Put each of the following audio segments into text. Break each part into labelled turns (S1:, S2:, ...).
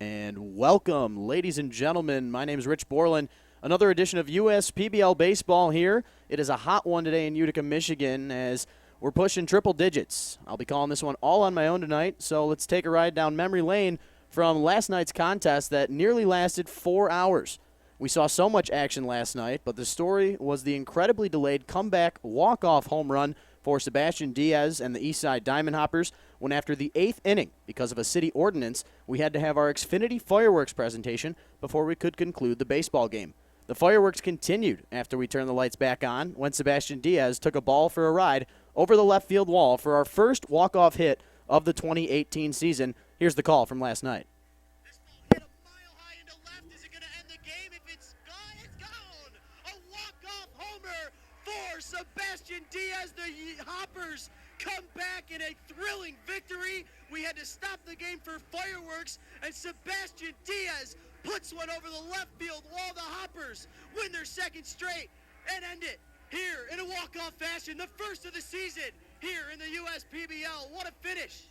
S1: And welcome, ladies and gentlemen. My name is Rich Borland. Another edition of USPBL Baseball here. It is a hot one today in Utica, Michigan, as we're pushing triple digits. I'll be calling this one all on my own tonight, so let's take a ride down memory lane from last night's contest that nearly lasted 4 hours. We saw so much action last night, but the story was the incredibly delayed comeback walk-off home run for Sebastian Diaz and the Eastside Diamond Hoppers when after the 8th inning, because of a city ordinance, we had to have our Xfinity fireworks presentation before we could conclude the baseball game. The fireworks continued after we turned the lights back on when Sebastian Diaz took a ball for a ride over the left field wall for our first walk-off hit of the 2018 season. Here's the call from last night.
S2: This ball hit a mile high into left. Is it going to end the game? If it's gone, it's gone. A walk-off homer for Sebastian Diaz. The Hoppers come back in a thrilling victory. We had to stop the game for fireworks, and Sebastian Diaz puts one over the left field wall. The Hoppers win their second straight and end it here in a walk-off fashion. The first of the season here in the USPBL. What a finish.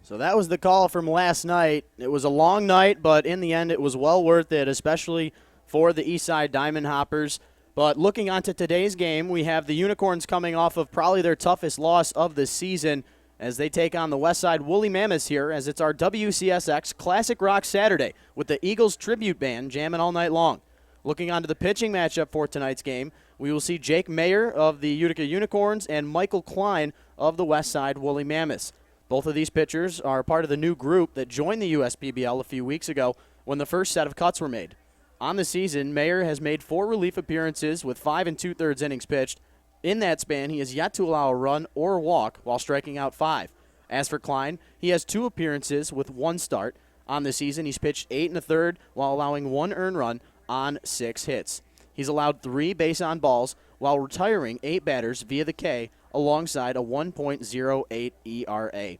S1: So that was the call from last night. It was a long night, but in the end it was well worth it, especially for the Eastside Diamond Hoppers. But looking onto today's game, we have the Unicorns coming off of probably their toughest loss of the season as they take on the Westside Woolly Mammoths here, as it's our WCSX Classic Rock Saturday with the Eagles Tribute Band jamming all night long. Looking onto the pitching matchup for tonight's game, we will see Jake Mayer of the Utica Unicorns and Michael Klein of the Westside Woolly Mammoths. Both of these pitchers are part of the new group that joined the USPBL a few weeks ago when the first set of cuts were made. On the season, Mayer has made 4 relief appearances with 5 2/3 innings pitched. In that span, he has yet to allow a run or a walk while striking out 5. As for Klein, he has 2 appearances with 1 start. On the season, he's pitched 8 1/3 while allowing 1 earned run on 6 hits. He's allowed 3 base on balls while retiring 8 batters via the K alongside a 1.08 ERA.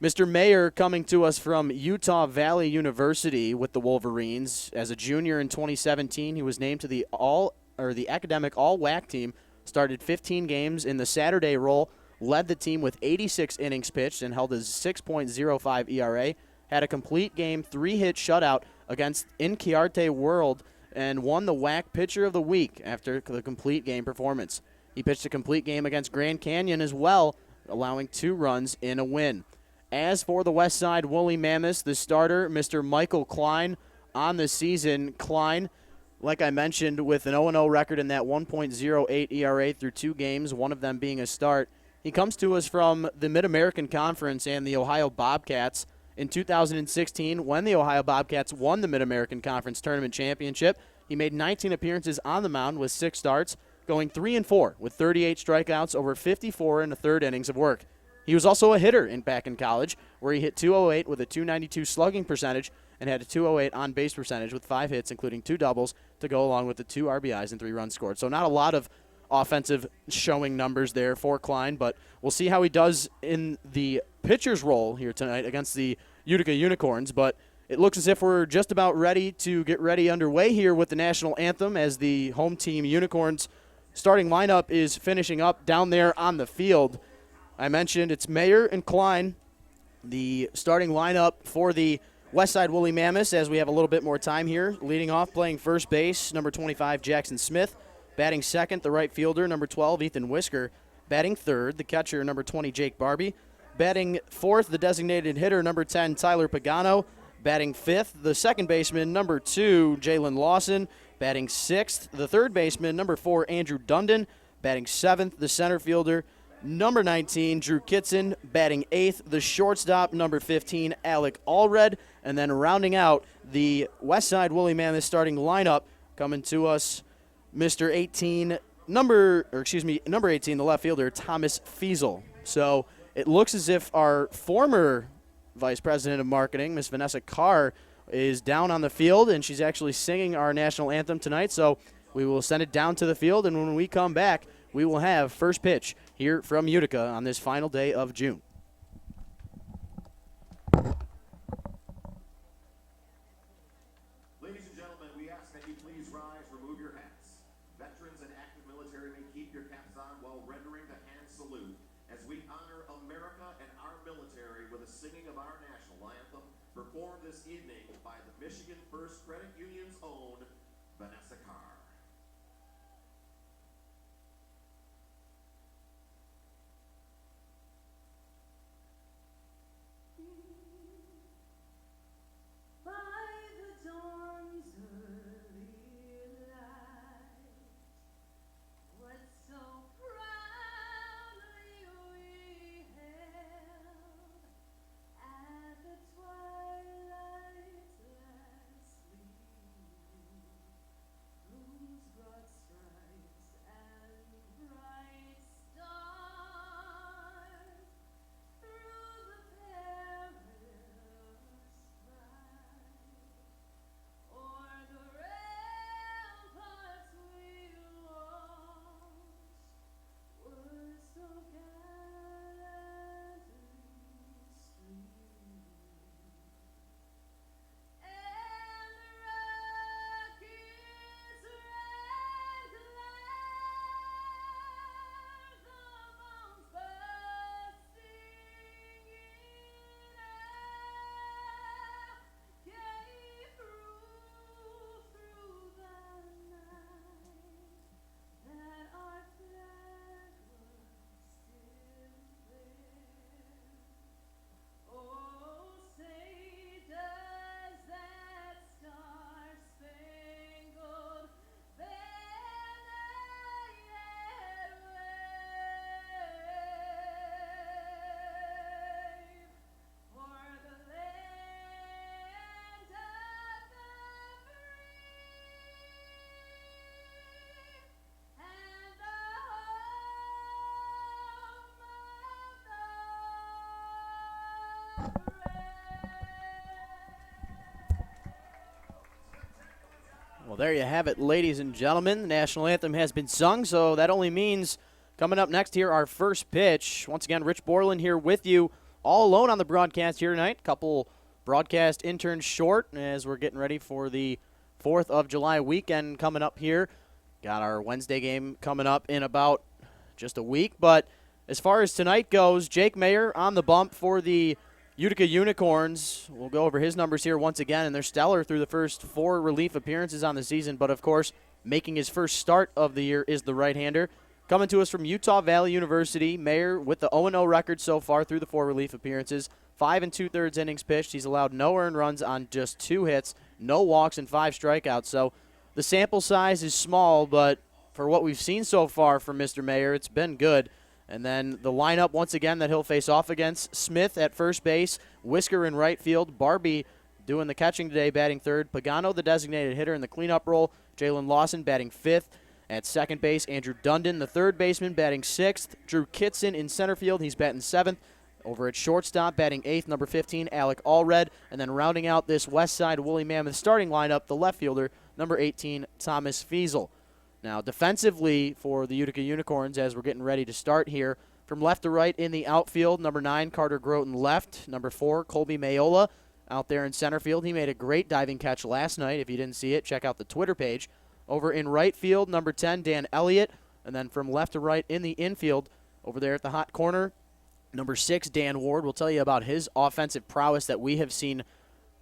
S1: Mr. Mayer coming to us from Utah Valley University with the Wolverines. As a junior in 2017, he was named to the academic all-WAC team, started 15 games in the Saturday role, led the team with 86 innings pitched and held a 6.05 ERA, had a complete game 3-hit shutout against Inkiarte World, and won the WAC Pitcher of the Week after the complete game performance. He pitched a complete game against Grand Canyon as well, allowing 2 runs in a win. As for the Westside Woolly Mammoths, the starter, Mr. Michael Klein, on the season. Klein, like I mentioned, with an 0-0 record in that 1.08 ERA through 2 games, one of them being a start. He comes to us from the Mid-American Conference and the Ohio Bobcats. In 2016, when the Ohio Bobcats won the Mid-American Conference Tournament Championship, he made 19 appearances on the mound with 6 starts, going 3-4 with 38 strikeouts over 54 1/3 innings of work. He was also a hitter back in college, where he hit .208 with a .292 slugging percentage and had a .208 on-base percentage with 5 hits, including 2 doubles, to go along with the 2 RBIs and 3 runs scored. So not a lot of offensive showing numbers there for Klein, but we'll see how he does in the pitcher's role here tonight against the Utica Unicorns. But it looks as if we're just about ready to get underway here with the national anthem as the home team Unicorns starting lineup is finishing up down there on the field. I mentioned it's Mayer and Klein, the starting lineup for the Westside Woolly Mammoths, as we have a little bit more time here. Leading off, playing first base, number 25, Jackson Smith. Batting second, the right fielder, number 12, Ethan Whisker. Batting third, the catcher, number 20, Jake Barbie. Batting fourth, the designated hitter, number 10, Tyler Pagano. Batting fifth, the second baseman, number 2, Jalen Lawson. Batting sixth, the third baseman, number 4, Andrew Dundon. Batting seventh, the center fielder, number 19, Drew Kitson. Batting 8th, the shortstop, number 15, Alec Allred. And then rounding out the Westside Woolly Mammoth starting lineup, coming to us, number 18, the left fielder, Thomas Fiesel. So it looks as if our former Vice President of Marketing, Miss Vanessa Carr, is down on the field, and she's actually singing our national anthem tonight. So we will send it down to the field, and when we come back, we will have first pitch here from Utica on this final day of June.
S3: Ladies and gentlemen, we ask that you please rise, remove your hats. Veterans and active military may keep your caps on while rendering the hand salute as we honor America and our military with a singing of our national anthem, Performed this evening by the Michigan First Credit Union's own Vanessa Carr.
S4: By the dawn's early light, what so proudly we hailed at the twilight's last gleam, whose broad stripes and bright stars through the perilous fight o'er the ramparts we watched were so gallantly streamed, and the rocket's red glare, the bombs bursting in air, gave proof through the night that our flag was still there. Oh, say does that star-spangled banner yet wave o'er the land of the free and the home of the
S1: Well, there you have it, ladies and gentlemen. The national anthem has been sung, so that only means coming up next here, our first pitch. Once again, Rich Borland here with you, all alone on the broadcast here tonight. Couple broadcast interns short as we're getting ready for the 4th of July weekend coming up here. Got our Wednesday game coming up in about just a week. But as far as tonight goes, Jake Mayer on the bump for the Utica Unicorns. We'll go over his numbers here once again, and they're stellar through the first 4 relief appearances on the season. But, of course, making his first start of the year is the right-hander. Coming to us from Utah Valley University, Mayer with the 0-0 record so far through the 4 relief appearances. 5 2/3 innings pitched. He's allowed no earned runs on just 2 hits, no walks, and 5 strikeouts. So the sample size is small, but for what we've seen so far from Mr. Mayer, it's been good. And then the lineup, once again, that he'll face off against: Smith at first base, Whisker in right field, Barbie doing the catching today, batting third, Pagano, the designated hitter, in the cleanup role, Jalen Lawson batting fifth. At second base, Andrew Dundon, the third baseman, batting sixth. Drew Kitson in center field, he's batting seventh. Over at shortstop, batting eighth, number 15, Alec Allred. And then rounding out this Westside Woolly Mammoth starting lineup, the left fielder, number 18, Thomas Fiesel. Now, defensively for the Utica Unicorns, as we're getting ready to start here, from left to right in the outfield, number 9, Carter Groton left. Number 4, Colby Mayola out there in center field. He made a great diving catch last night. If you didn't see it, check out the Twitter page. Over in right field, number 10, Dan Elliott. And then from left to right in the infield, over there at the hot corner, number 6, Dan Ward. We'll tell you about his offensive prowess that we have seen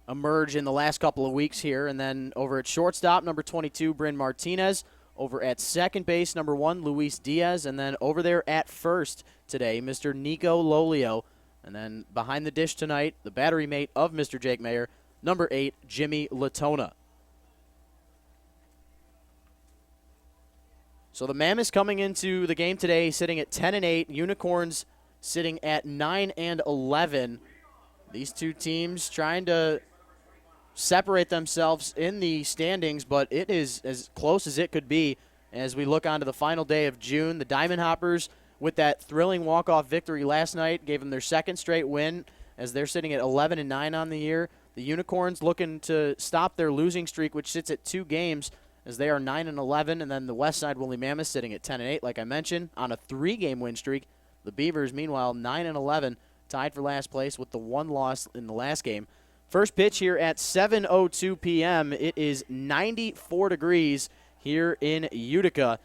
S1: emerge in the last couple of weeks here. And then over at shortstop, number 22, Bryn Martinez. Over at second base, number 1, Luis Diaz. And then over there at first today, Mr. Nico Lolio. And then behind the dish tonight, the battery mate of Mr. Jake Mayer, number 8, Jimmy Latona. So the Mammoths coming into the game today sitting at 10-8, Unicorns sitting at 9-11. These two teams trying to separate themselves in the standings, but it is as close as it could be as we look onto the final day of June. The Diamond Hoppers, with that thrilling walk-off victory last night, gave them their second straight win as they're sitting at 11-9 on the year. The Unicorns looking to stop their losing streak, which sits at 2 games, as they are 9-11, and then the Westside Woolly Mammoths sitting at 10-8, like I mentioned, on a 3-game win streak. The Beavers, meanwhile, 9-11, tied for last place with the 1 loss in the last game. First pitch here at 7:02 p.m. It is 94 degrees here in Utica.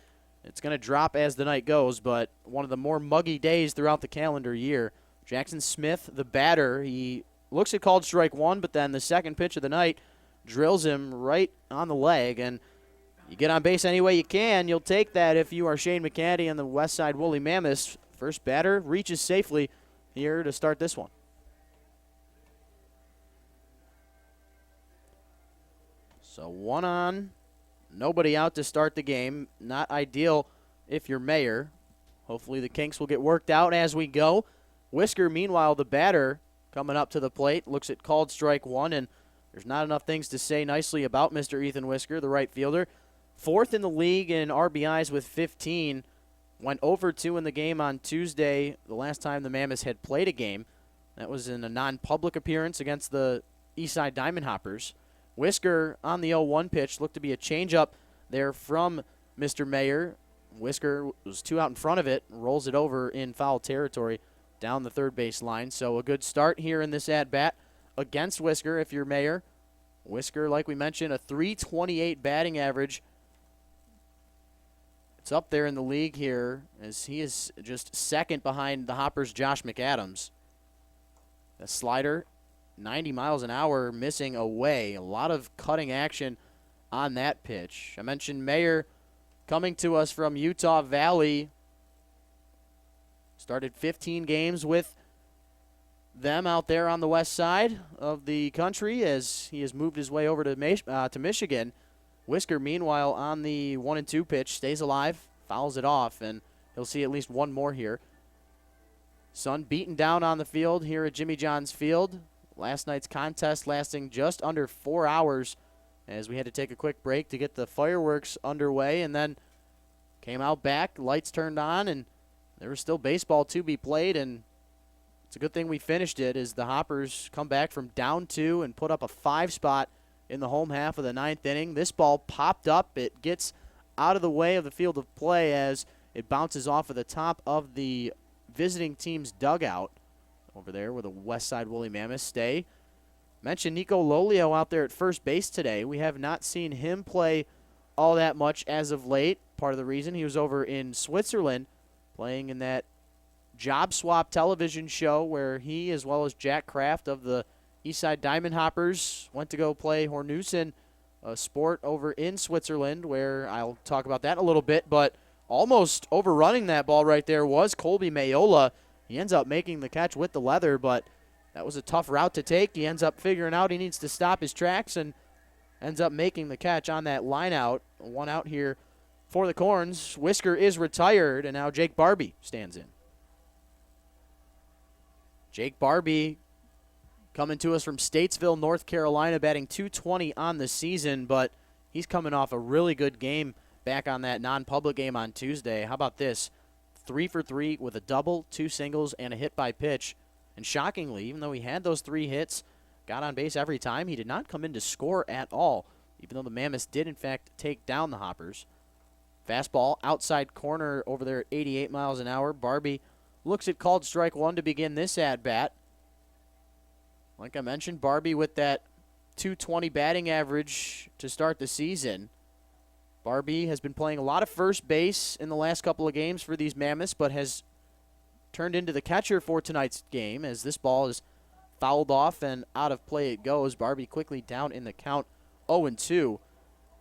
S1: It's going to drop as the night goes, but one of the more muggy days throughout the calendar year. Jackson Smith, the batter, he looks at called strike one, but then the second pitch of the night drills him right on the leg. And you get on base any way you can. You'll take that if you are Shane McCandy and the Westside Woolly Mammoths. First batter reaches safely here to start this one. So 1 on, nobody out to start the game. Not ideal if you're Mayer. Hopefully the kinks will get worked out as we go. Whisker, meanwhile, the batter, coming up to the plate, looks at called strike one, and there's not enough things to say nicely about Mr. Ethan Whisker, the right fielder. Fourth in the league in RBIs with 15. Went over 2 in the game on Tuesday, the last time the Mammoths had played a game. That was in a non-public appearance against the Eastside Diamond Hoppers. Whisker on the 0-1 pitch looked to be a changeup there from Mr. Mayer. Whisker was 2 out in front of it, rolls it over in foul territory down the third base line. So a good start here in this at-bat against Whisker if you're Mayer. Whisker, like we mentioned, a .328 batting average. It's up there in the league here as he is just second behind the Hoppers' Josh McAdams. A slider, 90 miles an hour, missing away. A lot of cutting action on that pitch. I mentioned Mayer coming to us from Utah Valley. Started 15 games with them out there on the west side of the country as he has moved his way over to Michigan. Whisker, meanwhile, on the 1-2 pitch, stays alive, fouls it off, and he'll see at least one more here. Sun beaten down on the field here at Jimmy John's Field. Last night's contest lasting just under 4 hours as we had to take a quick break to get the fireworks underway, and then came out back, lights turned on, and there was still baseball to be played, and it's a good thing we finished it as the Hoppers come back from down 2 and put up a 5 spot in the home half of the 9th inning. This ball popped up. It gets out of the way of the field of play as it bounces off of the top of the visiting team's dugout over there where the Westside Woolly Mammoths stay. Mentioned Nico Lolio out there at first base today. We have not seen him play all that much as of late. Part of the reason he was over in Switzerland playing in that job swap television show where he, as well as Jack Kraft of the Eastside Diamond Hoppers, went to go play Hornussen, a sport over in Switzerland, where I'll talk about that in a little bit, but almost overrunning that ball right there was Colby Mayola. He ends up making the catch with the leather, but that was a tough route to take. He ends up figuring out he needs to stop his tracks and ends up making the catch on that line out. 1 out here for the Corns. Whisker is retired, and now Jake Barbie stands in. Jake Barbie coming to us from Statesville, North Carolina, batting .220 on the season, but he's coming off a really good game back on that non-public game on Tuesday. How about this? 3 for 3 with a double, 2 singles, and a hit by pitch. And shockingly, even though he had those 3 hits, got on base every time, he did not come in to score at all, even though the Mammoths did, in fact, take down the Hoppers. Fastball, outside corner over there at 88 miles an hour. Barbie looks at called strike one to begin this at-bat. Like I mentioned, Barbie with that .220 batting average to start the season. Barbie has been playing a lot of first base in the last couple of games for these Mammoths, but has turned into the catcher for tonight's game as this ball is fouled off and out of play it goes. Barbie quickly down in the count, 0-2.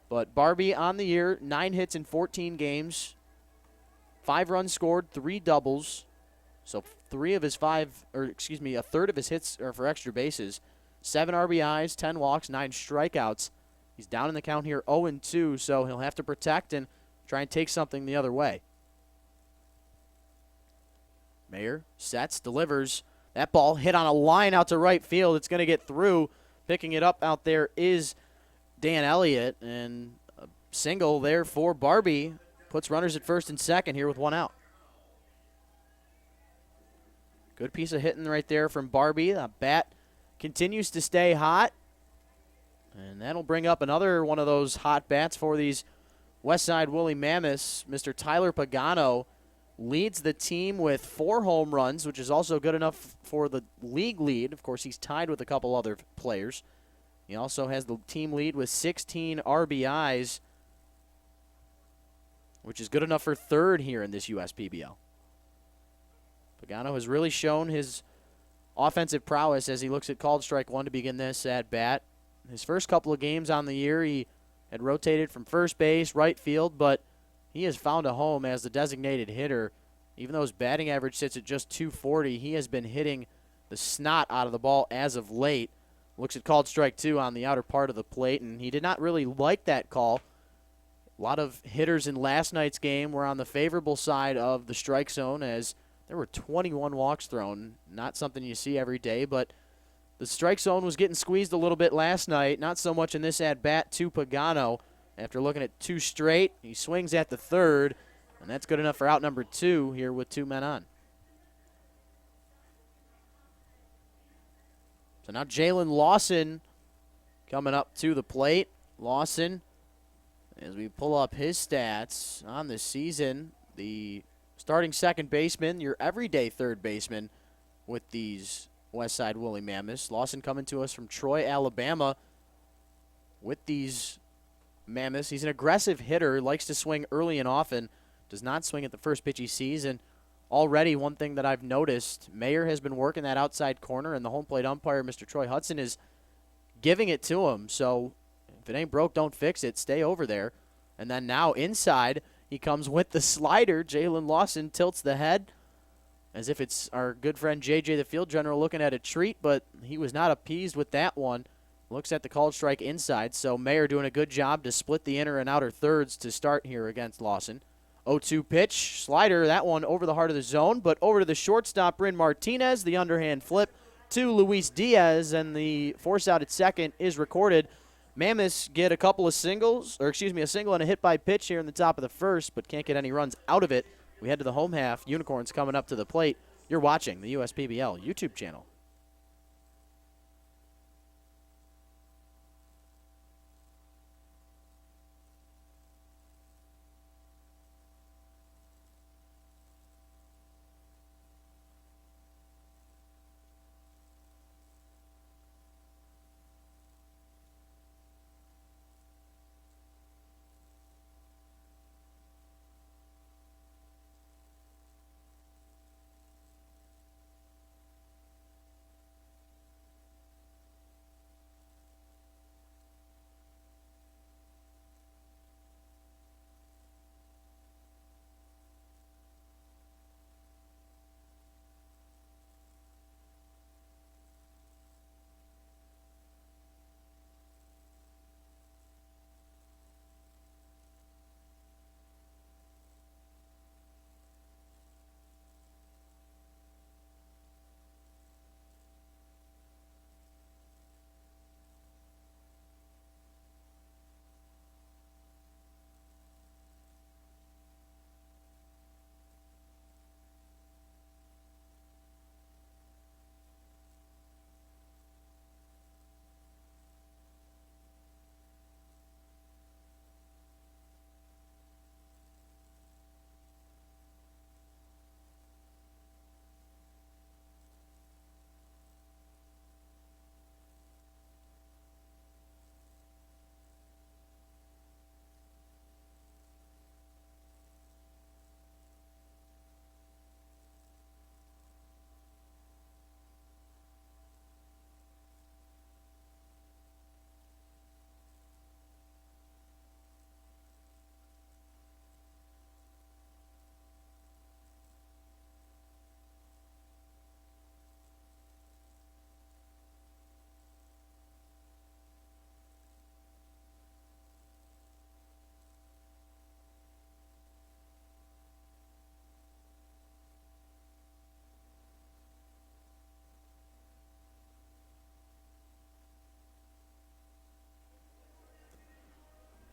S1: But Barbie on the year, 9 hits in 14 games, 5 runs scored, 3 doubles. So a third of his hits are for extra bases. 7 RBIs, 10 walks, 9 strikeouts. He's down in the count here, 0-2, so he'll have to protect and try and take something the other way. Mayer sets, delivers. That ball hit on a line out to right field. It's going to get through. Picking it up out there is Dan Elliott, and a single there for Barbie. Puts runners at first and second here with 1 out. Good piece of hitting right there from Barbie. The bat continues to stay hot. And that'll bring up another one of those hot bats for these Westside Woolly Mammoths. Mr. Tyler Pagano leads the team with 4 home runs, which is also good enough for the league lead. Of course, he's tied with a couple other players. He also has the team lead with 16 RBIs, which is good enough for third here in this USPBL. Pagano has really shown his offensive prowess as he looks at called strike one to begin this at bat. His first couple of games on the year, he had rotated from first base, right field, but he has found a home as the designated hitter. Even though his batting average sits at just 240, he has been hitting the snot out of the ball as of late. Looks at called strike two on the outer part of the plate, and he did not really like that call. A lot of hitters in last night's game were on the favorable side of the strike zone as there were 21 walks thrown. Not something you see every day, but the strike zone was getting squeezed a little bit last night. Not so much in this at-bat to Pagano. After looking at two straight, he swings at the third, and that's good enough for out number two here with 2 men on. So now Jalen Lawson coming up to the plate. Lawson, as we pull up his stats on this season, the starting second baseman, your everyday third baseman with these Westside Woolly Mammoths. Lawson coming to us from Troy, Alabama with these Mammoths. He's an aggressive hitter, likes to swing early and often, does not swing at the first pitch he sees. And already one thing that I've noticed, Mayer has been working that outside corner, and the home plate umpire, Mr. Troy Hudson, is giving it to him. So if it ain't broke, don't fix it. Stay over there. And then now inside, he comes with the slider. Jalen Lawson tilts the head as if it's our good friend JJ, the field general, looking at a treat, but he was not appeased with that one. Looks at the called strike inside, so Mayer doing a good job to split the inner and outer thirds to start here against Lawson. 0-2 pitch, slider, that one over the heart of the zone, but over to the shortstop, Bryn Martinez, the underhand flip to Luis Diaz, and the force out at second is recorded. Mammoths get a couple of singles, a single and a hit by pitch here in the top of the first, but can't get any runs out of it. We head to the home half. Unicorns coming up to the plate. You're watching the USPBL YouTube channel.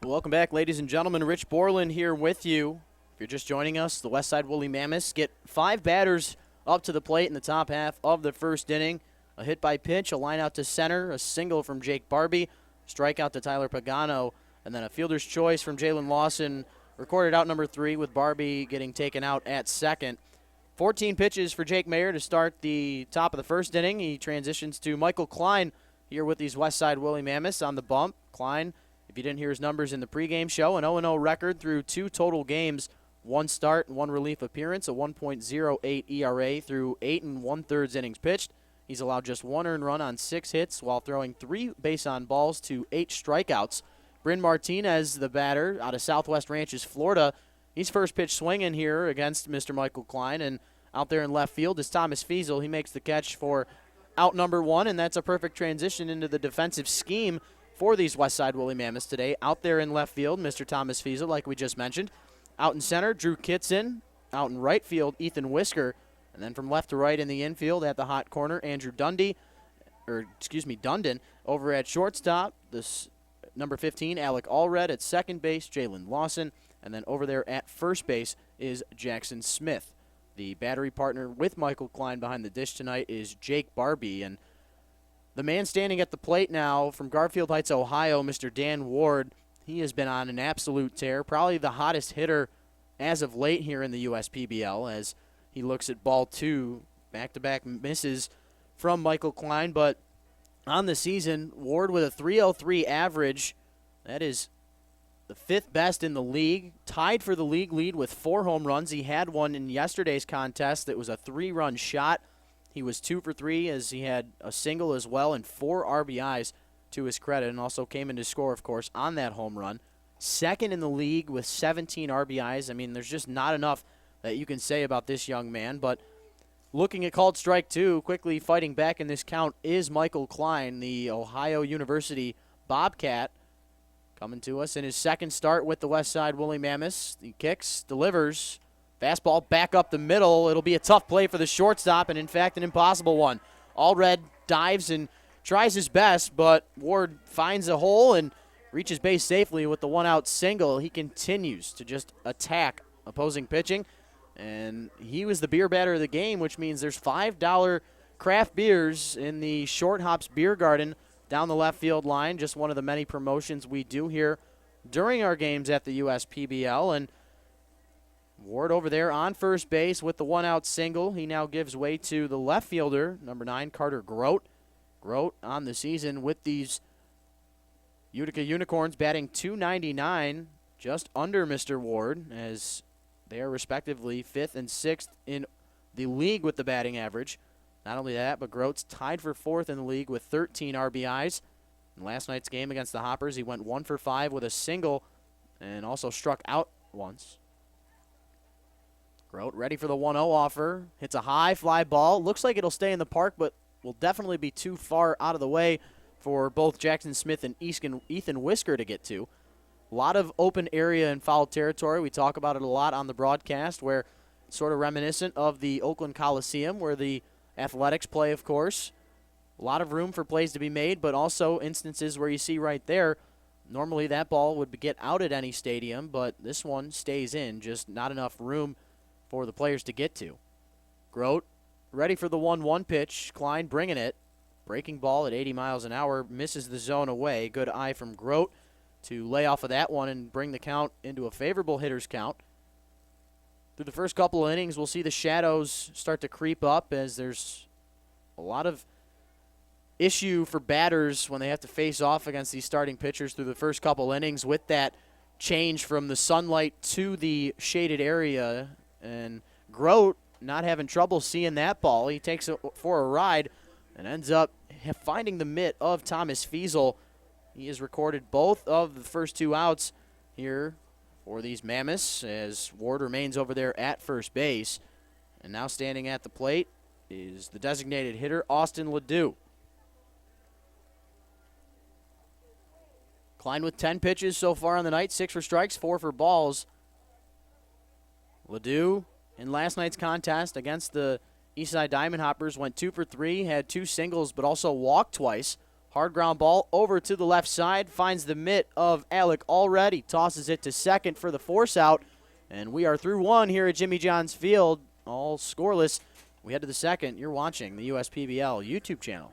S1: Welcome back, ladies and gentlemen. Rich Borland here with you. If you're just joining us, the Westside Woolly Mammoths get 5 batters up to the plate in the top half of the first inning. A hit by pitch, a line out to center, a single from Jake Barbie, strikeout to Tyler Pagano, and then a fielder's choice from Jalen Lawson, recorded out number 3 with Barbie getting taken out at second. 14 pitches for Jake Mayer to start the top of the first inning. He transitions to Michael Klein here with these Westside Woolly Mammoths on the bump. Klein, if you didn't hear his numbers in the pregame show, an 0-0 record through 2 total games, 1 start and 1 relief appearance, a 1.08 ERA through 8 1/3 innings pitched. He's allowed just 1 earned run on 6 hits while throwing 3 base on balls to 8 strikeouts. Bryn Martinez, the batter out of Southwest Ranches, Florida, he's first pitch swinging here against Mr. Michael Klein, and out there in left field is Thomas Fiesel. He makes the catch for out number 1, and that's a perfect transition into the defensive scheme for these Westside Woolly Mammoths today. Out there in left field, Mr. Thomas Fiesel, like we just mentioned. Out in center, Drew Kitson. Out in right field, Ethan Whisker. And then from left to right in the infield at the hot corner, Andrew Dundon. Over at shortstop, this number 15, Alec Allred. At second base, Jalen Lawson. And then over there at first base is Jackson Smith. The battery partner with Michael Klein behind the dish tonight is Jake Barbie. And the man standing at the plate now from Garfield Heights, Ohio, Mr. Dan Ward, he has been on an absolute tear, probably the hottest hitter as of late here in the USPBL as he looks at ball 2, back-to-back misses from Michael Klein. But on the season, Ward with a .303 average. That is the 5th best in the league, tied for the league lead with 4 home runs. He had one in yesterday's contest that was a 3-run shot. He was 2 for 3 as he had a single as well and 4 RBIs to his credit, and also came in to score, of course, on that home run. Second in the league with 17 RBIs. I mean, there's just not enough that you can say about this young man. But looking at called strike 2, quickly fighting back in this count is Michael Klein, the Ohio University Bobcat, coming to us in his second start with the Westside Woolly Mammoths. He kicks, delivers, fastball back up the middle. It'll be a tough play for the shortstop, and in fact an impossible one. Allred dives and tries his best, but Ward finds a hole and reaches base safely with the 1-out single. He continues to just attack opposing pitching, and he was the beer batter of the game, which means there's $5 craft beers in the Short Hops Beer Garden down the left field line, just one of the many promotions we do here during our games at the USPBL. And Ward over there on first base with the 1-out single. He now gives way to the left fielder, number 9, Carter Grote. Grote on the season with these Utica Unicorns batting .299, just under Mr. Ward, as they are respectively 5th and 6th in the league with the batting average. Not only that, but Grote's tied for 4th in the league with 13 RBIs. In last night's game against the Hoppers, he went 1 for 5 with a single and also struck out once. Grote ready for the 1-0 offer. Hits a high fly ball. Looks like it'll stay in the park, but will definitely be too far out of the way for both Jackson Smith and Ethan Whisker to get to. A lot of open area and foul territory. We talk about it a lot on the broadcast, where it's sort of reminiscent of the Oakland Coliseum, where the Athletics play, of course. A lot of room for plays to be made, but also instances where you see right there, normally that ball would get out at any stadium, but this one stays in, just not enough room for the players to get to. Grote ready for the 1-1 pitch. Klein bringing it. Breaking ball at 80 miles an hour, misses the zone away. Good eye from Grote to lay off of that one and bring the count into a favorable hitter's count. Through the first couple of innings, we'll see the shadows start to creep up as there's a lot of issue for batters when they have to face off against these starting pitchers through the first couple innings with that change from the sunlight to the shaded area. And Grote not having trouble seeing that ball. He takes it for a ride and ends up finding the mitt of Thomas Fiesel. He has recorded both of the first 2 outs here for these Mammoths as Ward remains over there at first base. And now standing at the plate is the designated hitter, Austin Ledoux. Klein with 10 pitches so far on the night, 6 for strikes, 4 for balls. Ledoux in last night's contest against the Eastside Diamond Hoppers went 2 for 3, had 2 singles, but also walked twice. Hard ground ball over to the left side, finds the mitt of Alec Allred. He tosses it to second for the force out, and we are through 1 here at Jimmy John's Field, all scoreless. We head to the second. You're watching the USPBL YouTube channel.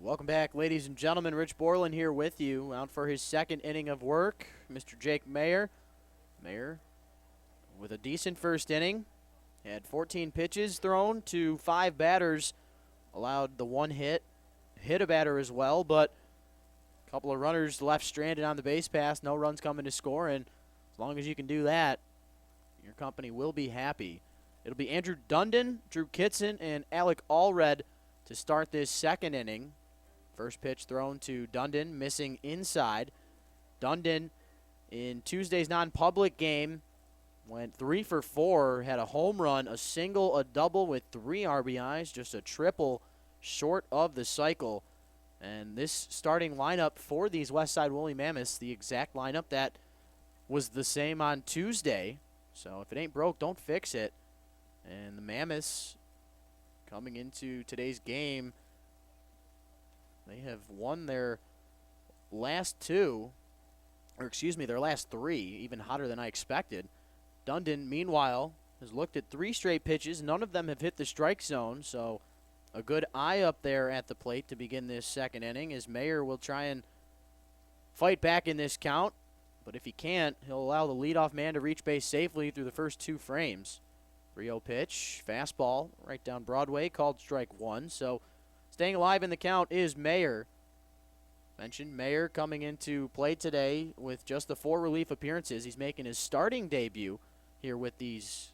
S1: Welcome back, ladies and gentlemen. Rich Borland here with you, out for his second inning of work. Mr. Jake Mayer. Mayer with a decent first inning. Had 14 pitches thrown to 5 batters. Allowed the 1 hit. Hit a batter as well, but a couple of runners left stranded on the base pass. No runs coming to score, and as long as you can do that, your company will be happy. It'll be Andrew Dundon, Drew Kitson, and Alec Allred to start this second inning. First pitch thrown to Dundon, missing inside. Dundon, in Tuesday's non-public game, went 3 for 4, had a home run, a single, a double with 3 RBIs, just a triple short of the cycle. And this starting lineup for these Westside Woolly Mammoths, the exact lineup that was the same on Tuesday. So if it ain't broke, don't fix it. And the Mammoths, coming into today's game, they have won their last 2, or excuse me, their last 3, even hotter than I expected. Dundon, meanwhile, has looked at 3 straight pitches. None of them have hit the strike zone, so a good eye up there at the plate to begin this second inning, as Mayer will try and fight back in this count. But if he can't, he'll allow the leadoff man to reach base safely through the first 2 frames. 3-0 pitch, fastball, right down Broadway, called strike 1. So staying alive in the count is Mayer. Mentioned Mayer coming into play today with just the 4 relief appearances. He's making his starting debut here with these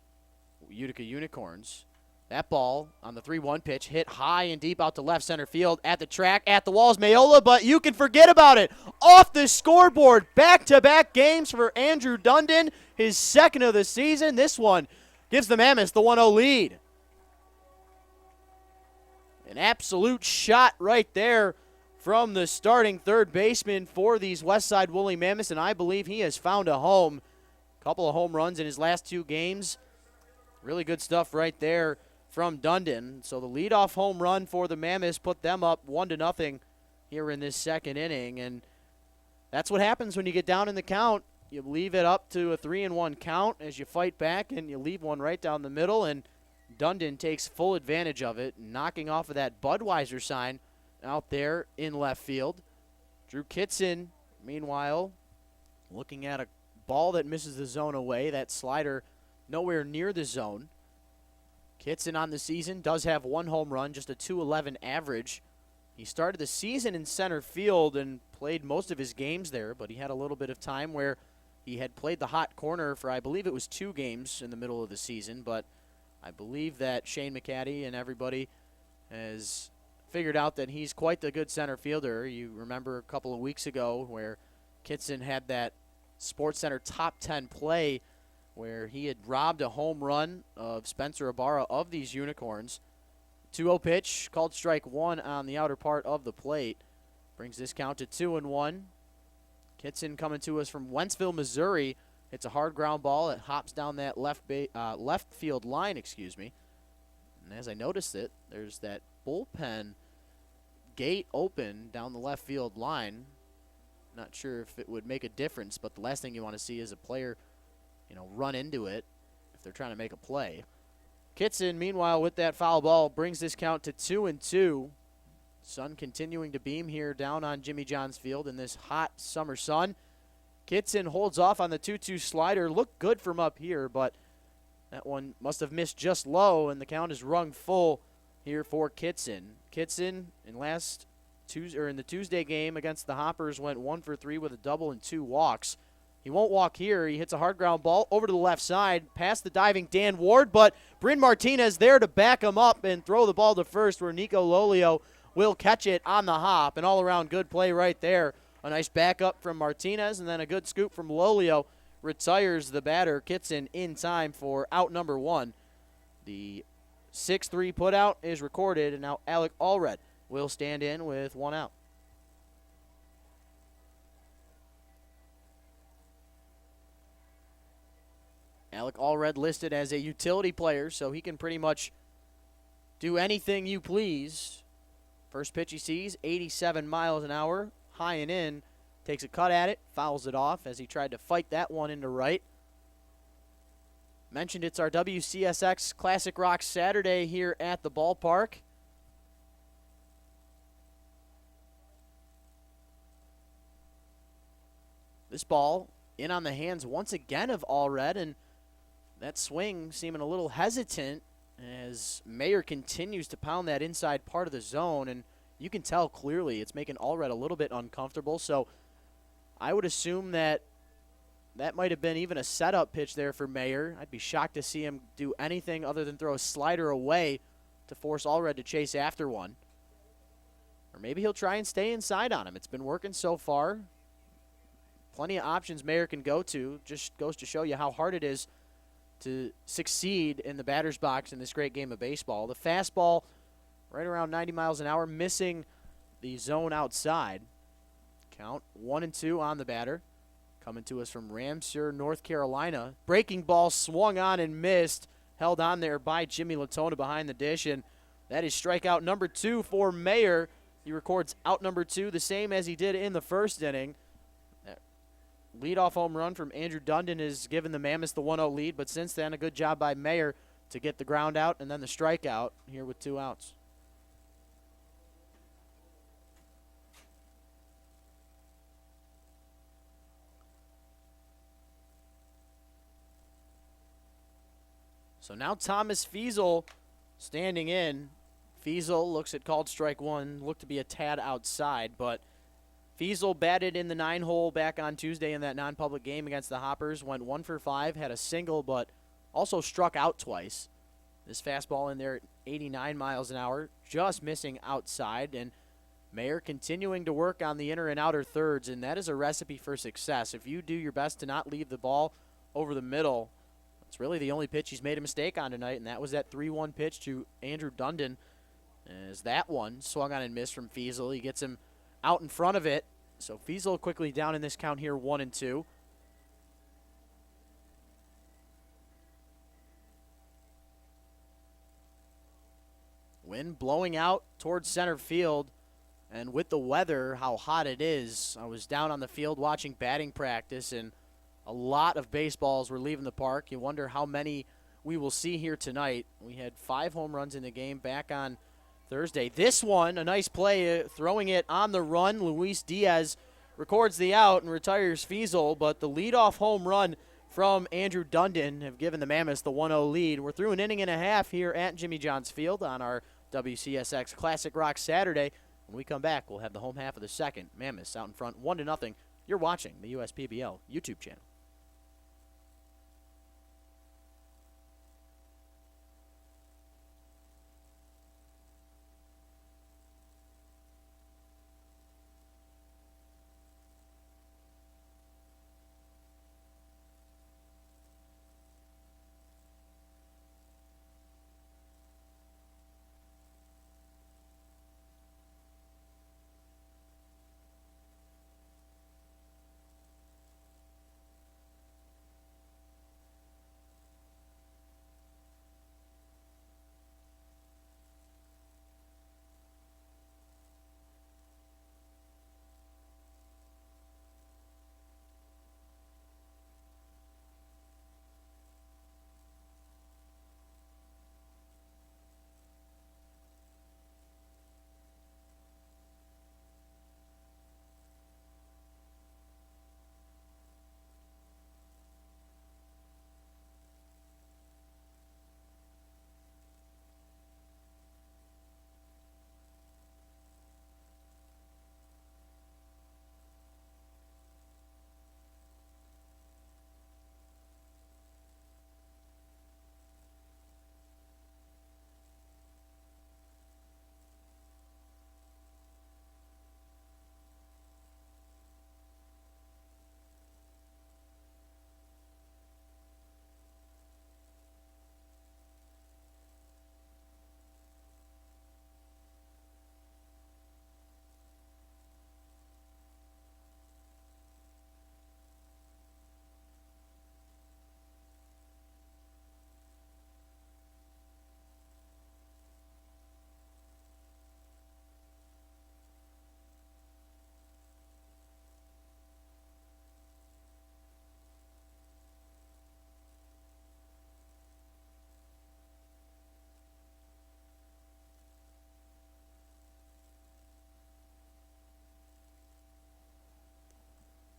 S1: Utica Unicorns. That ball on the 3-1 pitch hit high and deep out to left center field, at the track, at the walls, Mayola, but you can forget about it. Off the scoreboard, back-to-back games for Andrew Dundon, his second of the season. This one gives the Mammoths the 1-0 lead. An absolute shot right there from the starting third baseman for these Westside Woolly Mammoths, and I believe he has found a home. Couple of home runs in his last 2 games. Really good stuff right there from Dundon. So the leadoff home run for the Mammoths put them up 1-0 here in this second inning, and that's what happens when you get down in the count. You leave it up to a 3-1 count as you fight back, and you leave one right down the middle, and Dundon takes full advantage of it, knocking off of that Budweiser sign out there in left field. Drew Kitson, meanwhile, looking at a ball that misses the zone away. That slider nowhere near the zone. Kitson on the season does have 1 home run, just a .211 average. He started the season in center field and played most of his games there, but he had a little bit of time where he had played the hot corner for, I believe it was 2 games in the middle of the season, but I believe that Shane McCaddy and everybody has figured out that he's quite the good center fielder. You remember a couple of weeks ago where Kitson had that SportsCenter top 10 play where he had robbed a home run of Spencer Ibarra of these Unicorns. 2-0 pitch, called strike 1 on the outer part of the plate. Brings this count to 2-1. Kitson coming to us from Wentzville, Missouri. It's a hard ground ball. It hops down that left field line, And as I noticed it, there's that bullpen gate open down the left field line. Not sure if it would make a difference, but the last thing you want to see is a player, run into it if they're trying to make a play. Kitson, meanwhile, with that foul ball, brings this count to 2-2. Sun continuing to beam here down on Jimmy John's Field in this hot summer sun. Kitson holds off on the 2-2 slider. Looked good from up here, but that one must have missed just low, and the count is rung full here for Kitson. Kitson in the Tuesday game against the Hoppers went 1 for 3 with a double and 2 walks. He won't walk here. He hits a hard ground ball over to the left side, past the diving Dan Ward, but Bryn Martinez there to back him up and throw the ball to first, where Nico Lolio will catch it on the hop. An all-around good play right there. A nice backup from Martinez, and then a good scoop from Lolio retires the batter, Kitson, in time for out number 1. The 6-3 putout is recorded, and now Alec Allred will stand in with 1 out. Alec Allred listed as a utility player, so he can pretty much do anything you please. First pitch he sees, 87 miles an hour, high and in. Takes a cut at it, fouls it off as he tried to fight that one into right. Mentioned it's our WCSX Classic Rock Saturday here at the ballpark. This ball in on the hands once again of Allred, and that swing seeming a little hesitant as Mayer continues to pound that inside part of the zone, and you can tell clearly it's making Allred a little bit uncomfortable. So I would assume that might have been even a setup pitch there for Mayer. I'd be shocked to see him do anything other than throw a slider away to force Allred to chase after one. Or maybe he'll try and stay inside on him. It's been working so far. Plenty of options Mayer can go to. Just goes to show you how hard it is to succeed in the batter's box in this great game of baseball. The fastball right around 90 miles an hour, missing the zone outside. Count 1-2 on the batter. Coming to us from Ramseur, North Carolina. Breaking ball swung on and missed. Held on there by Jimmy Latona behind the dish, and that is strikeout number 2 for Mayer. He records out number 2, the same as he did in the first inning. Leadoff home run from Andrew Dundon has given the Mammoths the 1-0 lead, but since then, a good job by Mayer to get the ground out and then the strikeout here with 2 outs. So now Thomas Fiesel standing in. Fiesel looks at called strike 1, looked to be a tad outside, but Fiesel batted in the 9-hole back on Tuesday in that non-public game against the Hoppers, went 1 for 5, had a single, but also struck out twice. This fastball in there at 89 miles an hour, just missing outside, and Mayer continuing to work on the inner and outer thirds, and that is a recipe for success. If you do your best to not leave the ball over the middle, it's really the only pitch he's made a mistake on tonight, and that was that 3-1 pitch to Andrew Dundon. As that one swung on and missed from Fiesel, he gets him out in front of it. So Fiesel quickly down in this count here, 1-2. Wind blowing out towards center field, and with the weather, how hot it is, I was down on the field watching batting practice, and a lot of baseballs were leaving the park. You wonder how many we will see here tonight. We had 5 home runs in the game back on Thursday. This one, a nice play, throwing it on the run. Luis Diaz records the out and retires Fiesel, but the leadoff home run from Andrew Dundon have given the Mammoths the 1-0 lead. We're through an inning and a half here at Jimmy John's Field on our WCSX Classic Rock Saturday. When we come back, we'll have the home half of the second. Mammoths out in front 1-0. You're watching the USPBL YouTube channel.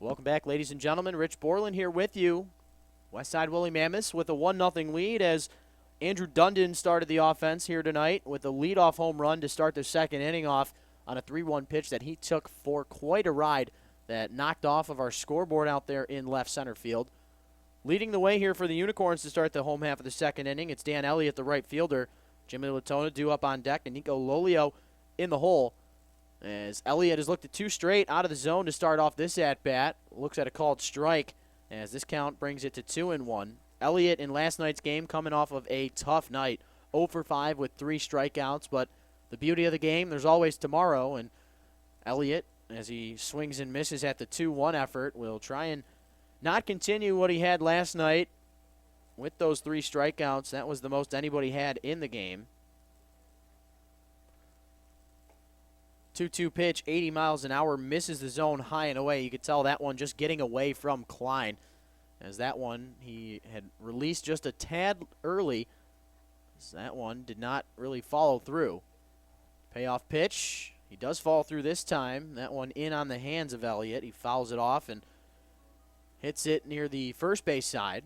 S1: Welcome back, ladies and gentlemen. Rich Borland here with you. Westside Willie Mammoths with a 1-0 lead as Andrew Dundon started the offense here tonight with a leadoff home run to start the second inning off on a 3-1 pitch that he took for quite a ride that knocked off of our scoreboard out there in left center field. Leading the way here for the Unicorns to start the home half of the second inning, it's Dan Elliott, the right fielder. Jimmy Latona due up on deck, and Nico Lolio in the hole. As Elliott has looked at 2 straight out of the zone to start off this at-bat. Looks at a called strike as this count brings it to 2-1. Elliott in last night's game coming off of a tough night. 0 for 5 with 3 strikeouts, but the beauty of the game, there's always tomorrow, and Elliott, as he swings and misses at the 2-1 effort, will try and not continue what he had last night with those 3 strikeouts. That was the most anybody had in the game. 2-2 pitch, 80 miles an hour, misses the zone high and away. You could tell that one just getting away from Klein, as that one he had released just a tad early. As that one did not really follow through. Payoff pitch. He does fall through this time. That one in on the hands of Elliott. He fouls it off and hits it near the first base side.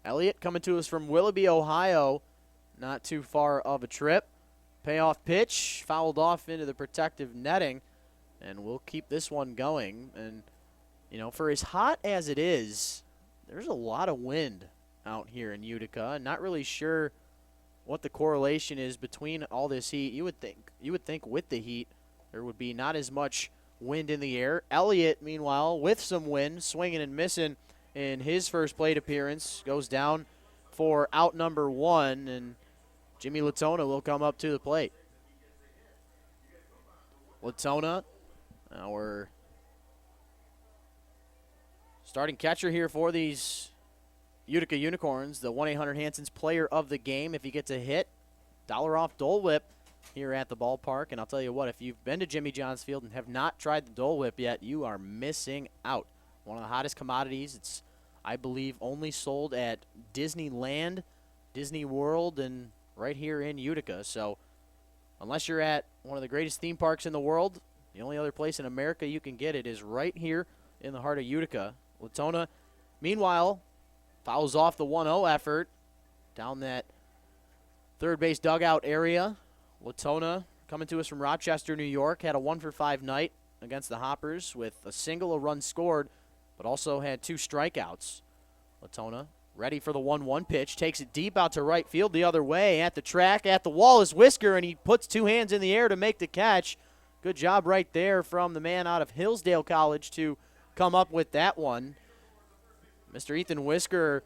S1: Elliott coming to us from Willoughby, Ohio. Not too far of a trip. Payoff pitch, fouled off into the protective netting, and we'll keep this one going. And, you know, for as hot as it is, there's a lot of wind out here in Utica. Not really sure what the correlation is between all this heat. You would think with the heat there would be not as much wind in the air. Elliott, meanwhile, with some wind, swinging and missing in his first plate appearance, goes down for out number 1, and Jimmy Latona will come up to the plate. Latona, our starting catcher here for these Utica Unicorns, the 1-800-Hanson's player of the game. If he gets a hit, dollar off Dole Whip here at the ballpark. And I'll tell you what, if you've been to Jimmy John's Field and have not tried the Dole Whip yet, you are missing out. One of the hottest commodities. It's, I believe, only sold at Disneyland, Disney World, and right here in Utica. So unless you're at one of the greatest theme parks in the world, the only other place in America you can get it is right here in the heart of Utica. Latona, meanwhile, fouls off the 1-0 effort down that third base dugout area. Latona, coming to us from Rochester, New York, had a 1 for 5 night against the Hoppers with a single, a run scored, but also had 2 strikeouts. Latona ready for the 1-1 pitch, takes it deep out to right field the other way. At the track, at the wall is Whisker, and he puts 2 hands in the air to make the catch. Good job right there from the man out of Hillsdale College to come up with that one. Mr. Ethan Whisker,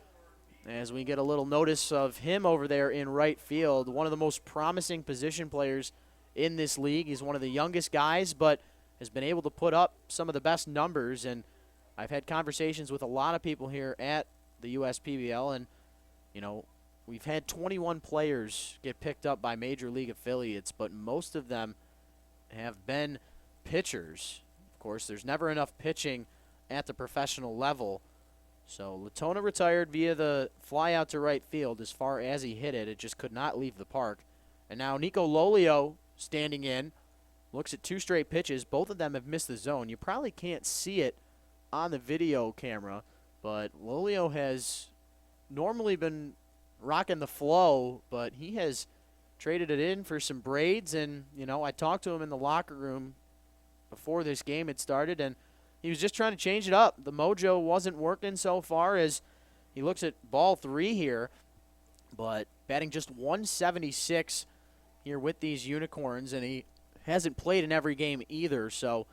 S1: as we get a little notice of him over there in right field, one of the most promising position players in this league. He's one of the youngest guys, but has been able to put up some of the best numbers. And I've had conversations with a lot of people here at the USPBL, and, you know, we've had 21 players get picked up by major league affiliates, but most of them have been pitchers. Of course, there's never enough pitching at the professional level. So Latona retired via the fly out to right field. As far as he hit it, it just could not leave the park. And now Nico Lolio standing in, looks at 2 straight pitches. Both of them have missed the zone. You probably can't see it on the video camera, but Lolio has normally been rocking the flow, but he has traded it in for some braids. And, you know, I talked to him in the locker room before this game had started, and he was just trying to change it up. The mojo wasn't working so far as he looks at ball 3 here, but batting just 176 here with these Unicorns, and he hasn't played in every game either. So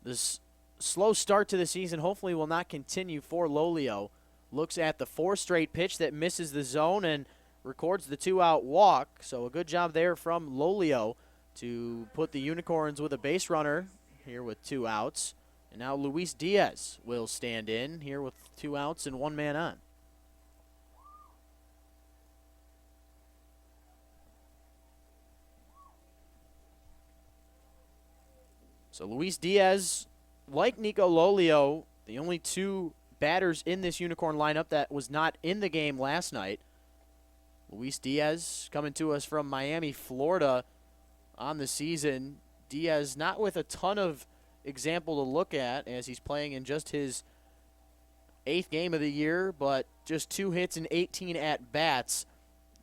S1: this slow start to the season hopefully will not continue for Lolio. Looks at the 4 straight pitch that misses the zone and records the 2-out walk. So a good job there from Lolio to put the Unicorns with a base runner here with 2 outs. And now Luis Diaz will stand in here with 2 outs and 1 man on. So Luis Diaz, like Nico Lolio, the only 2 batters in this Unicorn lineup that was not in the game last night. Luis Diaz coming to us from Miami, Florida on the season. Diaz not with a ton of example to look at as he's playing in just his 8th game of the year, but just 2 hits and 18 at-bats.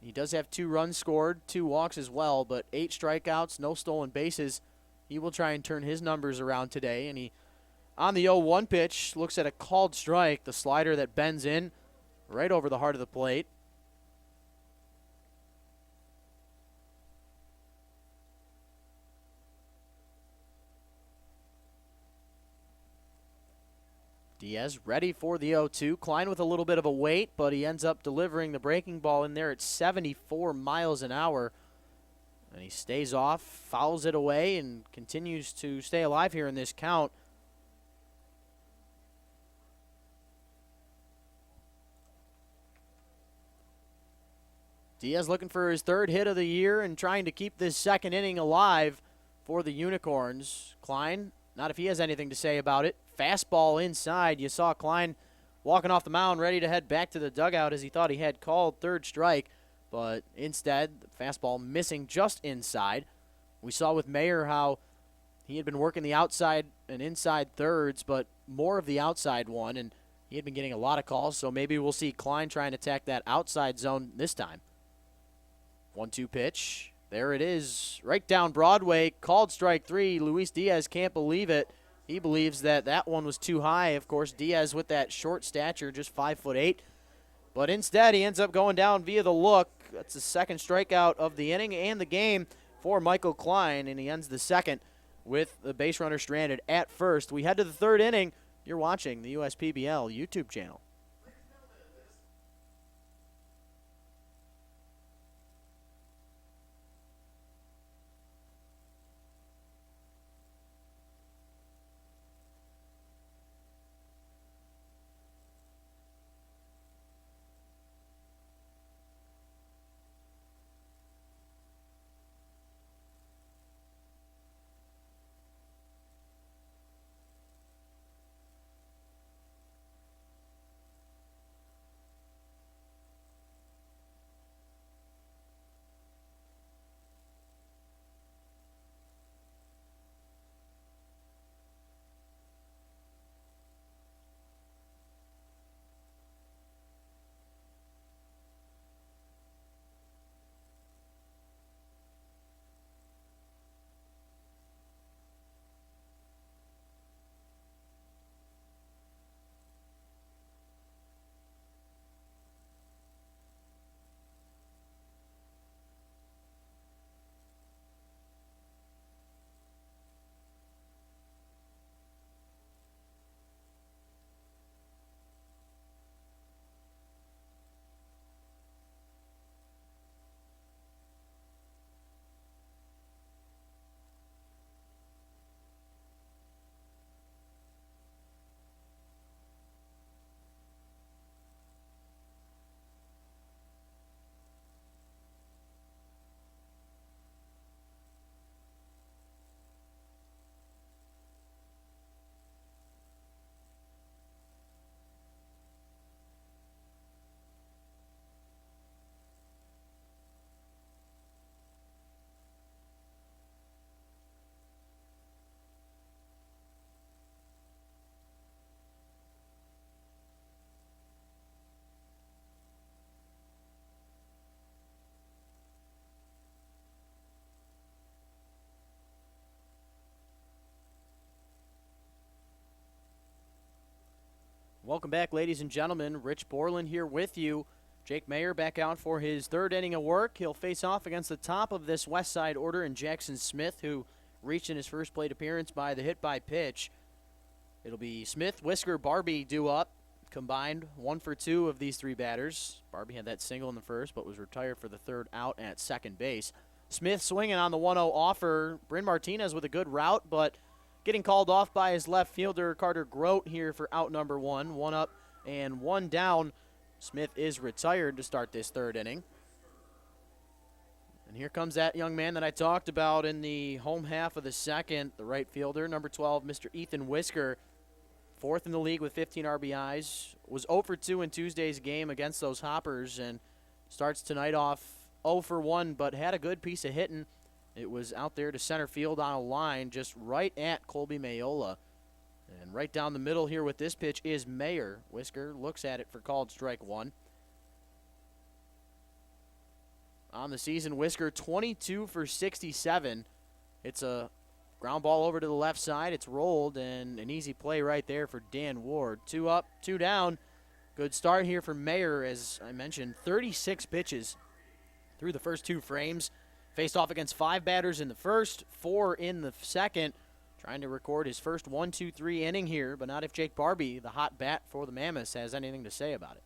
S1: He does have 2 runs scored, 2 walks as well, but 8 strikeouts, no stolen bases. He will try and turn his numbers around today, and he, on the 0-1 pitch, looks at a called strike, the slider that bends in right over the heart of the plate. Diaz ready for the 0-2. Klein with a little bit of a wait, but he ends up delivering the breaking ball in there at 74 miles an hour. And he stays off, fouls it away, and continues to stay alive here in this count. Diaz looking for his 3rd hit of the year and trying to keep this 2nd inning alive for the Unicorns. Klein, not if he has anything to say about it. Fastball inside. You saw Klein walking off the mound ready to head back to the dugout as he thought he had called 3rd strike, but instead, the fastball missing just inside. We saw with Mayer how he had been working the outside and inside thirds, but more of the outside one, and he had been getting a lot of calls, so maybe we'll see Klein try and attack that outside zone this time. 1-2 pitch. There it is, right down Broadway, called strike 3. Luis Diaz can't believe it. He believes that that one was too high. Of course, Diaz with that short stature, just 5'8". But instead, he ends up going down via the look. That's the 2nd strikeout of the inning and the game for Michael Klein, and he ends the 2nd with the base runner stranded at first. We head to the 3rd inning. You're watching the USPBL YouTube channel. Welcome back, ladies and gentlemen. Rich Borland here with you. Jake Mayer back out for his 3rd inning of work. He'll face off against the top of this Westside order in Jackson Smith, who reached in his first plate appearance by the hit by pitch. It'll be Smith, Whisker, Barbie due up. Combined 1 for 2 of these 3 batters. Barbie had that single in the first, but was retired for the 3rd out at 2nd base. Smith swinging on the 1-0 offer. Bryn Martinez with a good route, but getting called off by his left fielder, Carter Grote, here for out number 1. 1 up and 1 down. Smith is retired to start this 3rd inning. And here comes that young man that I talked about in the home half of the 2nd, the right fielder, number 12, Mr. Ethan Whisker. 4th in the league with 15 RBIs. Was 0 for 2 in Tuesday's game against those Hoppers, and starts tonight off 0 for 1, but had a good piece of hitting. It was out there to center field on a line just right at Colby Mayola. And right down the middle here with this pitch is Mayer. Whisker looks at it for called strike one. On the season, Whisker 22 for 67. It's a ground ball over to the left side. It's rolled, and an easy play right there for Dan Ward. 2 up, 2 down. Good start here for Mayer, as I mentioned. 36 pitches through the first 2 frames. Faced off against 5 batters in the first, 4 in the second. Trying to record his first 1-2-3 inning here, but not if Jake Barbie, the hot bat for the Mammoths, has anything to say about it.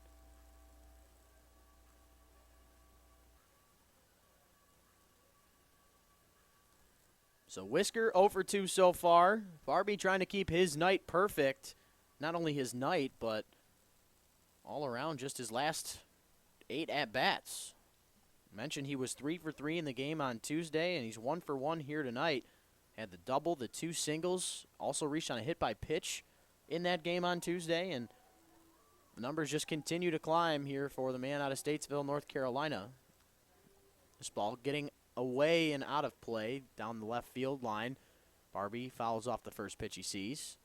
S1: So Whisker 0 for 2 so far. Barbie trying to keep his night perfect. Not only his night, but all around just his last 8 at-bats. Mentioned he was 3 for 3 in the game on Tuesday, and he's 1 for 1 here tonight. Had the double, the 2 singles, also reached on a hit by pitch in that game on Tuesday, and the numbers just continue to climb here for the man out of Statesville, North Carolina. This ball getting away and out of play down the left field line. Barbie fouls off the first pitch he sees.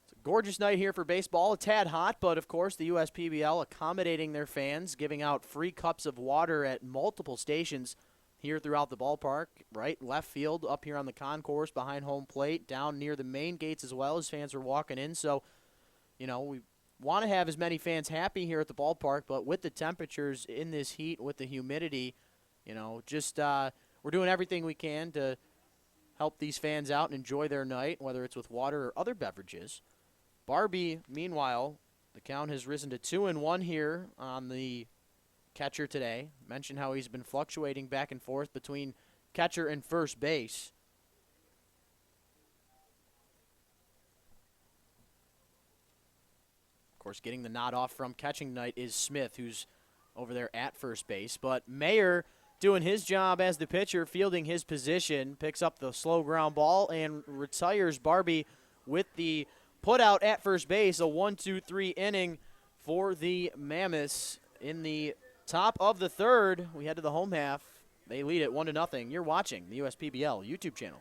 S1: It's a gorgeous night here for baseball. A tad hot, but of course the USPBL accommodating their fans, giving out free cups of water at multiple stations here throughout the ballpark. Right, left field, up here on the concourse behind home plate, down near the main gates as well as fans are walking in. So, you know, we want to have as many fans happy here at the ballpark, but with the temperatures in this heat, with the humidity, you know, just we're doing everything we can to help these fans out and enjoy their night, whether it's with water or other beverages. Barbie, meanwhile, the count has risen to 2-1 here on the catcher today. Mentioned how he's been fluctuating back and forth between catcher and first base. Of course, getting the nod off from catching tonight is Smith, who's over there at first base. But Mayer doing his job as the pitcher, fielding his position, picks up the slow ground ball and retires Barbie with the put out at first base. A 1-2-3 inning for the Mammoths. In the top of the third, we head to the home half. They lead it 1-0. You're watching the USPBL YouTube channel.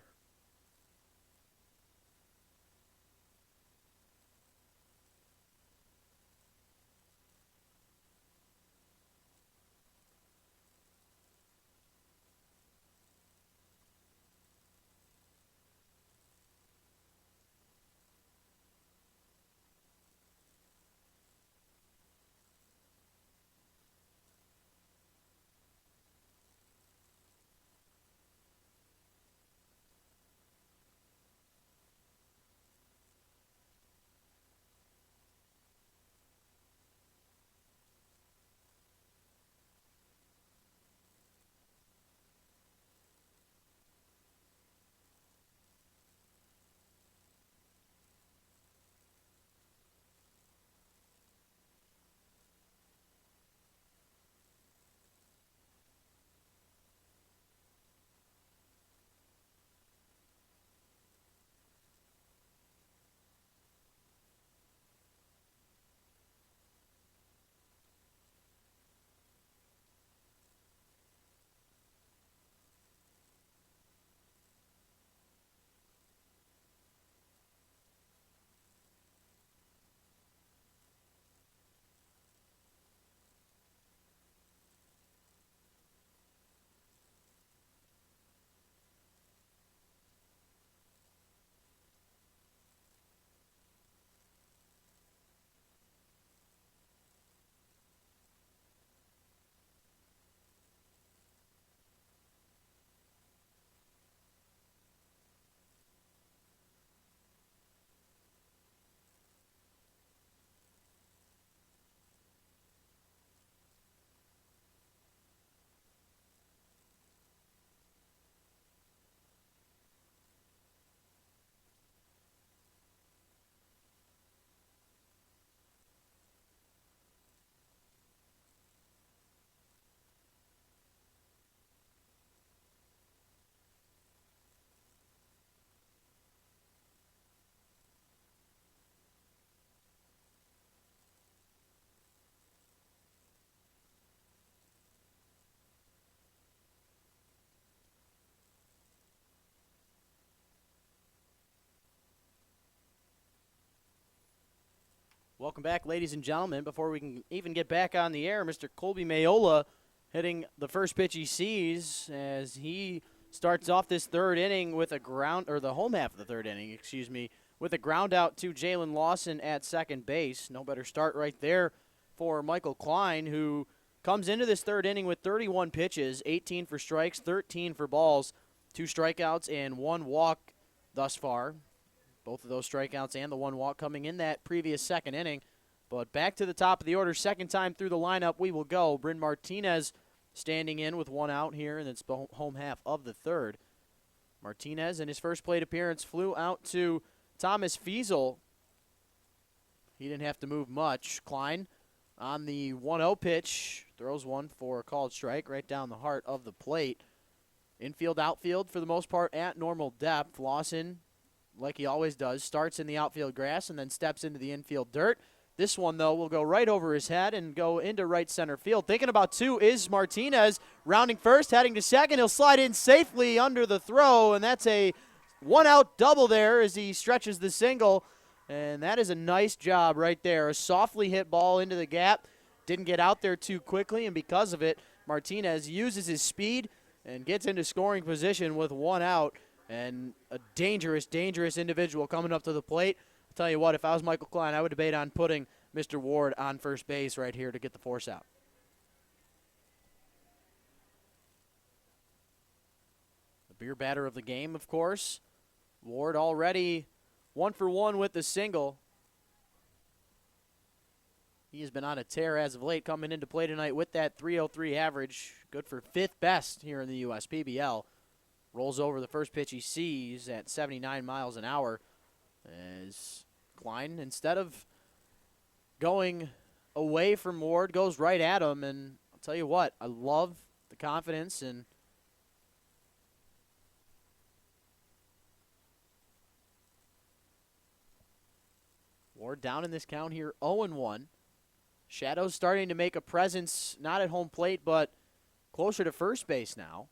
S1: Welcome back, ladies and gentlemen. Before we can even get back on the air, Mr. Colby Mayola hitting the first pitch he sees as he starts off this third inning with a ground, or the home half of the third inning, excuse me, with a ground out to Jalen Lawson at second base. No better start right there for Michael Klein, who comes into this third inning with 31 pitches, 18 for strikes, 13 for balls, 2 strikeouts, and 1 walk thus far. Both of those strikeouts and the 1 walk coming in that previous second inning. But back to the top of the order, second time through the lineup we will go. Bryn Martinez standing in with 1 out here, and it's the home half of the third. Martinez in his first plate appearance flew out to Thomas Fiesel. He didn't have to move much. Klein on the 1-0 pitch throws one for a called strike right down the heart of the plate. Infield, outfield for the most part at normal depth. Lawson, like he always does, starts in the outfield grass and then steps into the infield dirt. This one, though, will go right over his head and go into right center field. Thinking about 2 is Martinez, rounding first, heading to second. He'll slide in safely under the throw, and that's a 1-out double there as he stretches the single. And that is a nice job right there. A softly hit ball into the gap. Didn't get out there too quickly, and because of it, Martinez uses his speed and gets into scoring position with 1 out. And a dangerous, dangerous individual coming up to the plate. I'll tell you what, if I was Michael Klein, I would debate on putting Mr. Ward on first base right here to get the force out. The beer batter of the game, of course. Ward already 1 for 1 with the single. He has been on a tear as of late, coming into play tonight with that .303 average. Good for 5th best here in the USPBL. Rolls over the first pitch he sees at 79 miles an hour as Klein, instead of going away from Ward, goes right at him. And I'll tell you what, I love the confidence and Ward down in this count here, 0-1. Shadow's starting to make a presence, not at home plate, but closer to first base now.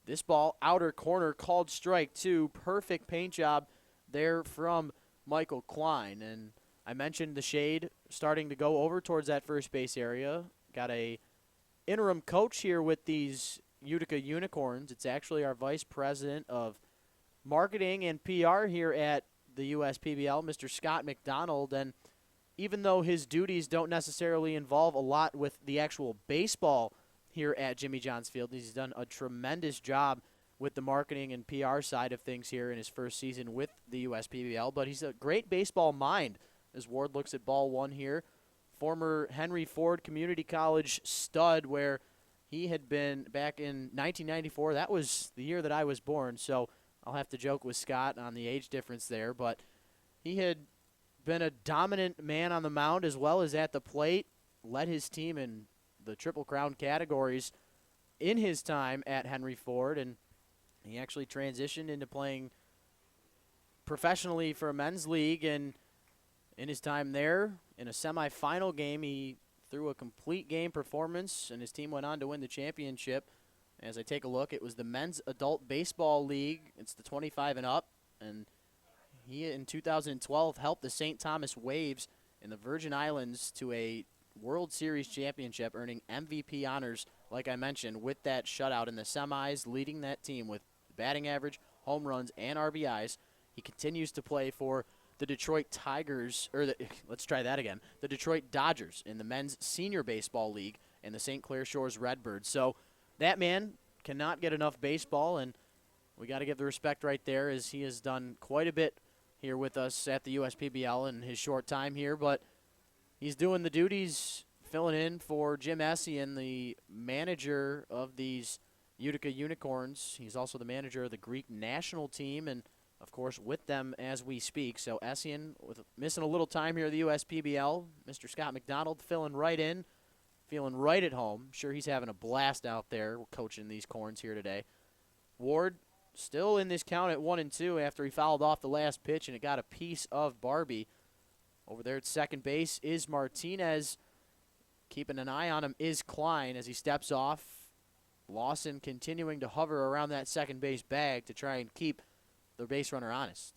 S1: This ball, outer corner, called strike 2. Perfect paint job there from Michael Klein. And I mentioned the shade starting to go over towards that first base area. Got a interim coach here with these Utica Unicorns. It's actually our vice president of marketing and PR here at the USPBL, Mr. Scott McDonald. And even though his duties don't necessarily involve a lot with the actual baseball here at Jimmy John's Field, he's done a tremendous job with the marketing and PR side of things here in his first season with the USPBL. But he's a great baseball mind as Ward looks at ball 1 here. Former Henry Ford Community College stud, where he had been back in 1994. That was the year that I was born, so I'll have to joke with Scott on the age difference there. But he had been a dominant man on the mound as well as at the plate, led his team in the Triple Crown categories in his time at Henry Ford, and he actually transitioned into playing professionally for a men's league. And in his time there, in a semifinal game, he threw a complete game performance, and his team went on to win the championship. As I take a look, it was the Men's Adult Baseball League. It's the 25 and up, and he, in 2012, helped the St. Thomas Waves in the Virgin Islands to a World Series championship, earning MVP honors, like I mentioned, with that shutout in the semis, leading that team with batting average, home runs, and RBIs. He continues to play for the Detroit Tigers, let's try that again, the Detroit Dodgers in the Men's Senior Baseball League and the St. Clair Shores Redbirds. So that man cannot get enough baseball, and we got to give the respect right there, as he has done quite a bit here with us at the USPBL in his short time here. But he's doing the duties, filling in for Jim Essien, the manager of these Utica Unicorns. He's also the manager of the Greek national team, and, of course, with them as we speak. So Essien, with missing a little time here at the USPBL, Mr. Scott McDonald filling right in, feeling right at home. Sure, he's having a blast out there coaching these Corns here today. Ward still in this count at 1-2 after he fouled off the last pitch, and it got a piece of Barbie. Over there at second base is Martinez. Keeping an eye on him is Klein as he steps off. Lawson continuing to hover around that second base bag to try and keep the base runner honest.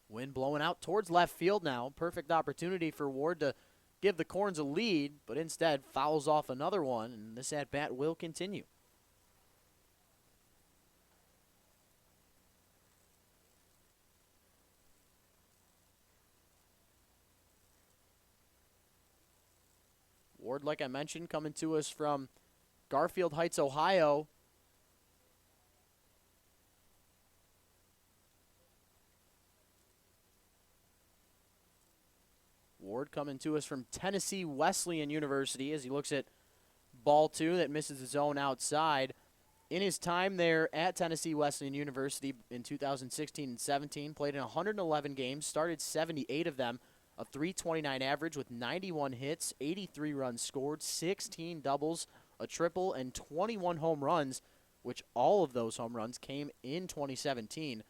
S1: Wind blowing out towards left field now. Perfect opportunity for Ward to give the Corns a lead, but instead fouls off another one, and this at-bat will continue. Ward, like I mentioned, coming to us from Garfield Heights, Ohio. Ward coming to us from Tennessee Wesleyan University as he looks at ball two that misses the zone outside. In his time there at Tennessee Wesleyan University in 2016 and 17, played in 111 games, started 78 of them, a .329 average with 91 hits, 83 runs scored, 16 doubles, a triple, and 21 home runs, which all of those home runs came in 2017.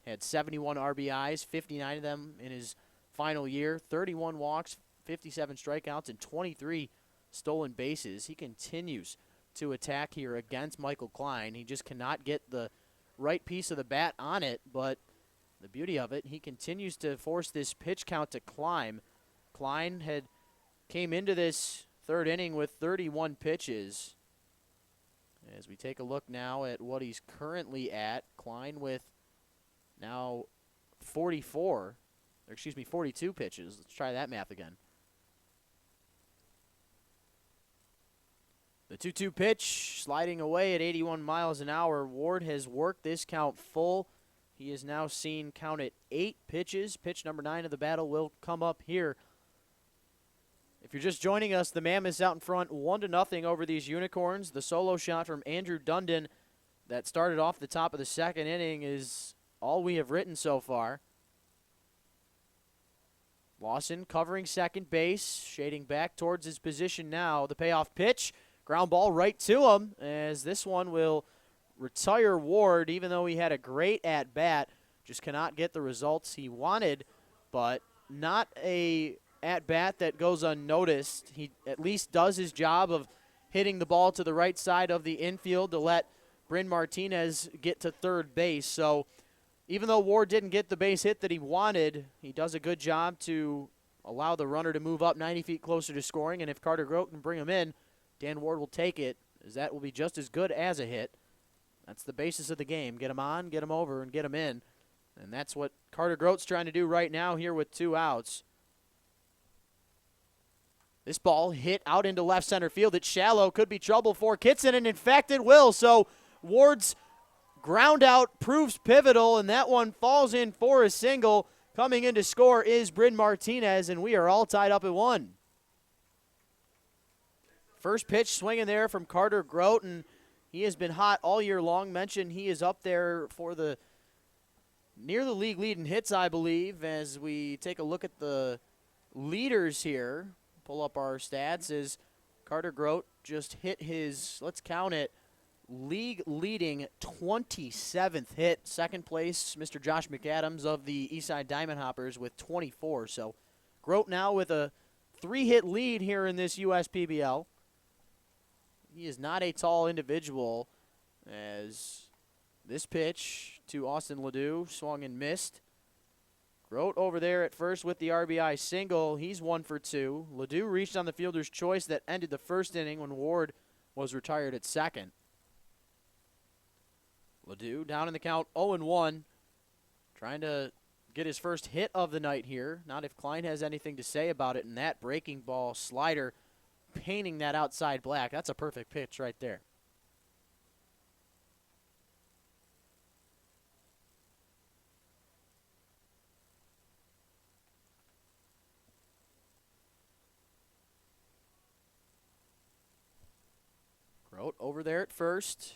S1: Had 71 RBIs, 59 of them in his final year, 31 walks, 57 strikeouts, and 23 stolen bases. He continues to attack here against Michael Klein. He just cannot get the right piece of the bat on it, but the beauty of it, he continues to force this pitch count to climb. Klein had came into this third inning with 31 pitches. As we take a look now at what he's currently at, Klein with now 42 pitches. Let's try that math again. The 2-2 pitch sliding away at 81 miles an hour. Ward has worked this count full. He has now seen counted 8 pitches. Pitch number 9 of the battle will come up here. If you're just joining us, the Mammoths out in front 1-0 over these Unicorns. The solo shot from Andrew Dundon that started off the top of the second inning is all we have written so far. Lawson covering second base, shading back towards his position now. The payoff pitch, ground ball right to him, as this one will retire Ward, even though he had a great at-bat. Just cannot get the results he wanted, but not a at-bat that goes unnoticed. He at least does his job of hitting the ball to the right side of the infield to let Bryn Martinez get to third base. So even though Ward didn't get the base hit that he wanted, he does a good job to allow the runner to move up 90 feet closer to scoring, and if Carter Grote can bring him in, Dan Ward will take it, as that will be just as good as a hit. That's the basis of the game. Get him on, get him over, and get him in. And that's what Carter Grote's trying to do right now here with 2 outs. This ball hit out into left center field. It's shallow. Could be trouble for Kitson, and in fact it will. So Ward's ground out proves pivotal, and that one falls in for a single. Coming in to score is Bryn Martinez, and we are all tied up at 1. First pitch swinging there from Carter Grote, and he has been hot all year long. Mentioned he is up there for near the league lead in hits, I believe. As we take a look at the leaders here, pull up our stats, as Carter Grote just hit his, let's count it, league leading 27th hit. Second place, Mr. Josh McAdams of the Eastside Diamond Hoppers with 24. So Grote now with a 3-hit lead here in this USPBL. He is not a tall individual, as this pitch to Austin Ledoux swung and missed. Grote over there at first with the RBI single. He's 1 for 2. Ledoux reached on the fielder's choice that ended the first inning when Ward was retired at second. Ledoux down in the count 0-1, trying to get his first hit of the night here. Not if Klein has anything to say about it, and that breaking ball slider painting that outside black. That's a perfect pitch right there. Grote over there at first.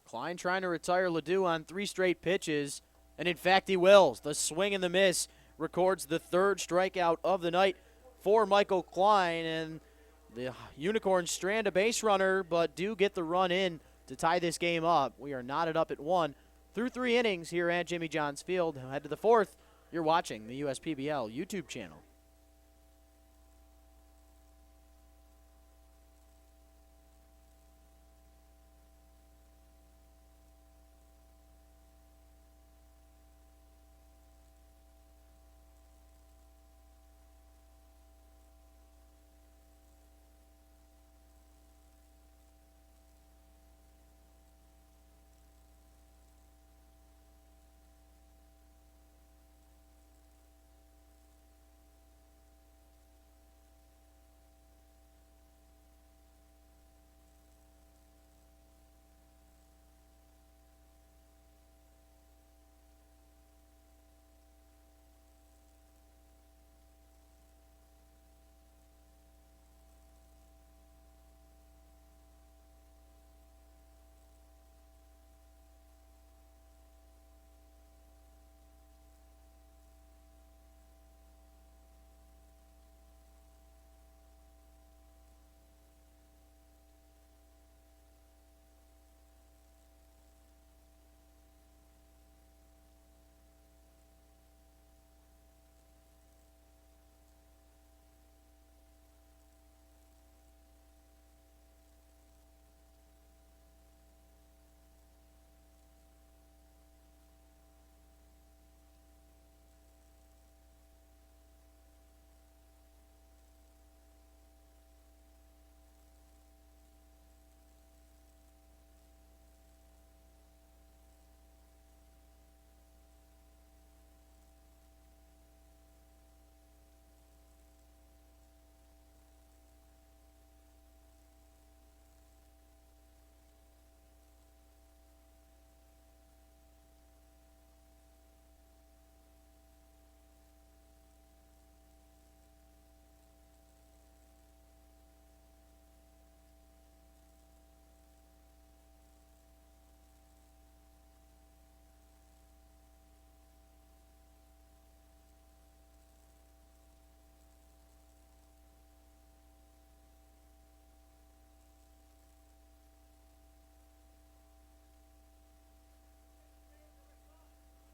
S1: Klein trying to retire Ledoux on 3 straight pitches, and in fact he will. The swing and the miss records the 3rd strikeout of the night for Michael Klein, and the Unicorns strand a base runner, but do get the run in to tie this game up. We are knotted up at 1 through 3 innings here at Jimmy John's Field. Head to the 4th. You're watching the USPBL YouTube channel.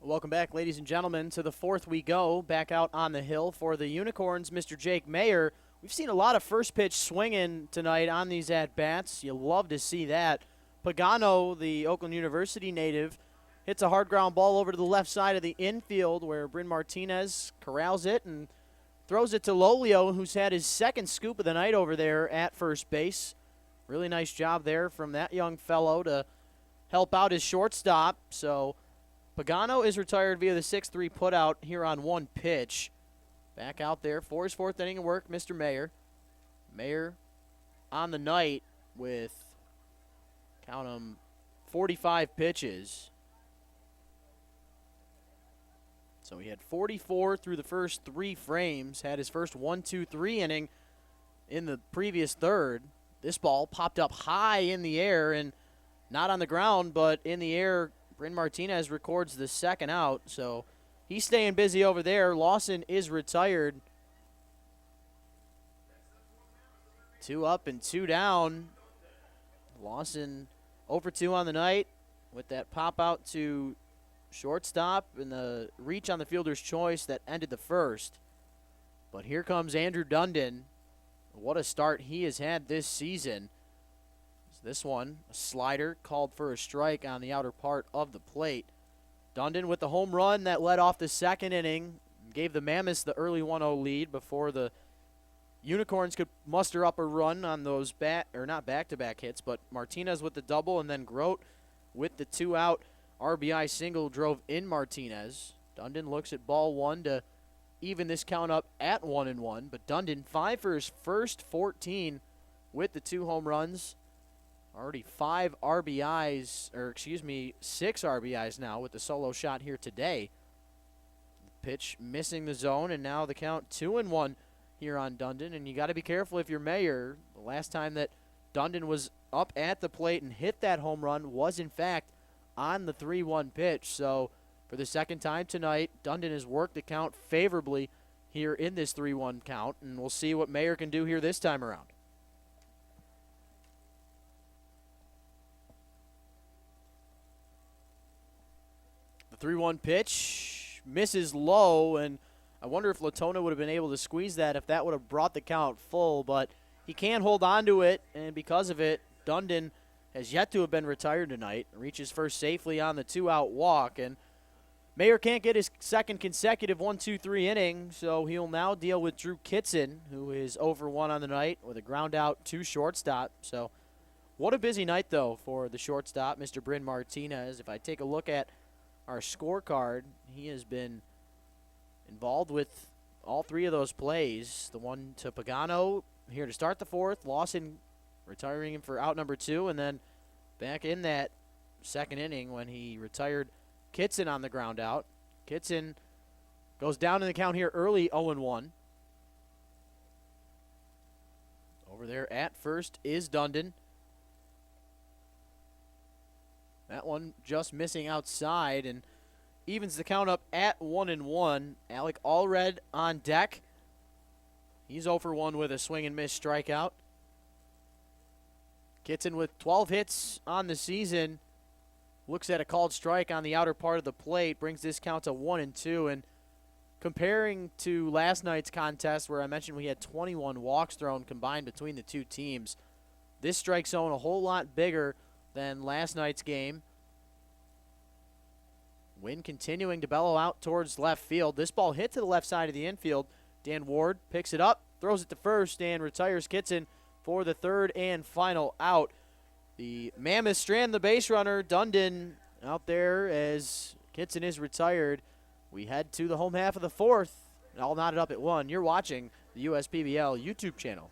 S1: Welcome back, ladies and gentlemen, to the fourth we go. Back out on the hill for the Unicorns, Mr. Jake Mayer. We've seen a lot of first pitch swinging tonight on these at-bats. You love to see that. Pagano, the Oakland University native, hits a hard ground ball over to the left side of the infield where Bryn Martinez corrals it and throws it to Lolio, who's had his second scoop of the night over there at first base. Really nice job there from that young fellow to help out his shortstop. So Pagano is retired via the 6-3 putout here on one pitch. Back out there for his fourth inning of work, Mr. Mayer. Mayer on the night with, count them, 45 pitches. So he had 44 through the first three frames, had his first 1-2-3 inning in the previous third. This ball popped up high in the air and not on the ground, but in the air. Bryn Martinez records the second out, so he's staying busy over there. Lawson is retired. 2 up and 2 down. Lawson 0 for 2 on the night with that pop out to shortstop and the reach on the fielder's choice that ended the first. But here comes Andrew Dundon. What a start he has had this season. This one, a slider called for a strike on the outer part of the plate. Dundon with the home run that led off the second inning, gave the Mammoths the early 1-0 lead before the Unicorns could muster up a run on those not back-to-back hits, but Martinez with the double and then Grote with the 2-out RBI single drove in Martinez. Dundon looks at ball one to even this count up at 1-1, but Dundon 5 for his first 14 with the 2 home runs. Already 6 RBIs now with the solo shot here today. Pitch missing the zone, and now the count 2-1 here on Dundon. And you got to be careful if you're Mayer. The last time that Dundon was up at the plate and hit that home run was, in fact, on the 3-1 pitch. So for the second time tonight, Dundon has worked the count favorably here in this 3-1 count, and we'll see what Mayer can do here this time around. The 3-1 pitch misses low, and I wonder if Latona would have been able to squeeze that if that would have brought the count full, but he can't hold on to it, and because of it, Dundon has yet to have been retired tonight. Reaches first safely on the 2-out walk, and Mayer can't get his second consecutive 1-2-3 inning, so he'll now deal with Drew Kitson, who is 0 for 1 on the night with a ground out to shortstop. So what a busy night, though, for the shortstop, Mr. Bryn Martinez. If I take a look at our scorecard, he has been involved with all 3 of those plays. The one to Pagano here to start the fourth, Lawson retiring him for out number 2, and then back in that second inning when he retired Kitson on the ground out. Kitson goes down in the count here early, 0-1. Over there at first is Dundon. That one just missing outside and evens the count up at 1-1. Alec Allred on deck. He's 0 for 1 with a swing and miss strikeout. Kitson with 12 hits on the season. Looks at a called strike on the outer part of the plate. Brings this count to 1-2. And comparing to last night's contest where I mentioned we had 21 walks thrown combined between the two teams, this strike zone a whole lot bigger than last night's game. Wind continuing to bellow out towards left field. This ball hit to the left side of the infield. Dan Ward picks it up, throws it to first, and retires Kitson for the third and final out. The Mammoths strand the base runner. Dundon out there as Kitson is retired. We head to the home half of the fourth. All knotted up at 1. You're watching the USPBL YouTube channel.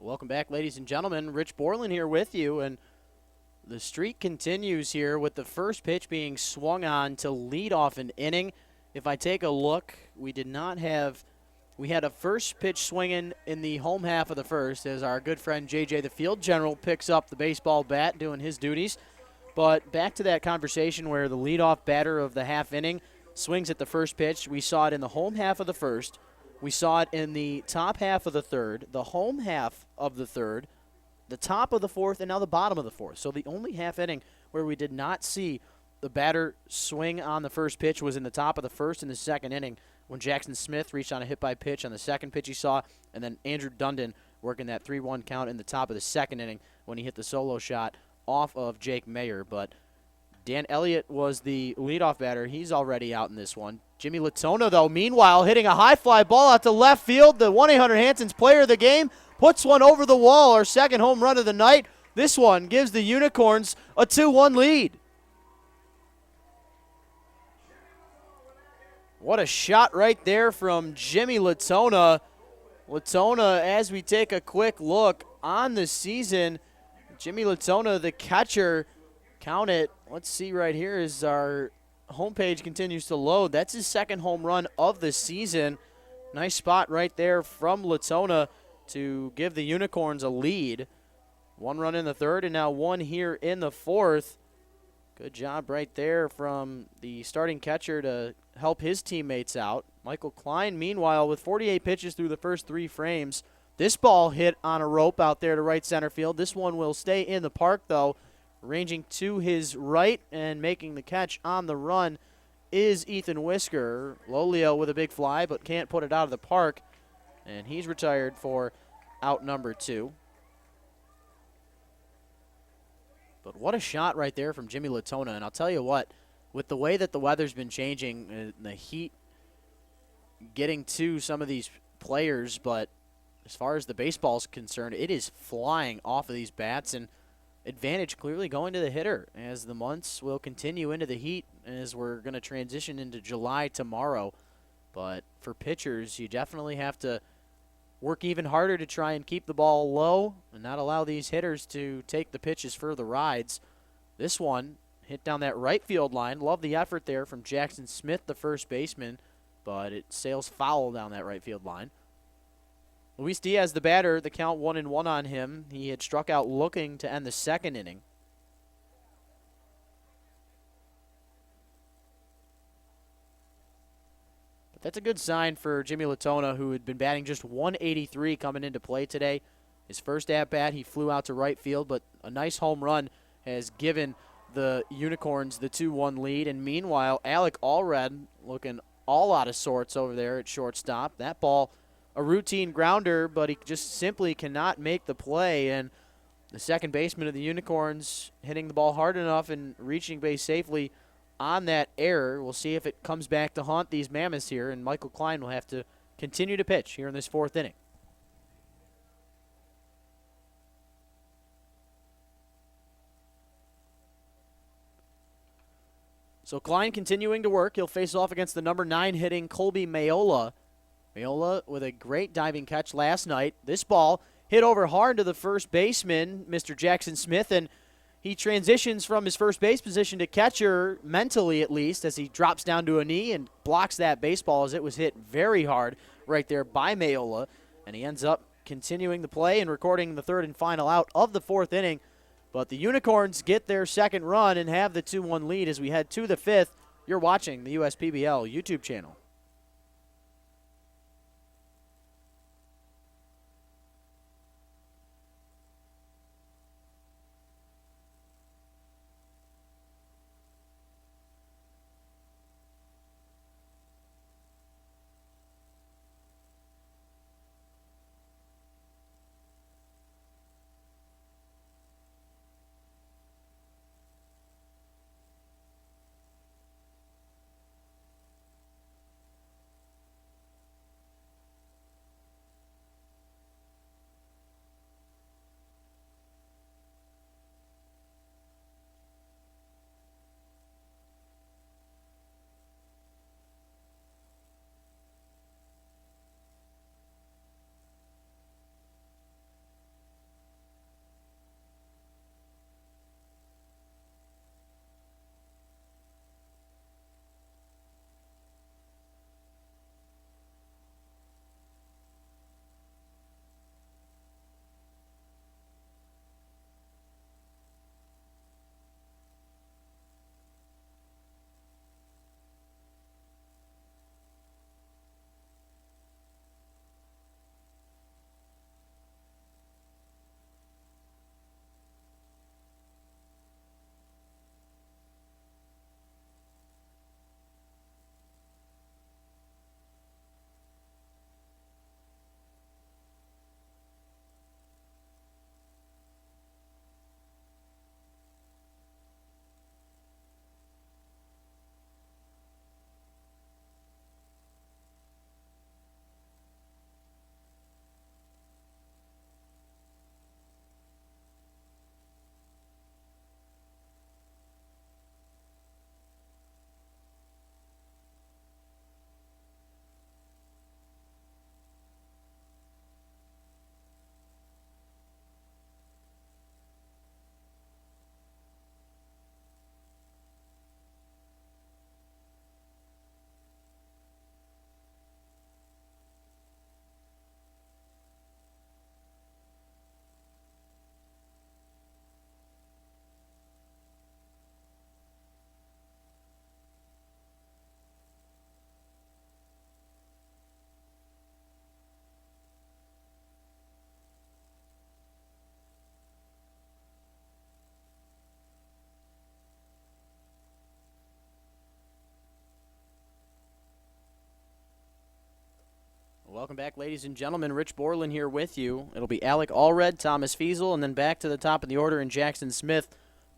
S1: Welcome back, ladies and gentlemen. Rich Borland here with you, and the streak continues here with the first pitch being swung on to lead off an inning. If I take a look, we had a first pitch swinging in the home half of the first as our good friend JJ, the field general, picks up the baseball bat doing his duties. But back to that conversation where the leadoff batter of the half inning swings at the first pitch. We saw it in the home half of the first. We saw it in the top half of the third, the home half of the third, the top of the fourth, and now the bottom of the fourth. So the only half inning where we did not see the batter swing on the first pitch was in the top of the first and the second inning when Jackson Smith reached on a hit by pitch on the second pitch he saw, and then Andrew Dundon working that 3-1 count in the top of the second inning when he hit the solo shot off of Jake Mayer. But Dan Elliott was the leadoff batter. He's already out in this one. Jimmy Latona, though, meanwhile, hitting a high fly ball out to left field. The 1-800-Hanson's player of the game puts one over the wall, our second home run of the night. This one gives the Unicorns a 2-1 lead. What a shot right there from Jimmy Latona. Latona, as we take a quick look on the season, Jimmy Latona, the catcher, count it. Let's see right here as our homepage continues to load. That's his second home run of the season. Nice spot right there from Latona to give the Unicorns a lead. 1 run in the third and now 1 here in the fourth. Good job right there from the starting catcher to help his teammates out. Michael Klein, meanwhile, with 48 pitches through the first 3 frames. This ball hit on a rope out there to right center field. This one will stay in the park, though. Ranging to his right and making the catch on the run is Ethan Whisker. Lolio with a big fly, but can't put it out of the park. And he's retired for out number 2. But what a shot right there from Jimmy Latona. And I'll tell you what, with the way that the weather's been changing, the heat getting to some of these players, but as far as the baseball's concerned, it is flying off of these bats, and advantage clearly going to the hitter as the months will continue into the heat as we're going to transition into July tomorrow. But for pitchers, you definitely have to work even harder to try and keep the ball low and not allow these hitters to take the pitches for the rides. This one hit down that right field line. Love the effort there from Jackson Smith, the first baseman, but it sails foul down that right field line. Luis Diaz, the batter, the count 1-1 on him. He had struck out looking to end the second inning. But that's a good sign for Jimmy Latona, who had been batting just 183 coming into play today. His first at-bat, he flew out to right field, but a nice home run has given the Unicorns the 2-1 lead. And meanwhile, Alec Allred looking all out of sorts over there at shortstop. That ball, a routine grounder, but he just simply cannot make the play. And the second baseman of the Unicorns hitting the ball hard enough and reaching base safely on that error. We'll see if it comes back to haunt these Mammoths here, and Michael Klein will have to continue to pitch here in this fourth inning. So Klein continuing to work. He'll face off against the number 9 hitting Colby Mayola. Mayola with a great diving catch last night. This ball hit over hard to the first baseman, Mr. Jackson Smith, and he transitions from his first base position to catcher, mentally at least, as he drops down to a knee and blocks that baseball as it was hit very hard right there by Mayola. And he ends up continuing the play and recording the third and final out of the fourth inning. But the Unicorns get their second run and have the 2-1 lead as we head to the fifth. You're watching the USPBL YouTube channel. Welcome back, ladies and gentlemen. Rich Borland here with you. It'll be Alec Allred, Thomas Fiesel, and then back to the top of the order in Jackson Smith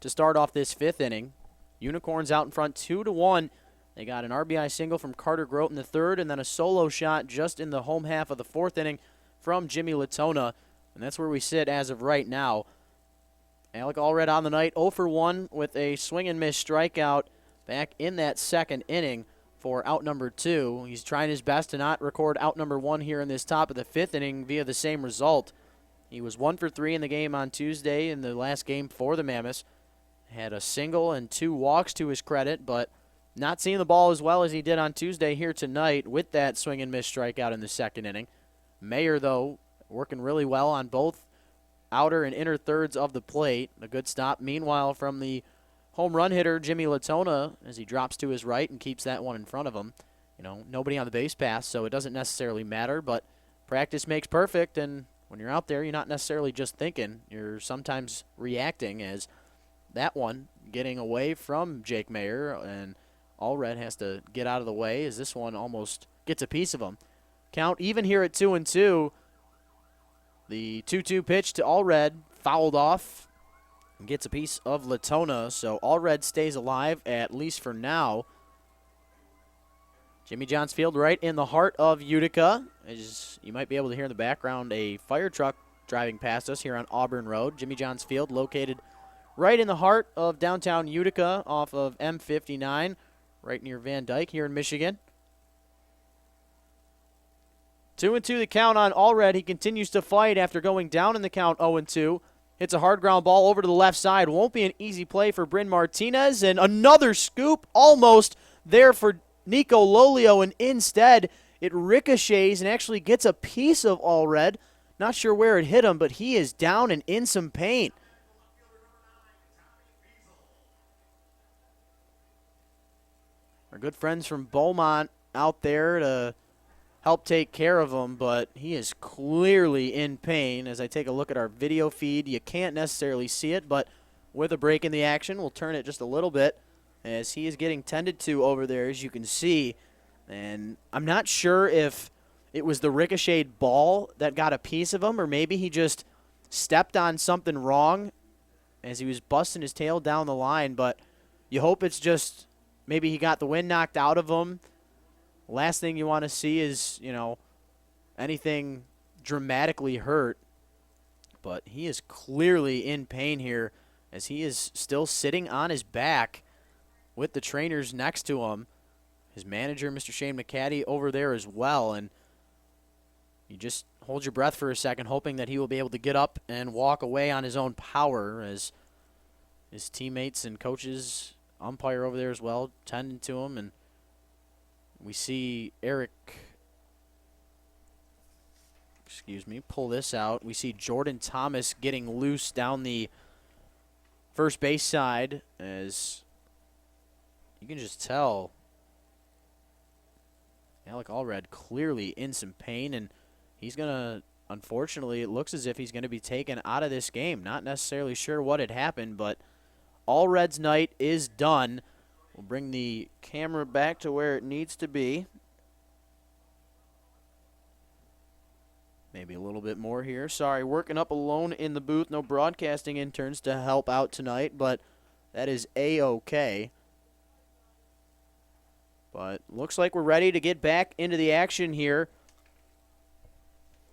S1: to start off this fifth inning. Unicorns out in front 2-1. They got an RBI single from Carter Grote in the third, and then a solo shot just in the home half of the fourth inning from Jimmy Latona. And that's where we sit as of right now. Alec Allred on the night, 0 for 1 with a swing and miss strikeout back in that second inning for out number 2. He's trying his best to not record out number 1 here in this top of the fifth inning via the same result. He was 1 for 3 in the game on Tuesday in the last game for the Mammoths. Had a single and 2 walks to his credit, but not seeing the ball as well as he did on Tuesday here tonight with that swing and miss strikeout in the second inning. Mayer, though, working really well on both outer and inner thirds of the plate. A good stop, meanwhile, from the home run hitter, Jimmy Latona, as he drops to his right and keeps that one in front of him. You know, nobody on the base pass, so it doesn't necessarily matter, but practice makes perfect, and when you're out there, you're not necessarily just thinking. You're sometimes reacting, as that one getting away from Jake Mayer, and Allred has to get out of the way as this one almost gets a piece of him. Count even here at 2-2. The 2-2 pitch to Allred fouled off and gets a piece of Latona, so Allred stays alive, at least for now. Jimmy Johns Field right in the heart of Utica. As you might be able to hear in the background, a fire truck driving past us here on Auburn Road. Jimmy Johns Field located right in the heart of downtown Utica off of M59, right near Van Dyke here in Michigan. 2-2 the count on Allred. He continues to fight after going down in the count 0-2. Hits a hard ground ball over to the left side. Won't be an easy play for Bryn Martinez. And another scoop almost there for Nico Lolio. And instead, it ricochets and actually gets a piece of Allred. Not sure where it hit him, but he is down and in some pain. Our good friends from Beaumont out there to help take care of him, but he is clearly in pain. As I take a look at our video feed, you can't necessarily see it, but with a break in the action, we'll turn it just a little bit as he is getting tended to over there, as you can see. And I'm not sure if it was the ricocheted ball that got a piece of him, or maybe he just stepped on something wrong as he was busting his tail down the line, but you hope it's just maybe he got the wind knocked out of him. Last thing you want to see is, you know, anything dramatically hurt. But he is clearly in pain here as he is still sitting on his back with the trainers next to him. His manager, Mr. Shane McCaddy, over there as well. And you just hold your breath for a second, hoping that he will be able to get up and walk away on his own power, as his teammates and coaches, umpire over there as well, tending to him. And we see Eric, pull this out. We see Jordan Thomas getting loose down the first base side, as you can just tell Alec Allred clearly in some pain, and he's going to, unfortunately, it looks as if he's going to be taken out of this game. Not necessarily sure what had happened, but Allred's night is done. We'll bring the camera back to where it needs to be. Maybe a little bit more here. Sorry, working up alone in the booth. No broadcasting interns to help out tonight, but that is A-OK. But looks like we're ready to get back into the action here.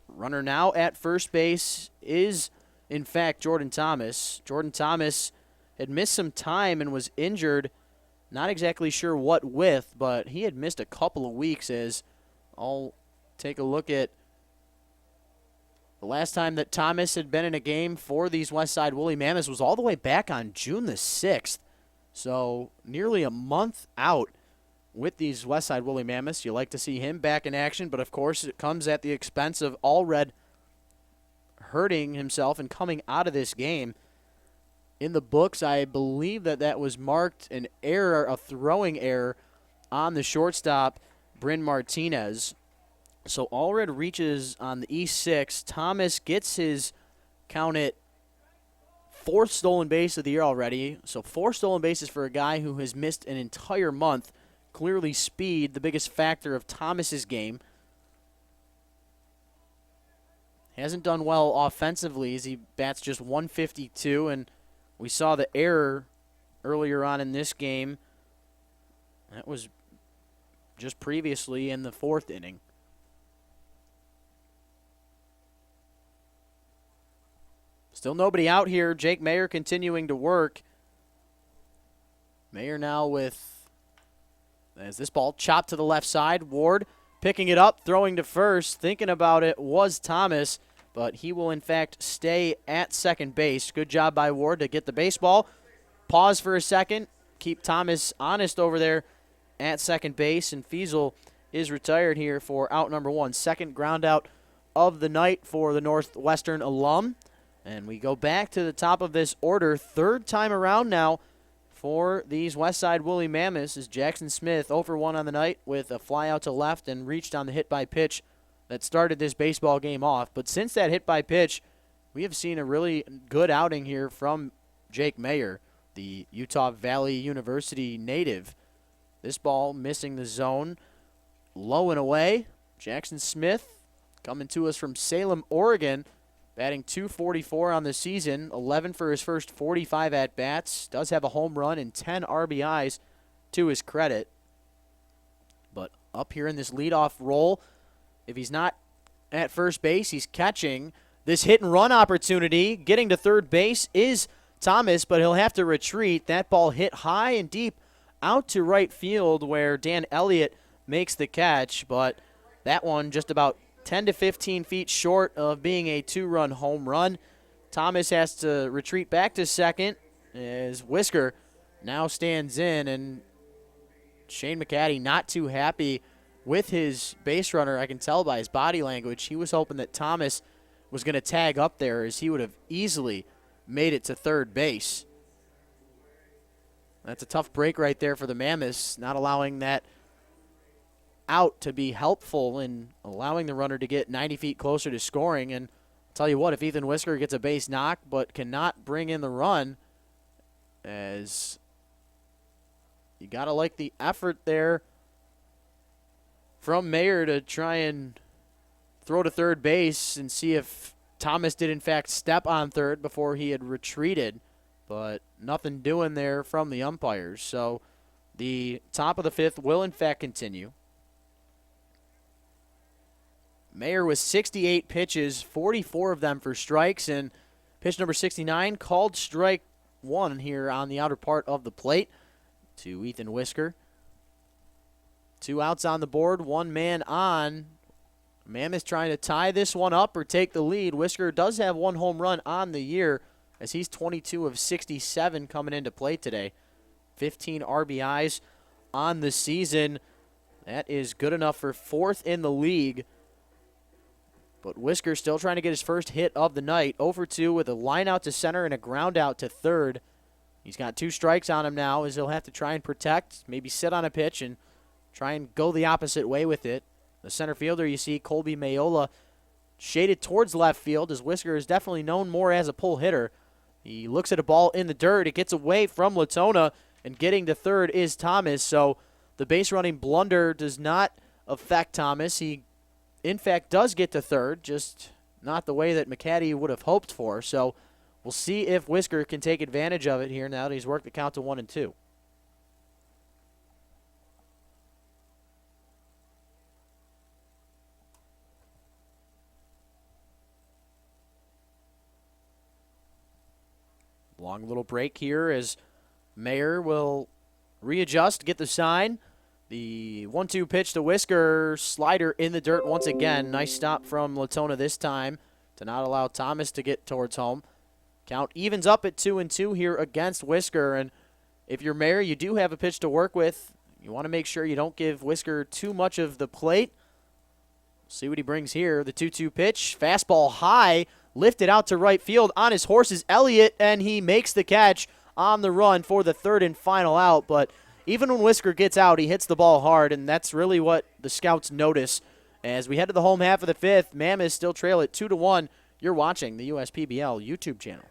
S1: Runner now at first base is, in fact, Jordan Thomas. Jordan Thomas had missed some time and was injured. Not exactly sure what with, but he had missed a couple of weeks, as I'll take a look at the last time that Thomas had been in a game for these Westside Woolly Mammoths was all the way back on June the 6th. So nearly a month out with these Westside Woolly Mammoths. You like to see him back in action, but of course it comes at the expense of Allred hurting himself and coming out of this game. In the books, I believe that was marked an error, a throwing error on the shortstop, Bryn Martinez. So Allred reaches on the E6. Thomas gets his, count it, 4th stolen base of the year already. So 4 stolen bases for a guy who has missed an entire month. Clearly speed, the biggest factor of Thomas's game. hasn't done well offensively as he bats just 152, and we saw the error earlier on in this game. That was just previously in the 4th inning. Still nobody out here. Jake Mayer continuing to work. Mayer now with, as this ball chopped to the left side, Ward picking it up, throwing to first. Thinking about it was Thomas, but he will in fact stay at second base. Good job by Ward to get the baseball. Pause for a second. Keep Thomas honest over there at second base, and Fiesel is retired here for out number 1. Second ground out of the night for the Northwestern alum. And we go back to the top of this order. 3rd time around now for these Westside Woolly Mammoths is Jackson Smith 0 for 1 on the night with a fly out to left and reached on the hit by pitch that started this baseball game off. But since that hit by pitch, we have seen a really good outing here from Jake Mayer, the Utah Valley University native. This ball missing the zone, low and away. Jackson Smith coming to us from Salem, Oregon, batting .244 on the season, 11 for his first 45 at-bats. Does have a home run and 10 RBIs to his credit. But up here in this leadoff role, if he's not at first base, he's catching. This hit-and-run opportunity, getting to third base, is Thomas, but he'll have to retreat. That ball hit high and deep out to right field where Dan Elliott makes the catch, but that one just about 10 to 15 feet short of being a 2-run home run. Thomas has to retreat back to second as Whisker now stands in, and Shane McCaddy not too happy with his base runner. I can tell by his body language. He was hoping that Thomas was going to tag up there as he would have easily made it to third base. That's a tough break right there for the Mammoths, not allowing that out to be helpful in allowing the runner to get 90 feet closer to scoring. And I'll tell you what, if Ethan Whisker gets a base knock but cannot bring in the run, as you got to like the effort there from Mayer to try and throw to third base and see if Thomas did in fact step on third before he had retreated, but nothing doing there from the umpires. So the top of the 5th will in fact continue. Mayer with 68 pitches, 44 of them for strikes, and pitch number 69 called strike 1 here on the outer part of the plate to Ethan Whisker. 2 outs on the board, 1 man on. Mammoth trying to tie this one up or take the lead. Whisker does have 1 home run on the year as he's 22 of 67 coming into play today. 15 RBIs on the season. That is good enough for 4th in the league. But Whisker still trying to get his first hit of the night. 0 for 2 with a line out to center and a ground out to third. He's got 2 strikes on him now as he'll have to try and protect, maybe sit on a pitch and try and go the opposite way with it. The center fielder, you see, Colby Mayola, shaded towards left field as Whisker is definitely known more as a pull hitter. He looks at a ball in the dirt. It gets away from Latona, and getting to third is Thomas. So the base running blunder does not affect Thomas. He in fact does get to third, just not the way that McCaddy would have hoped for. So we'll see if Whisker can take advantage of it here now that he's worked the count to 1 and 2. Long little break here as Mayer will readjust, get the sign. The 1-2 pitch to Whisker, slider in the dirt once again. Nice stop from Latona this time to not allow Thomas to get towards home. Count evens up at 2 and 2 here against Whisker, and if you're Mayer, you do have a pitch to work with. You want to make sure you don't give Whisker too much of the plate. See what he brings here. The 2-2 pitch, fastball high, lifted out to right field. On his horse is Elliott, and he makes the catch on the run for the 3rd and final out. But even when Whisker gets out, he hits the ball hard, and that's really what the scouts notice. As we head to the home half of the 5th, Mammoths still trail at 2-1. You're watching the USPBL YouTube channel.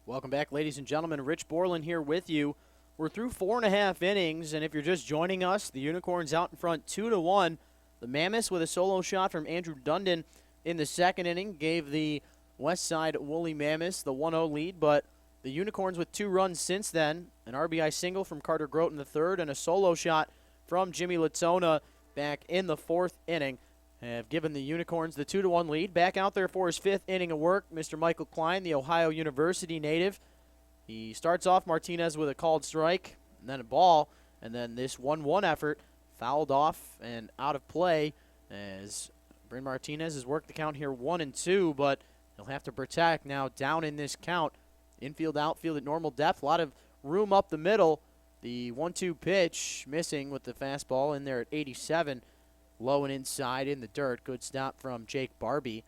S1: Welcome back, ladies and gentlemen. Rich Borland here with you. We're through 4.5 innings, and if you're just joining us, the Unicorns out in front 2-1. The Mammoths with a solo shot from Andrew Dundon in the second inning gave the Westside Woolly Mammoths the 1-0 lead, but the Unicorns with 2 runs since then, an RBI single from Carter Grote in the third and a solo shot from Jimmy Latona back in the fourth inning, have given the Unicorns the 2-1 lead. Back out there for his fifth inning of work, Mr. Michael Klein, the Ohio University native. He starts off Martinez with a called strike, and then a ball, and then this 1-1 effort fouled off and out of play as Bryn Martinez has worked the count here 1-2, but he'll have to protect now down in this count. Infield, outfield at normal depth, a lot of room up the middle. The 1-2 pitch missing with the fastball in there at 87. Low and inside in the dirt. Good stop from Jake Barbie.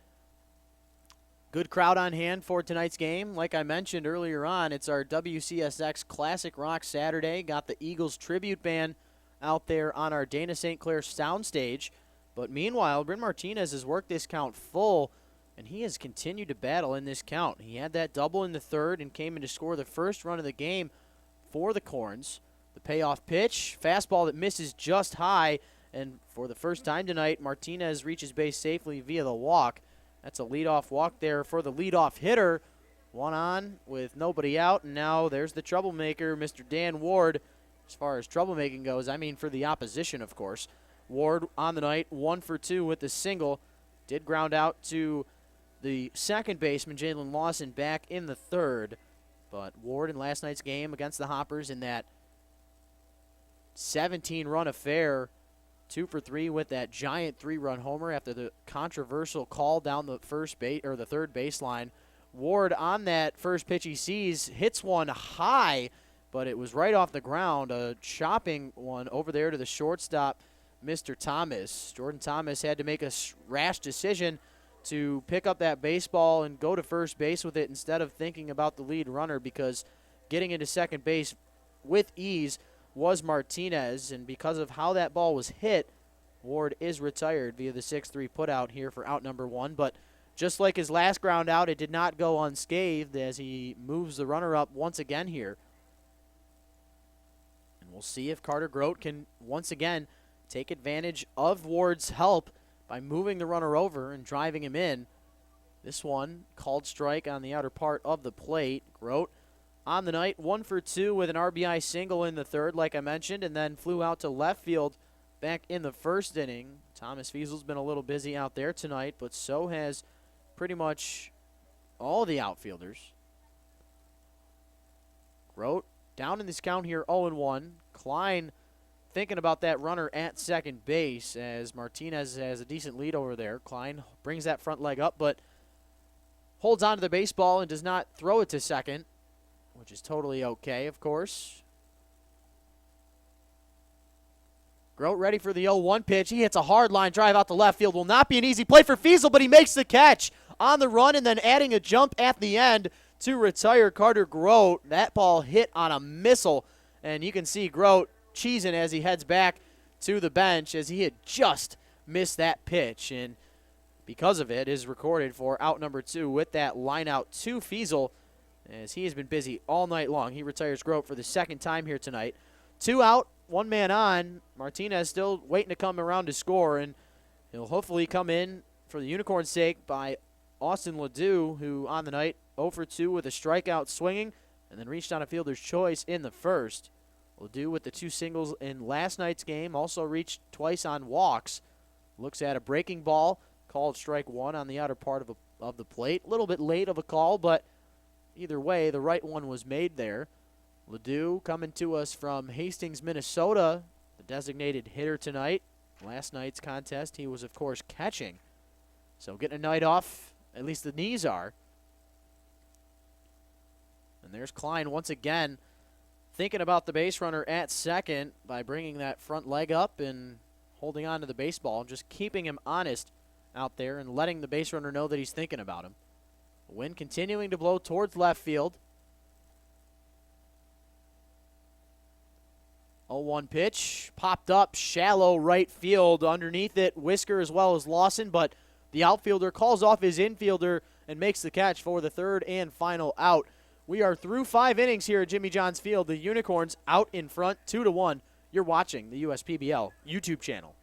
S1: Good crowd on hand for tonight's game. Like I mentioned earlier on, it's our WCSX Classic Rock Saturday. Got the Eagles tribute band out there on our Dana St. Clair soundstage. But meanwhile, Bryn Martinez has worked this count full, and he has continued to battle in this count. He had that double in the third and came in to score the first run of the game for the Corns. The payoff pitch, fastball that misses just high, and for the first time tonight, Martinez reaches base safely via the walk. That's a leadoff walk there for the leadoff hitter. One on with nobody out, and now there's the troublemaker, Mr. Dan Ward. As far as troublemaking goes, I mean for the opposition, of course. Ward on the night, 1 for 2 with the single. Did ground out to the second baseman, Jalen Lawson, back in the third. But Ward in last night's game against the Hoppers in that 17-run affair, 2 for 3 with that giant 3-run homer after the controversial call down the first base or the third baseline. Ward on that first pitch he sees hits one high, but it was right off the ground, a chopping one over there to the shortstop, Mr. Thomas. Jordan Thomas had to make a rash decision to pick up that baseball and go to first base with it instead of thinking about the lead runner, because getting into second base with ease was Martinez, and because of how that ball was hit, Ward is retired via the 6-3 putout here for out number 1. But just like his last ground out, it did not go unscathed as he moves the runner up once again here. And we'll see if Carter Grote can once again take advantage of Ward's help by moving the runner over and driving him in. This one, called strike on the outer part of the plate. Grote on the night, 1 for 2 with an RBI single in the third, like I mentioned, and then flew out to left field back in the first inning. Thomas Fiesel's been a little busy out there tonight, but so has pretty much all the outfielders. Grote down in this count here, 0-1. Klein thinking about that runner at second base as Martinez has a decent lead over there. Klein brings that front leg up, but holds onto the baseball and does not throw it to second, which is totally okay, of course. Grote ready for the 0-1 pitch. He hits a hard line drive out to left field. Will not be an easy play for Fiesel, but he makes the catch on the run and then adding a jump at the end to retire Carter Grote. That ball hit on a missile, and you can see Grote cheesing as he heads back to the bench as he had just missed that pitch, and because of it is recorded for out number 2 with that line out to Fiesel, as he has been busy all night long. He retires Grote for the second time here tonight. 2 out, 1 man on. Martinez still waiting to come around to score, and he'll hopefully come in for the Unicorns' sake by Austin Ledoux, who on the night 0 for 2 with a strikeout swinging, and then reached on a fielder's choice in the first. Ledoux with the 2 singles in last night's game, also reached twice on walks. Looks at a breaking ball, called strike 1 on the outer part of the plate. A little bit late of a call, but either way, the right one was made there. Ledoux coming to us from Hastings, Minnesota, the designated hitter tonight. Last night's contest, he was, of course, catching. So getting a night off, at least the knees are. And there's Klein once again thinking about the base runner at second by bringing that front leg up and holding on to the baseball, just keeping him honest out there and letting the base runner know that he's thinking about him. The wind continuing to blow towards left field. 0-1 pitch, popped up, shallow right field. Underneath it, Whisker as well as Lawson, but the outfielder calls off his infielder and makes the catch for the third and final out We are through 5 innings here at Jimmy John's Field. The Unicorns out in front, 2-1. You're watching the USPBL YouTube channel.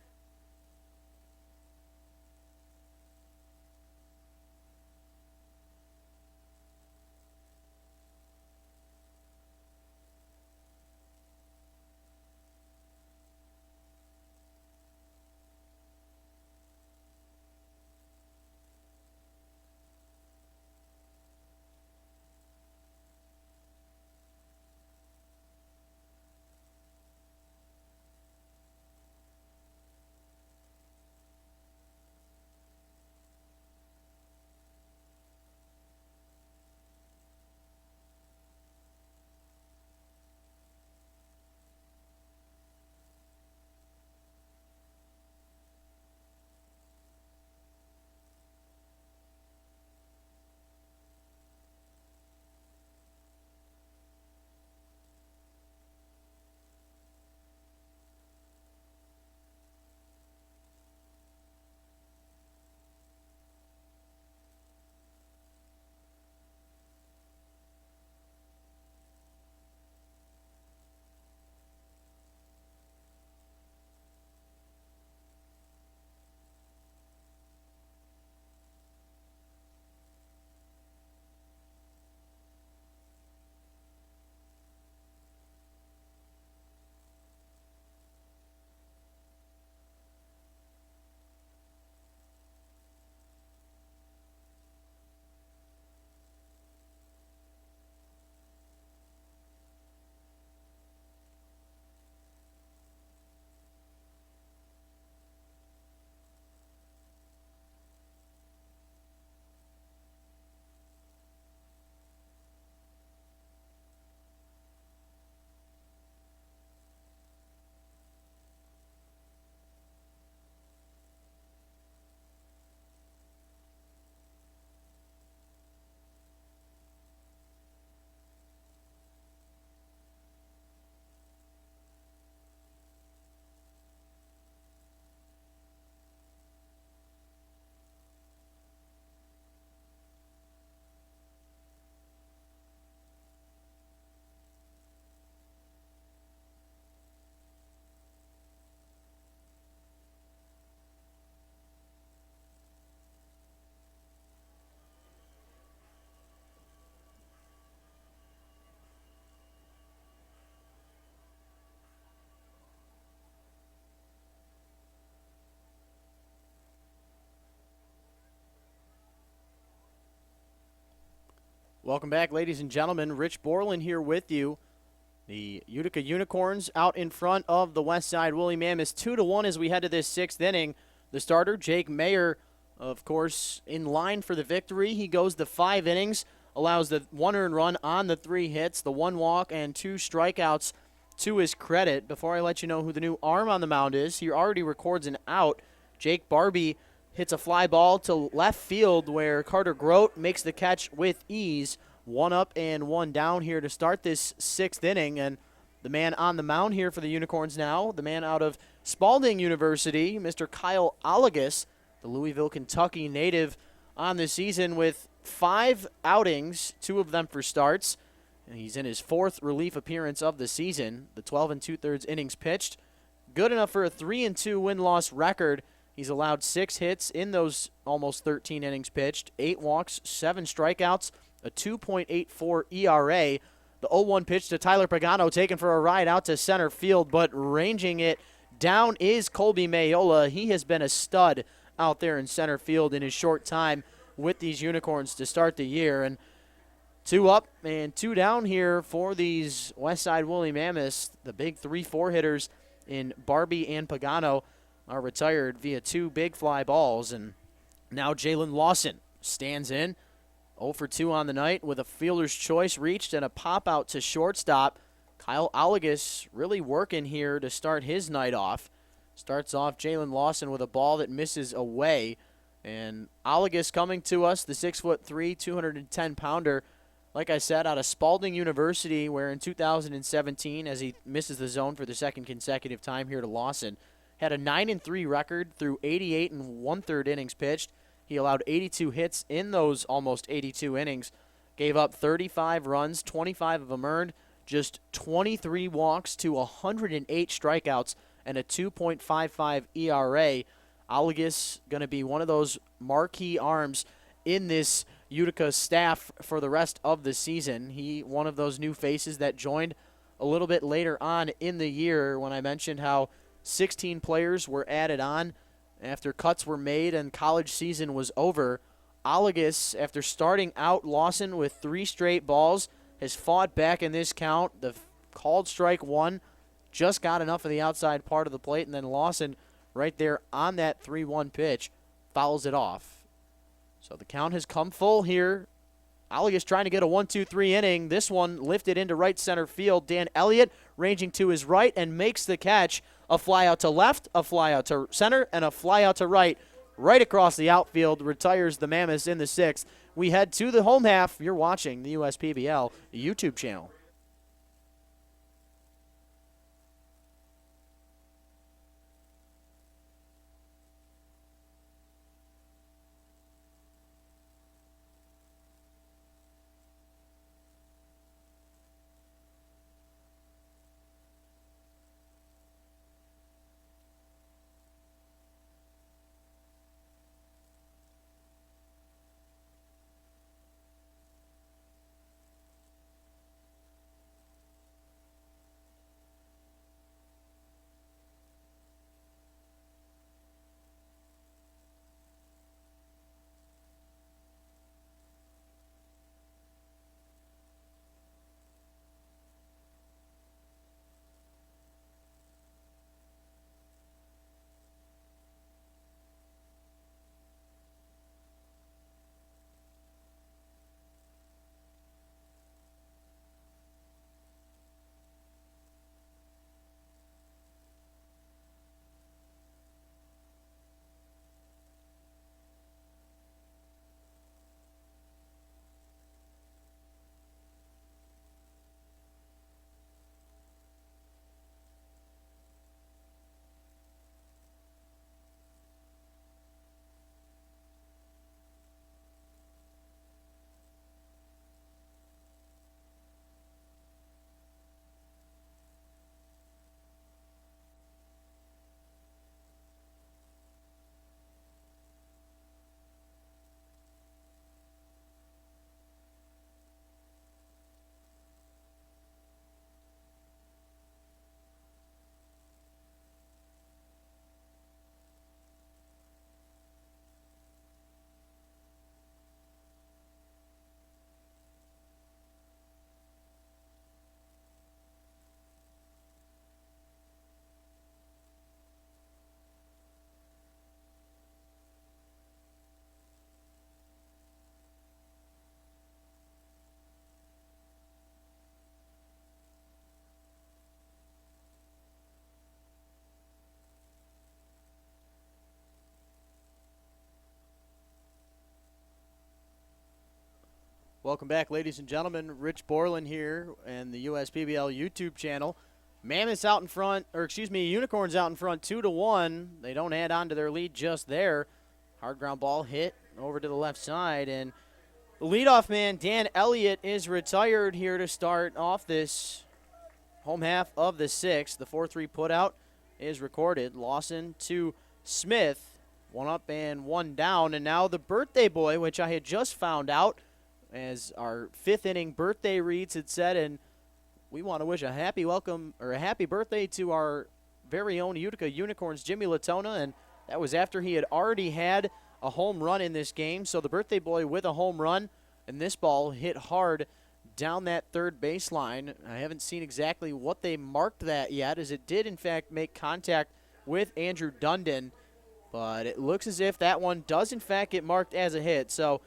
S1: Welcome back, ladies and gentlemen. Rich Borland here with you. The Utica Unicorns out in front of the Westside Woolly Mammoths 2-1 as we head to this 6th inning. The starter, Jake Mayer, of course, in line for the victory. He goes the 5 innings, allows the 1 earned run on the 3 hits, the 1 walk, and 2 strikeouts to his credit. Before I let you know who the new arm on the mound is, he already records an out. Jake Barbie hits a fly ball to left field where Carter Grote makes the catch with ease. 1 up and 1 down here to start this 6th inning. And the man on the mound here for the Unicorns now, the man out of Spalding University, Mr. Kyle Olagus, the Louisville, Kentucky native on the season with 5 outings, 2 of them for starts. And he's in his 4th relief appearance of the season. The 12 2/3 innings pitched. Good enough for a 3-2 win-loss record. He's allowed 6 hits in those almost 13 innings pitched, 8 walks, 7 strikeouts, a 2.84 ERA. The 0-1 pitch to Tyler Pagano taken for a ride out to center field, but ranging it down is Colby Mayola. He has been a stud out there in center field in his short time with these Unicorns to start the year. And 2 up and 2 down here for these Westside Woolly Mammoths. The big 3-4 hitters in Barbie and Pagano are retired via 2 big fly balls. And now Jalen Lawson stands in, 0 for 2 on the night with a fielder's choice reached and a pop out to shortstop. Kyle Olagus really working here to start his night off. Starts off Jalen Lawson with a ball that misses away. And Olagus coming to us, the 6'3", 210-pounder, like I said, out of Spalding University, where in 2017, as he misses the zone for the 2nd consecutive time here to Lawson, had a 9-3 record through 88 1/3 innings pitched. He allowed 82 hits in those almost 82 innings. Gave up 35 runs, 25 of them earned, just 23 walks to 108 strikeouts, and a 2.55 ERA. Alagus going to be one of those marquee arms in this Utica staff for the rest of the season. He one of those new faces that joined a little bit later on in the year when I mentioned how 16 players were added on after cuts were made and college season was over. Alagus, after starting out Lawson with 3 straight balls, has fought back in this count. The called strike one just got enough of the outside part of the plate, and then Lawson right there on that 3-1 pitch fouls it off. So the count has come full here. Alagus trying to get a 1-2-3 inning. This one lifted into right center field. Dan Elliott ranging to his right and makes the catch. A fly out to left, a fly out to center, and a fly out to right. Right across the outfield, retires the Mammoths in the 6th. We head to the home half. You're watching the USPBL YouTube channel. Welcome back, ladies and gentlemen. Rich Borland here and the USPBL YouTube channel. Mammoths out in front, Unicorns out in front 2-1. They don't add on to their lead just there. Hard ground ball hit over to the left side, and the leadoff man, Dan Elliott, is retired here to start off this home half of the 6th. The 4-3 putout is recorded. Lawson to Smith, 1 up and 1 down, and now the birthday boy, which I had just found out, as our 5th inning birthday reads had said, and we want to wish a happy welcome or a happy birthday to our very own Utica Unicorns, Jimmy Latona, and that was after he had already had a home run in this game. So the birthday boy with a home run, and this ball hit hard down that third baseline. I haven't seen exactly what they marked that yet, as it did in fact make contact with Andrew Dundon, but it looks as if that one does in fact get marked as a hit. So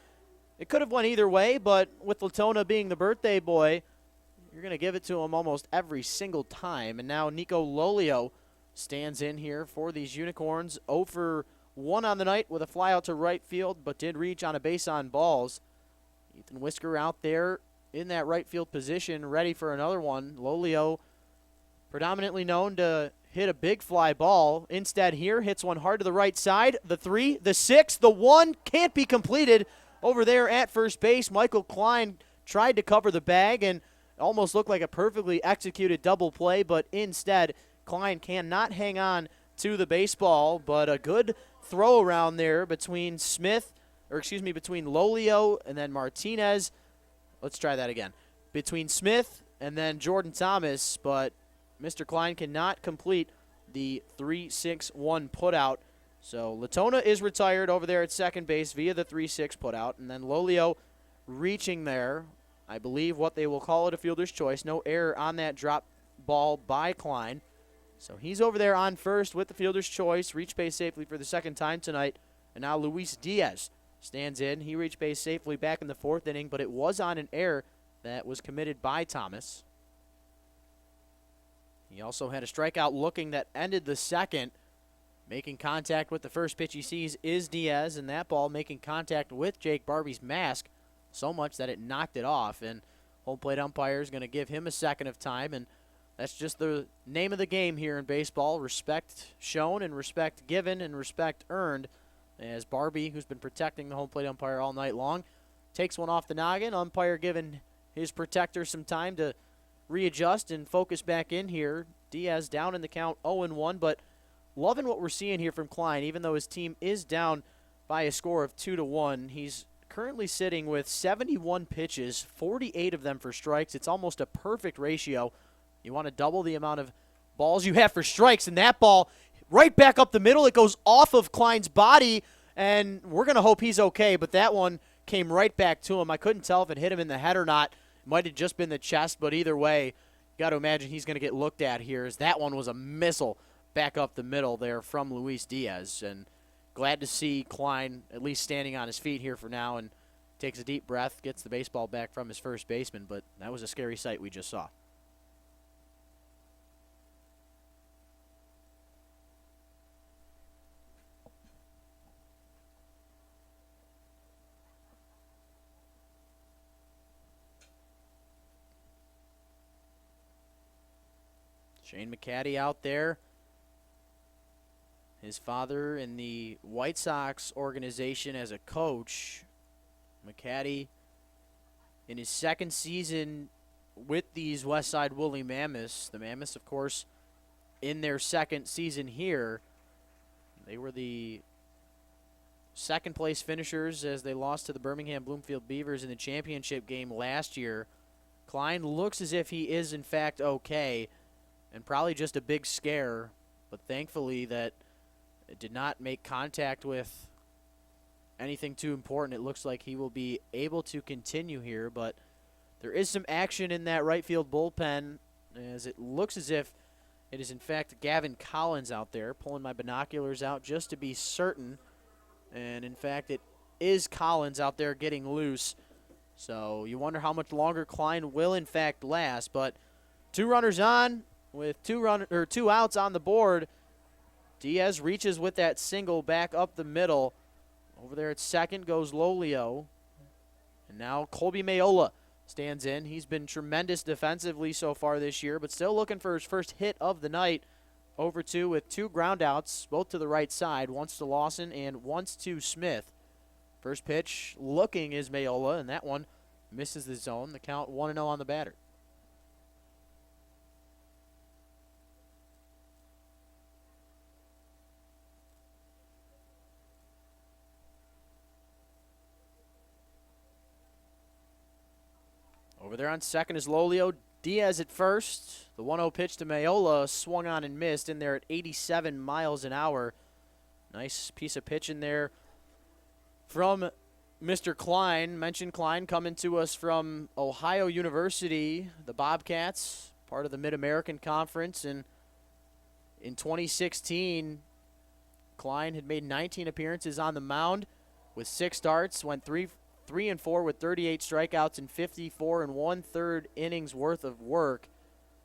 S1: it could have went either way, but with Latona being the birthday boy, you're going to give it to him almost every single time. And now Nico Lolio stands in here for these Unicorns. 0 for 1 on the night with a fly out to right field, but did reach on a base on balls. Ethan Whisker out there in that right field position, ready for another one. Lolio, predominantly known to hit a big fly ball. Instead here, hits one hard to the right side. The 3, the 6, the 1 can't be completed. Over there at first base, Michael Klein tried to cover the bag and almost looked like a perfectly executed double play, but instead Klein cannot hang on to the baseball, but a good throw around there between between Lolio and then Martinez. Let's try that again. Between Smith and then Jordan Thomas, but Mr. Klein cannot complete the 3-6-1 putout. So Latona is retired over there at second base via the 3-6 putout, and then Lolio reaching there. I believe what they will call it a fielder's choice. No error on that drop ball by Klein. So he's over there on first with the fielder's choice. Reached base safely for the second time tonight. And now Luis Diaz stands in. He reached base safely back in the fourth inning, but it was on an error that was committed by Thomas. He also had a strikeout looking that ended the second. Making contact with the first pitch he sees is Diaz, and that ball making contact with Jake Barbie's mask so much that it knocked it off. And home plate umpire is going to give him a second of time, and that's just the name of the game here in baseball. Respect shown and respect given and respect earned, as Barbie, who's been protecting the home plate umpire all night long, takes one off the noggin. Umpire giving his protector some time to readjust and focus back in here. Diaz down in the count 0-1, but loving what we're seeing here from Klein. Even though his team is down by a score of 2-1, he's currently sitting with 71 pitches, 48 of them for strikes. It's almost a perfect ratio. You want to double the amount of balls you have for strikes, and that ball right back up the middle. It goes off of Klein's body, and we're going to hope he's okay, but that one came right back to him. I couldn't tell if it hit him in the head or not. It might have just been the chest, but either way, you got to imagine he's going to get looked at here, as that one was a missile back up the middle there from Luis Diaz. And glad to see Klein at least standing on his feet here for now and takes a deep breath, gets the baseball back from his first baseman, but that was a scary sight we just saw. Shane McCaddy out there. His father in the White Sox organization as a coach. McCaddy in his second season with these Westside Woolly Mammoths. The Mammoths, of course, in their second season here. They were the second place finishers as they lost to the Birmingham Bloomfield Beavers in the championship game last year. Klein looks as if he is in fact okay, and probably just a big scare, but thankfully that it did not make contact with anything too important. It looks like he will be able to continue here, but there is some action in that right field bullpen, as it looks as if it is in fact Gavin Collins out there. Pulling my binoculars out just to be certain, and in fact it is Collins out there getting loose. So you wonder how much longer Klein will in fact last, but 2 runners on with 2 outs on the board. Diaz reaches with that single back up the middle. Over there at second goes Lolio. And now Colby Mayola stands in. He's been tremendous defensively so far this year, but still looking for his first hit of the night. Over 2 with 2 ground outs, both to the right side. Once to Lawson and once to Smith. First pitch looking is Mayola, and that one misses the zone. The count 1-0 on the batter. Over there on second is Lolio. Diaz at first. The 1-0 pitch to Mayola swung on and missed in there at 87 miles an hour. Nice piece of pitch in there from Mr. Klein. Mentioned Klein coming to us from Ohio University, the Bobcats, part of the Mid-American Conference. And in 2016, Klein had made 19 appearances on the mound with 6 starts, went 3-4 with 38 strikeouts and 54 1/3 innings worth of work.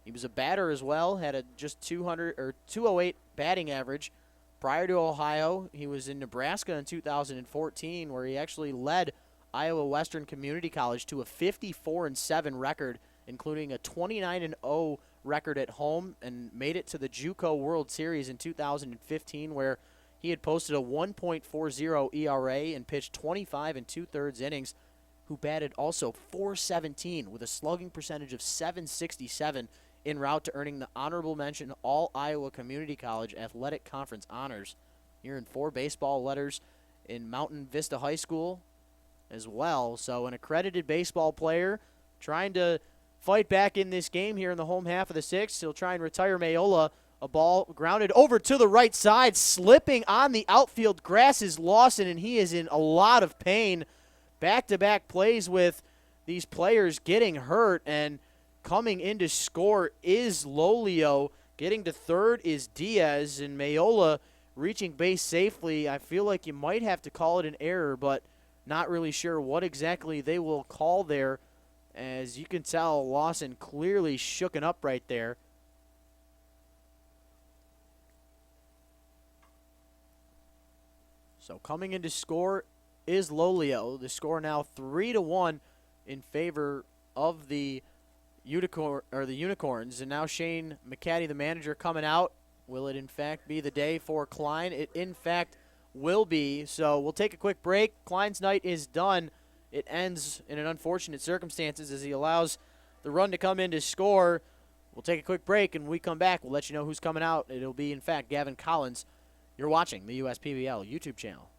S1: He was a batter as well, had a just 208 batting average. Prior to Ohio, he was in Nebraska in 2014, where he actually led Iowa Western Community College to a 54-7 record, including a 29-0 record at home, and made it to the JUCO World Series in 2015, where he had posted a 1.40 ERA and pitched 25 2/3 innings. who batted also .417 with a slugging percentage of .767 en route to earning the honorable mention All-Iowa Community College Athletic Conference honors. Here in 4 baseball letters in Mountain Vista High School as well. So an accredited baseball player trying to fight back in this game here in the home half of the 6th. He'll try and retire Mayola. A ball grounded over to the right side, slipping on the outfield grass is Lawson, and he is in a lot of pain. Back-to-back plays with these players getting hurt, and coming in to score is Lolio. Getting to third is Diaz, and Mayola reaching base safely. I feel like you might have to call it an error, but not really sure what exactly they will call there. As you can tell, Lawson clearly shooken up right there. So coming in to score is Lolio. The score now 3-1 in favor of the Unicorns. And now Shane McCaddy, the manager, coming out. Will it in fact be the day for Klein? It in fact will be. So we'll take a quick break. Klein's night is done. It ends in an unfortunate circumstances as he allows the run to come in to score. We'll take a quick break, and when we come back, we'll let you know who's coming out. It'll be, in fact, Gavin Collins. You're watching the USPBL YouTube channel.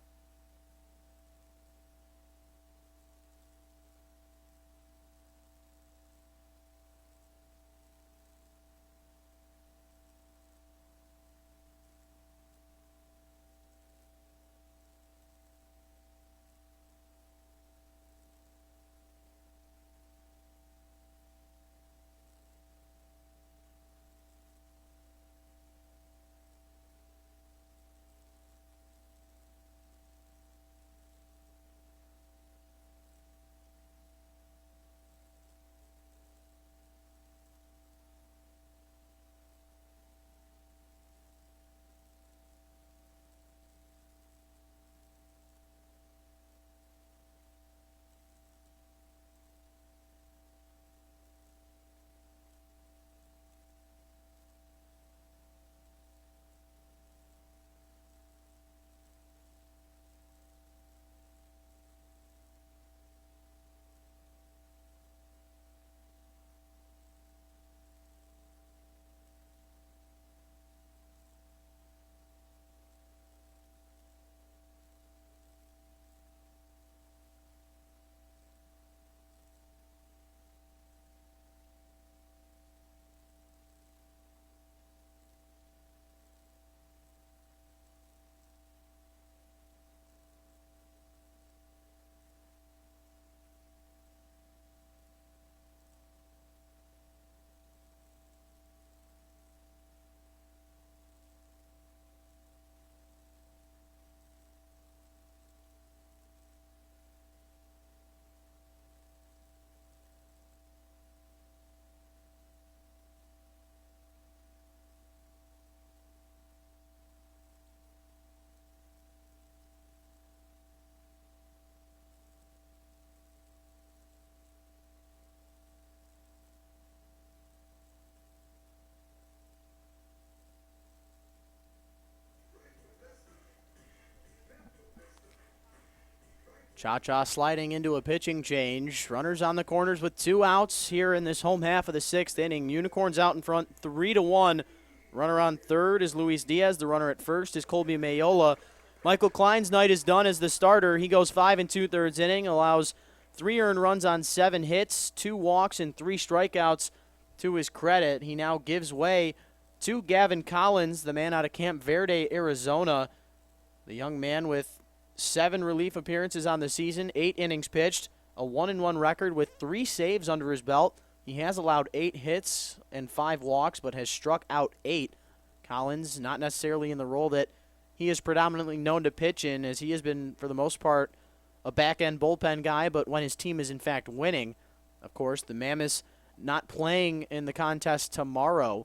S1: Cha-Cha sliding into a pitching change. Runners on the corners with 2 outs here in this home half of the 6th inning. Unicorns out in front 3-1. Runner on third is Luis Diaz. The runner at first is Colby Mayola. Michael Klein's night is done as the starter. He goes 5 2/3 inning, allows 3 earned runs on 7 hits, 2 walks, and 3 strikeouts to his credit. He now gives way to Gavin Collins, the man out of Camp Verde, Arizona. The young man with 7 relief appearances on the season, 8 innings pitched, a 1-1 record with 3 saves under his belt. He has allowed 8 hits and 5 walks, but has struck out 8. Collins, not necessarily in the role that he is predominantly known to pitch in, as he has been, for the most part, a back-end bullpen guy, but when his team is in fact winning, of course, the Mammoths not playing in the contest tomorrow.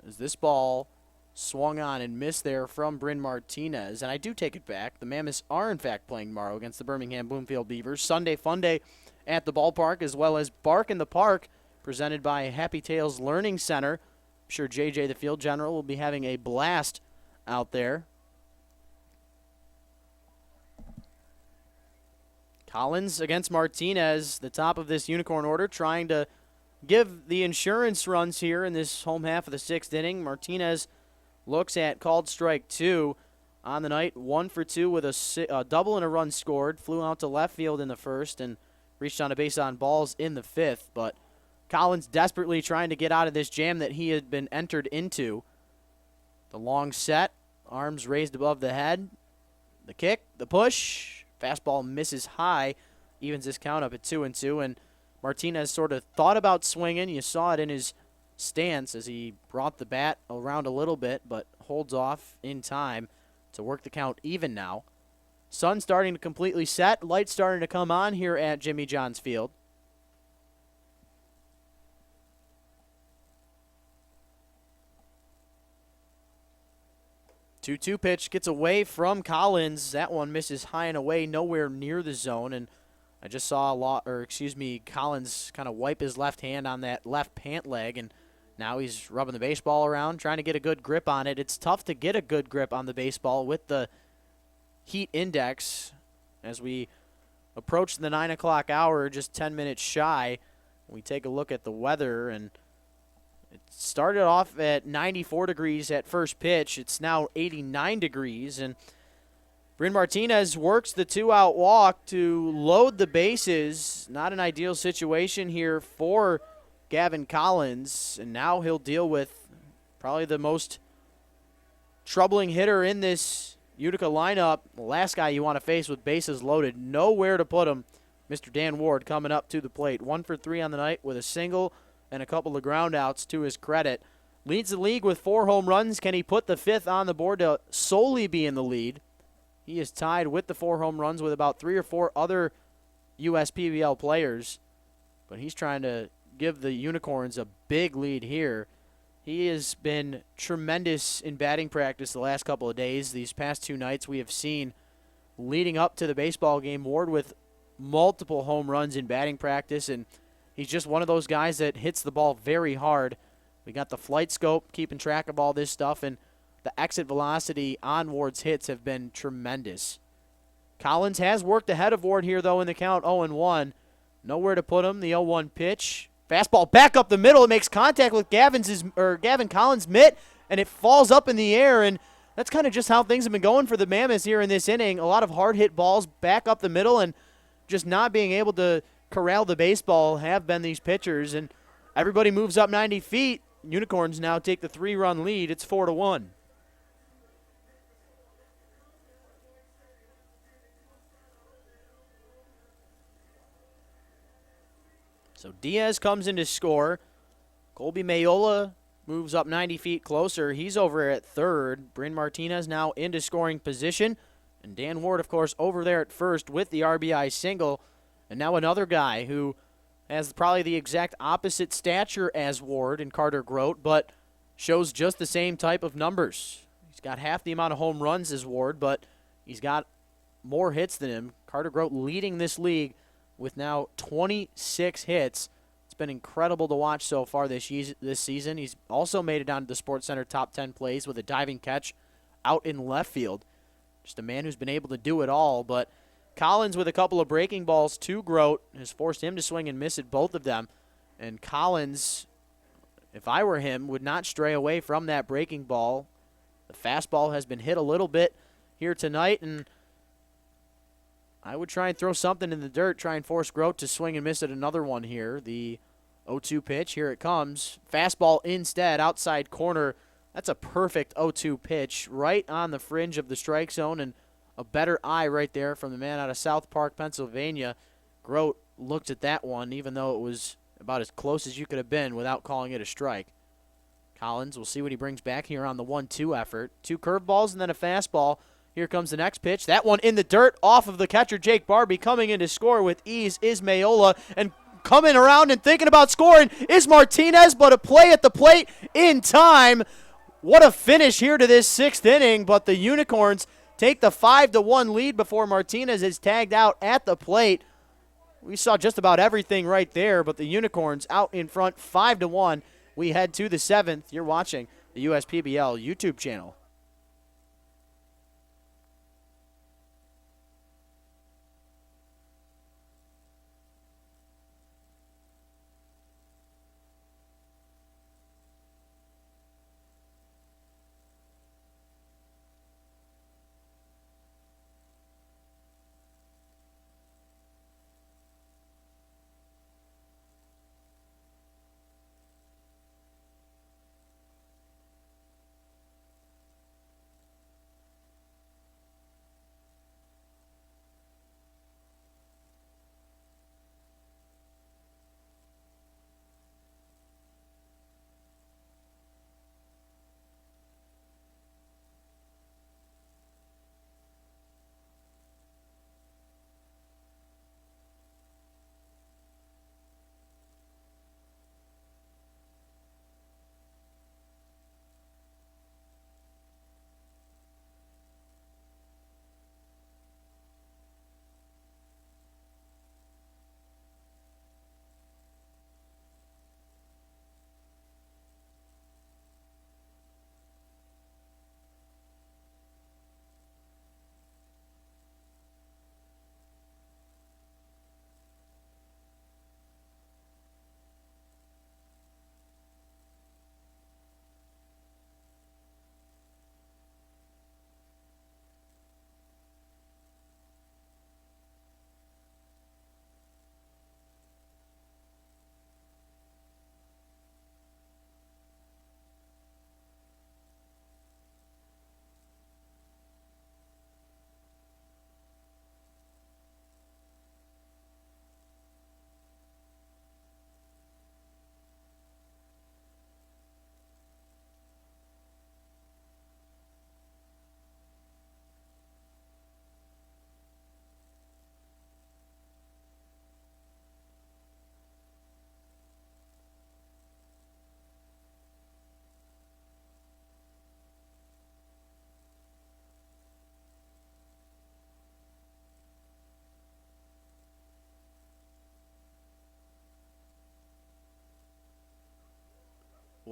S1: As this ball swung on and missed there from Bryn Martinez. And I do take it back. The Mammoths are, in fact, playing tomorrow against the Birmingham Bloomfield Beavers. Sunday Fun Day at the ballpark, as well as Bark in the Park, presented by Happy Tales Learning Center. I'm sure JJ, the field general, will be having a blast out there. Collins against Martinez, the top of this Unicorn order, trying to give the insurance runs here in this home half of the 6th inning. Martinez looks at called strike 2 on the night, 1 for 2 with a double and a run scored. Flew out to left field in the first and reached on a base on balls in the 5th. But Collins desperately trying to get out of this jam that he had been entered into. The long set, arms raised above the head. The kick, the push, fastball misses high, evens this count up at 2-2, and Martinez sort of thought about swinging. You saw it in his stance as he brought the bat around a little bit, but holds off in time to work the count even now. Sun starting to completely set, lights starting to come on here at Jimmy John's Field. 2-2 pitch gets away from Collins. That one misses high and away, nowhere near the zone. And I just saw Collins kind of wipe his left hand on that left pant leg, and now he's rubbing the baseball around, trying to get a good grip on it. It's tough to get a good grip on the baseball with the heat index as we approach the 9 o'clock hour, just 10 minutes shy. We take a look at the weather, and it started off at 94 degrees at first pitch. It's now 89 degrees, and Bryn Martinez works the 2-out walk to load the bases. Not an ideal situation here for Gavin Collins, and now he'll deal with probably the most troubling hitter in this Utica lineup. The last guy you want to face with bases loaded. Nowhere to put him. Mr. Dan Ward coming up to the plate. 1 for 3 on the night with a single and a couple of ground outs to his credit. Leads the league with 4 home runs. Can he put the 5th on the board to solely be in the lead? He is tied with the 4 home runs with about 3 or 4 other USPBL players. But he's trying to give the Unicorns a big lead here. He has been tremendous in batting practice the last couple of days. These past 2 nights we have seen leading up to the baseball game, Ward with multiple home runs in batting practice, and he's just one of those guys that hits the ball very hard. We got the flight scope keeping track of all this stuff, and the exit velocity on Ward's hits have been tremendous. Collins has worked ahead of Ward here, though, in the count 0-1. Nowhere to put him. The 0-1 pitch. Fastball back up the middle. It makes contact with Gavin Collins' mitt, and it falls up in the air, and that's kind of just how things have been going for the Mammoths here in this inning. A lot of hard-hit balls back up the middle, and just not being able to corral the baseball have been these pitchers, and everybody moves up 90 feet. Unicorns now take the 3-run lead. It's 4-1. So Diaz comes in to score. Colby Mayola moves up 90 feet closer. He's over at third. Bryn Martinez now into scoring position. And Dan Ward, of course, over there at first with the RBI single. And now another guy who has probably the exact opposite stature as Ward and Carter Grote, but shows just the same type of numbers. He's got half the amount of home runs as Ward, but he's got more hits than him. Carter Grote leading this league with now 26 hits. It's been incredible to watch so far this season. He's also made it down to the SportsCenter top 10 plays with a diving catch out in left field. Just a man who's been able to do it all, but Collins with a couple of breaking balls to Grote has forced him to swing and miss at both of them. And Collins, if I were him, would not stray away from that breaking ball. The fastball has been hit a little bit here tonight, and I would try and throw something in the dirt, try and force Grote to swing and miss at another one here. The 0-2 pitch, here it comes. Fastball instead, outside corner. That's a perfect 0-2 pitch, right on the fringe of the strike zone, and a better eye right there from the man out of South Park, Pennsylvania. Grote looked at that one, even though it was about as close as you could have been without calling it a strike. Collins, we'll see what he brings back here on the 1-2 effort. 2 curveballs and then a fastball. Here comes the next pitch. That one in the dirt off of the catcher, Jake Barbie. Coming in to score with ease is Mayola. And coming around and thinking about scoring is Martinez, but a play at the plate in time. What a finish here to this 6th inning, but the Unicorns take the 5-1 lead before Martinez is tagged out at the plate. We saw just about everything right there, but the Unicorns out in front 5-1. We head to the 7th. You're watching the USPBL YouTube channel.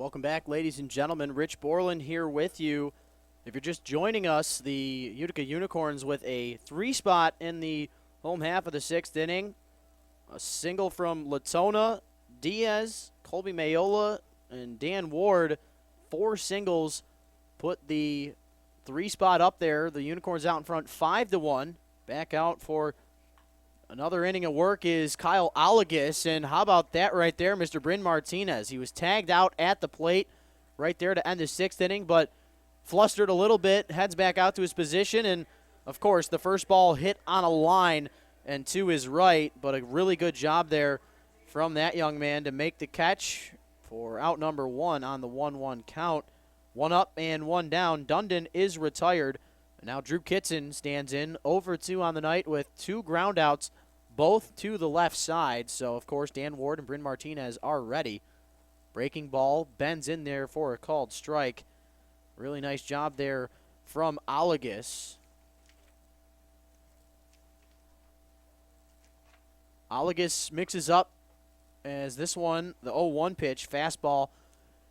S1: Welcome back, ladies and gentlemen. Rich Borland here with you. If you're just joining us, the Utica Unicorns with a 3-spot in the home half of the 6th inning. A single from Latona, Diaz, Colby Mayola, and Dan Ward. 4 singles put the 3-spot up there. The Unicorns out in front 5-1. Back out for another inning of work is Kyle Olagus, and how about that right there, Mr. Bryn Martinez? He was tagged out at the plate right there to end the 6th inning, but flustered a little bit, heads back out to his position, and, of course, the first ball hit on a line and to his right, but a really good job there from that young man to make the catch for out number 1 on the 1-1 count. 1 up and 1 down. Dundon is retired. And now Drew Kitson stands in over 2 on the night with 2 groundouts, both to the left side. So, of course, Dan Ward and Bryn Martinez are ready. Breaking ball bends in there for a called strike. Really nice job there from Olagus. Olagus mixes up as this one, the 0-1 pitch, fastball,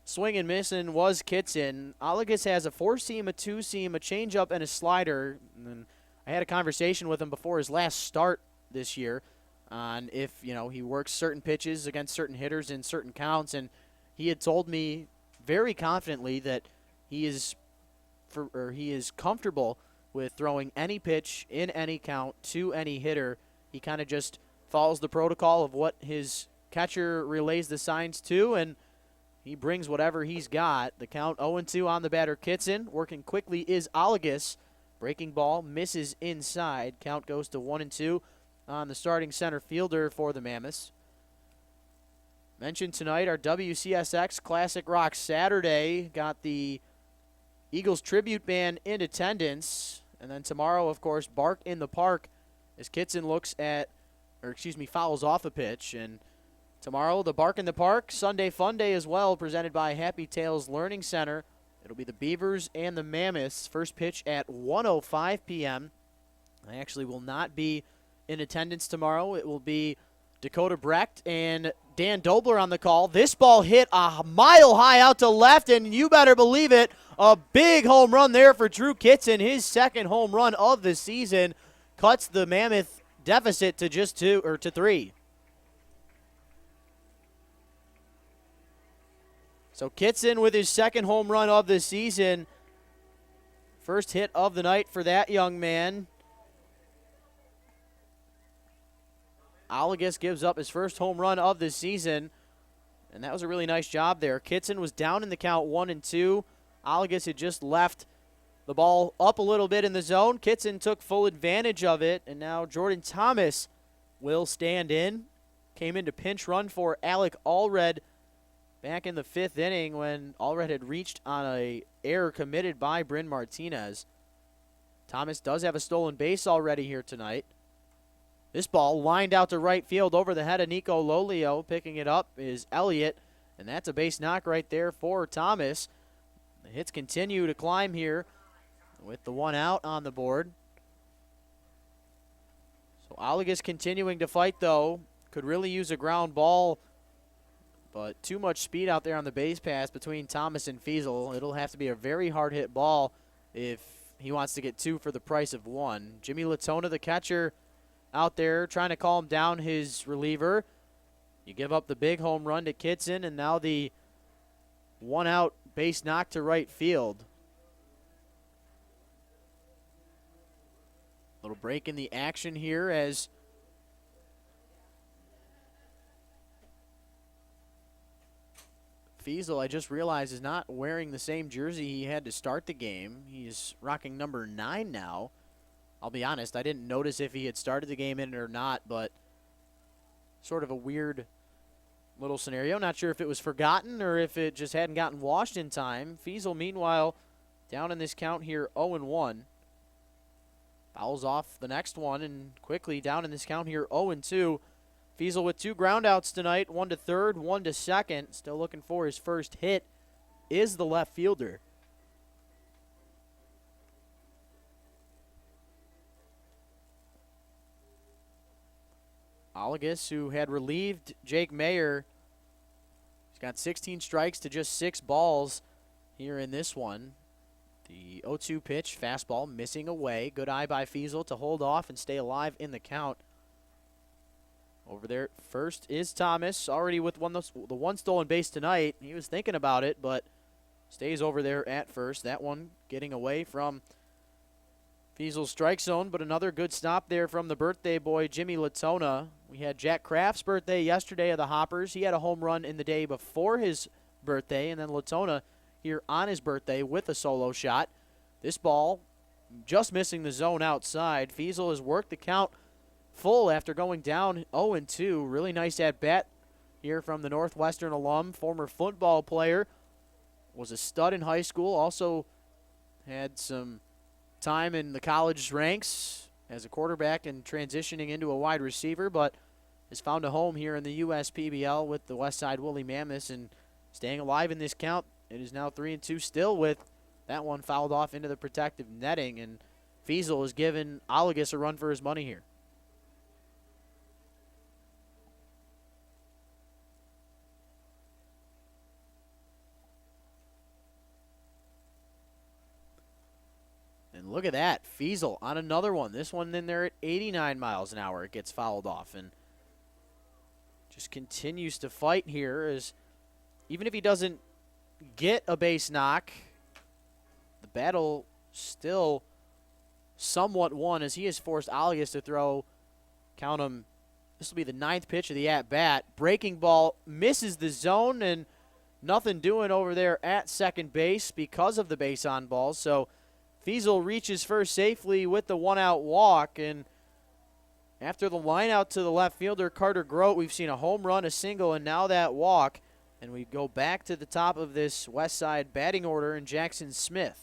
S1: swing and missing was Kitson. Olagus has a 4-seam, a 2-seam, a changeup, and a slider. And then I had a conversation with him before his last start this year on if, he works certain pitches against certain hitters in certain counts, and he had told me very confidently that he is comfortable with throwing any pitch in any count to any hitter. He kind of just follows the protocol of what his catcher relays the signs to, and he brings whatever he's got. The count 0-2 on the batter, Kitson. Working quickly is Olagus. Breaking ball misses inside. Count goes to 1-2 on the starting center fielder for the Mammoths. Mentioned tonight our WCSX Classic Rock Saturday. Got the Eagles tribute band in attendance. And then tomorrow, of course, Bark in the Park as Kitson fouls off a pitch. And tomorrow, the Bark in the Park, Sunday Fun Day as well, presented by Happy Tales Learning Center. It'll be the Beavers and the Mammoths. First pitch at 1:05 p.m. I actually will not be in attendance tomorrow. It will be Dakota Brecht and Dan Dobler on the call. This ball hit a mile high out to left, and you better believe it, a big home run there for Drew Kitson. His second home run of the season cuts the Mammoth deficit to just 3. So Kitson with his second home run of the season. First hit of the night for that young man. Olagus gives up his first home run of the season, and that was a really nice job there. Kitson was down in the count 1-2. Olagus had just left the ball up a little bit in the zone. Kitson took full advantage of it, and now Jordan Thomas will stand in. Came in to pinch run for Alec Allred back in the 5th inning when Allred had reached on a error committed by Bryn Martinez. Thomas does have a stolen base already here tonight. This ball lined out to right field over the head of Nico Lolio. Picking it up is Elliott, and that's a base knock right there for Thomas. The hits continue to climb here with the 1 out on the board. So Olagus continuing to fight, though. Could really use a ground ball, but too much speed out there on the base pass between Thomas and Fiesel. It'll have to be a very hard hit ball if he wants to get 2 for the price of 1. Jimmy Latona, the catcher, out there trying to calm down his reliever. You give up the big home run to Kitson, and now the 1 out base knock to right field. Little break in the action here as Fiesel, I just realized, is not wearing the same jersey he had to start the game. He's rocking number 9 now. I'll be honest, I didn't notice if he had started the game in it or not, but sort of a weird little scenario. Not sure if it was forgotten or if it just hadn't gotten washed in time. Fiesel, meanwhile, down in this count here, 0-1. Fouls off the next one, and quickly down in this count here, 0-2. Fiesel with 2 groundouts tonight, 1 to third, 1 to second. Still looking for his first hit is the left fielder. Olagus, who had relieved Jake Mayer, got 16 strikes to just 6 balls here in this one. The 0-2 pitch, fastball missing away. Good eye by Fiesel to hold off and stay alive in the count. Over there first is Thomas, already with the one stolen base tonight. He was thinking about it, but stays over there at first. That one getting away from Fiesel's strike zone, but another good stop there from the birthday boy, Jimmy Latona. We had Jack Kraft's birthday yesterday of the Hoppers. He had a home run in the day before his birthday, and then Latona here on his birthday with a solo shot. This ball just missing the zone outside. Fiesel has worked the count full after going down 0-2. Really nice at-bat here from the Northwestern alum, former football player. Was a stud in high school, also had some time in the college ranks as a quarterback and transitioning into a wide receiver, but has found a home here in the USPBL with the Westside Woolly Mammoths and staying alive in this count. It is now 3-2 still with that one fouled off into the protective netting, and Fiesel has given Olagus a run for his money here. And look at that, Fiesel on another one. This one in there at 89 miles an hour. It gets fouled off and just continues to fight here as even if he doesn't get a base knock, the battle still somewhat won as he has forced Olagus to throw, count him, this will be the 9th pitch of the at-bat. Breaking ball misses the zone and nothing doing over there at second base because of the base on balls. So Fiesel reaches first safely with the one-out walk, and after the line out to the left fielder, Carter Grote, we've seen a home run, a single, and now that walk. And we go back to the top of this West Side batting order in Jackson Smith.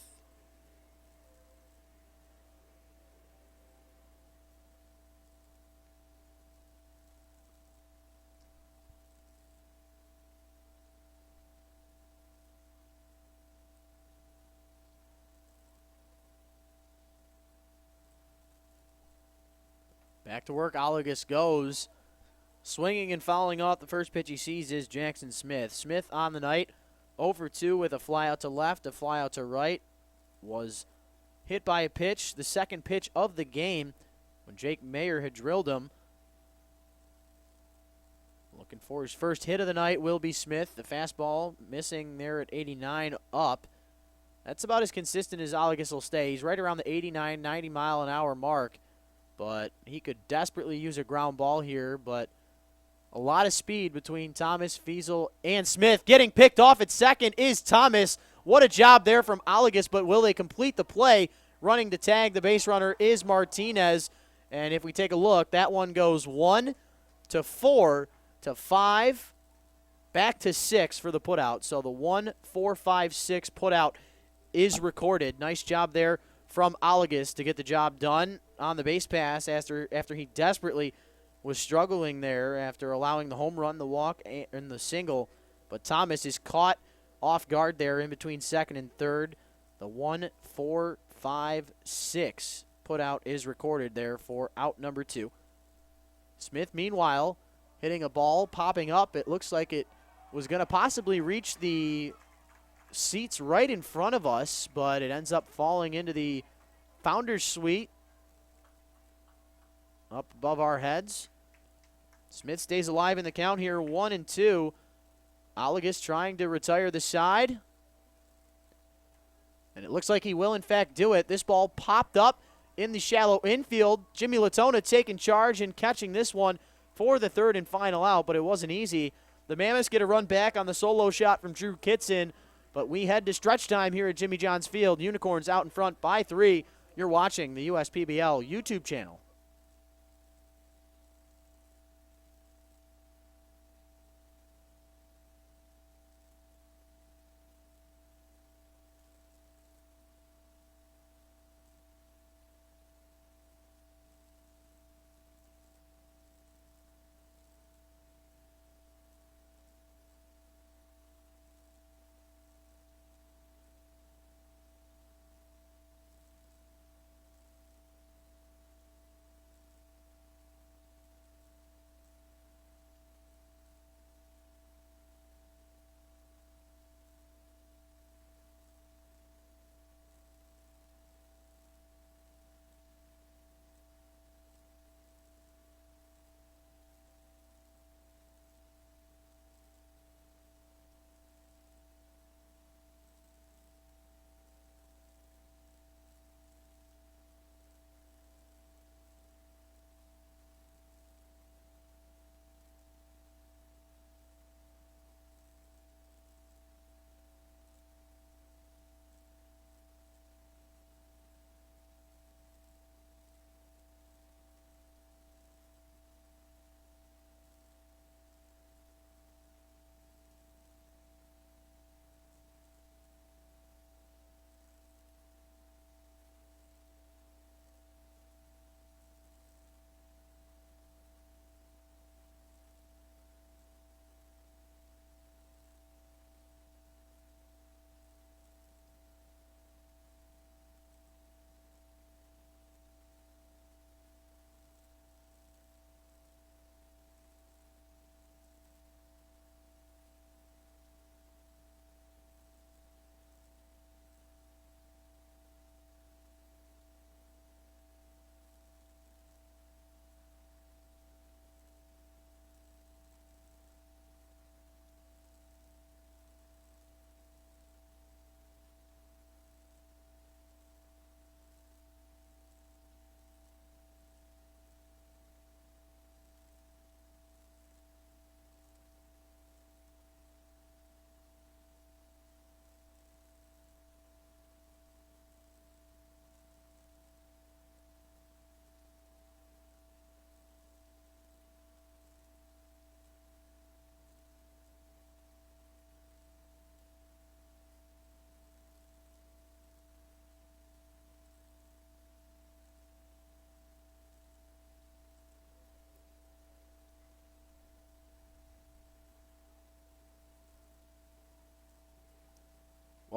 S1: Back to work, Olagus goes. Swinging and fouling off the first pitch he sees is Jackson Smith. Smith on the night, 0 for 2 with a fly out to left, a fly out to right. Was hit by a pitch, the second pitch of the game, when Jake Mayer had drilled him. Looking for his first hit of the night will be Smith. The fastball missing there at 89 up. That's about as consistent as Olagus will stay. He's right around the 89, 90 mile an hour mark. But he could desperately use a ground ball here, but a lot of speed between Thomas, Fiesel, and Smith. Getting picked off at second is Thomas. What a job there from Olagus, but will they complete the play? Running to tag the base runner is Martinez. And if we take a look, that one goes 1 to 4 to 5, back to 6 for the putout. So the 1, 4, 5, 6 putout is recorded. Nice job there from Olagus to get the job done on the base pass after he desperately was struggling there after allowing the home run, the walk, and the single. But Thomas is caught off guard there in between second and third. The 1, 4, 5, 6 putout is recorded there for out number 2. Smith, meanwhile, hitting a ball, popping up. It looks like it was going to possibly reach the seats right in front of us, but it ends up falling into the Founders Suite up above our heads. Smith stays alive in the count here, 1-2. Olagus trying to retire the side. And it looks like he will, in fact, do it. This ball popped up in the shallow infield. Jimmy Latona taking charge and catching this one for the third and final out, but it wasn't easy. The Mammoths get a run back on the solo shot from Drew Kitson, but we head to stretch time here at Jimmy John's Field. Unicorns out in front by 3. You're watching the USPBL YouTube channel.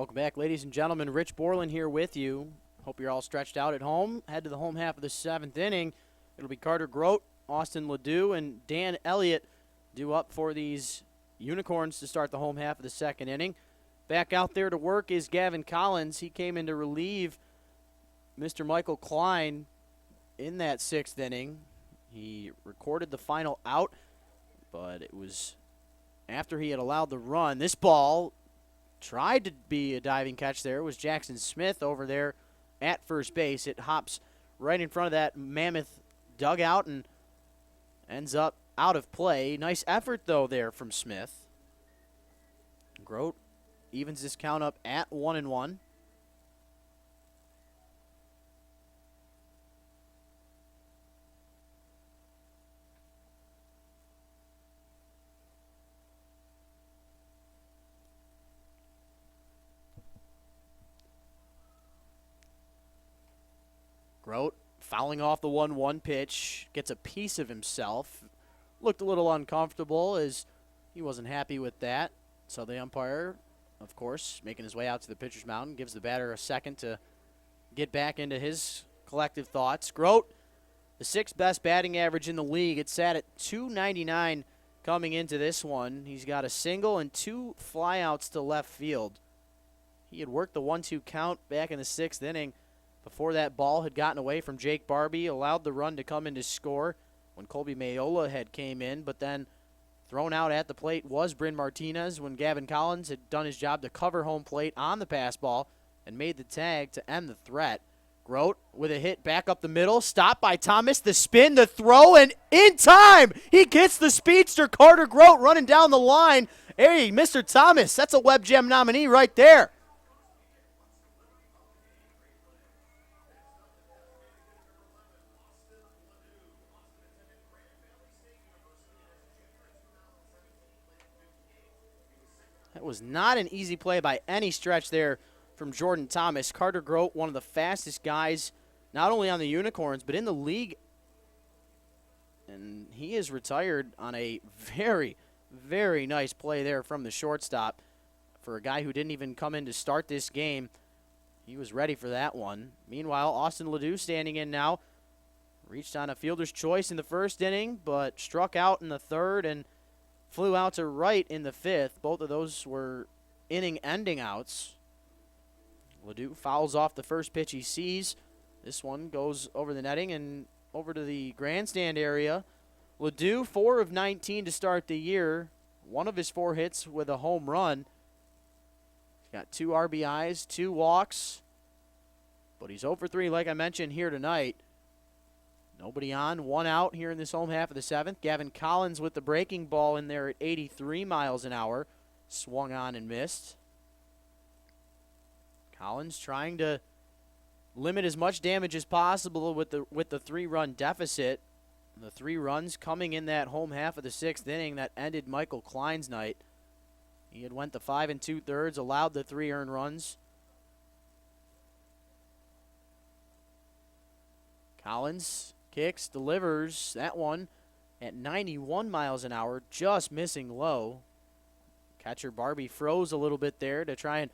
S1: Welcome back, ladies and gentlemen. Rich Borland here with you. Hope you're all stretched out at home. Head to the home half of the 7th inning. It'll be Carter Grote, Austin Ledoux, and Dan Elliott due up for these Unicorns to start the home half of the 2nd inning. Back out there to work is Gavin Collins. He came in to relieve Mr. Michael Klein in that 6th inning. He recorded the final out, but it was after he had allowed the run. This ball tried to be a diving catch there. It was Jackson Smith over there at first base. It hops right in front of that Mammoth dugout and ends up out of play. Nice effort, though, there from Smith. Grote evens this count up at 1-1. Grote fouling off the 1-1 pitch, gets a piece of himself. Looked a little uncomfortable as he wasn't happy with that. So the umpire, of course, making his way out to the pitcher's mound, gives the batter a second to get back into his collective thoughts. Grote, the 6th best batting average in the league. It's sat at .299 coming into this one. He's got a single and 2 flyouts to left field. He had worked the 1-2 count back in the 6th inning before that ball had gotten away from Jake Barbie, allowed the run to come in to score when Colby Mayola had came in, but then thrown out at the plate was Bryn Martinez when Gavin Collins had done his job to cover home plate on the pass ball and made the tag to end the threat. Grote with a hit back up the middle, stopped by Thomas, the spin, the throw, and in time, he gets the speedster Carter Grote running down the line. Hey, Mr. Thomas, that's a Web Gem nominee right there. That was not an easy play by any stretch there from Jordan Thomas. Carter Grote, one of the fastest guys, not only on the Unicorns, but in the league. And he is retired on a very, very nice play there from the shortstop. For a guy who didn't even come in to start this game, he was ready for that one. Meanwhile, Austin Ledoux standing in now. Reached on a fielder's choice in the 1st inning, but struck out in the 3rd and flew out to right in the 5th. Both of those were inning-ending outs. Ledoux fouls off the first pitch he sees. This one goes over the netting and over to the grandstand area. Ledoux, 4 of 19 to start the year. One of his 4 hits with a home run. He's got 2 RBIs, 2 walks. But he's 0 for 3, like I mentioned, here tonight. Nobody on, 1 out here in this home half of the 7th. Gavin Collins with the breaking ball in there at 83 miles an hour. Swung on and missed. Collins trying to limit as much damage as possible with the 3-run deficit. The 3 runs coming in that home half of the 6th inning that ended Michael Klein's night. He had went to 5 2/3, allowed the 3 earned runs. Collins kicks, delivers that one at 91 miles an hour, just missing low. Catcher Barbie froze a little bit there to try and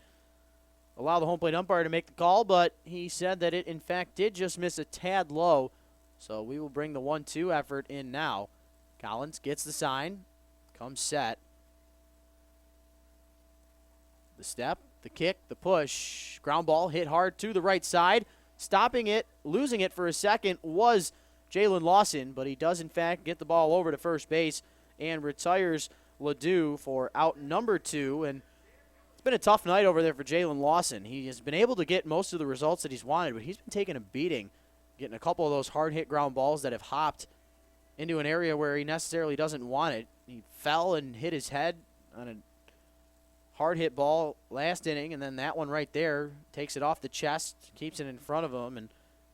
S1: allow the home plate umpire to make the call, but he said that it, in fact, did just miss a tad low. So we will bring the 1-2 effort in now. Collins gets the sign, comes set. The step, the kick, the push. Ground ball hit hard to the right side. Stopping it, losing it for a second was Jalen Lawson, but he does, in fact, get the ball over to first base and retires Ledoux for out number 2. And it's been a tough night over there for Jalen Lawson. He has been able to get most of the results that he's wanted, but he's been taking a beating, getting a couple of those hard-hit ground balls that have hopped into an area where he necessarily doesn't want it. He fell and hit his head on a hard-hit ball last inning, and then that one right there takes it off the chest, keeps it in front of him, and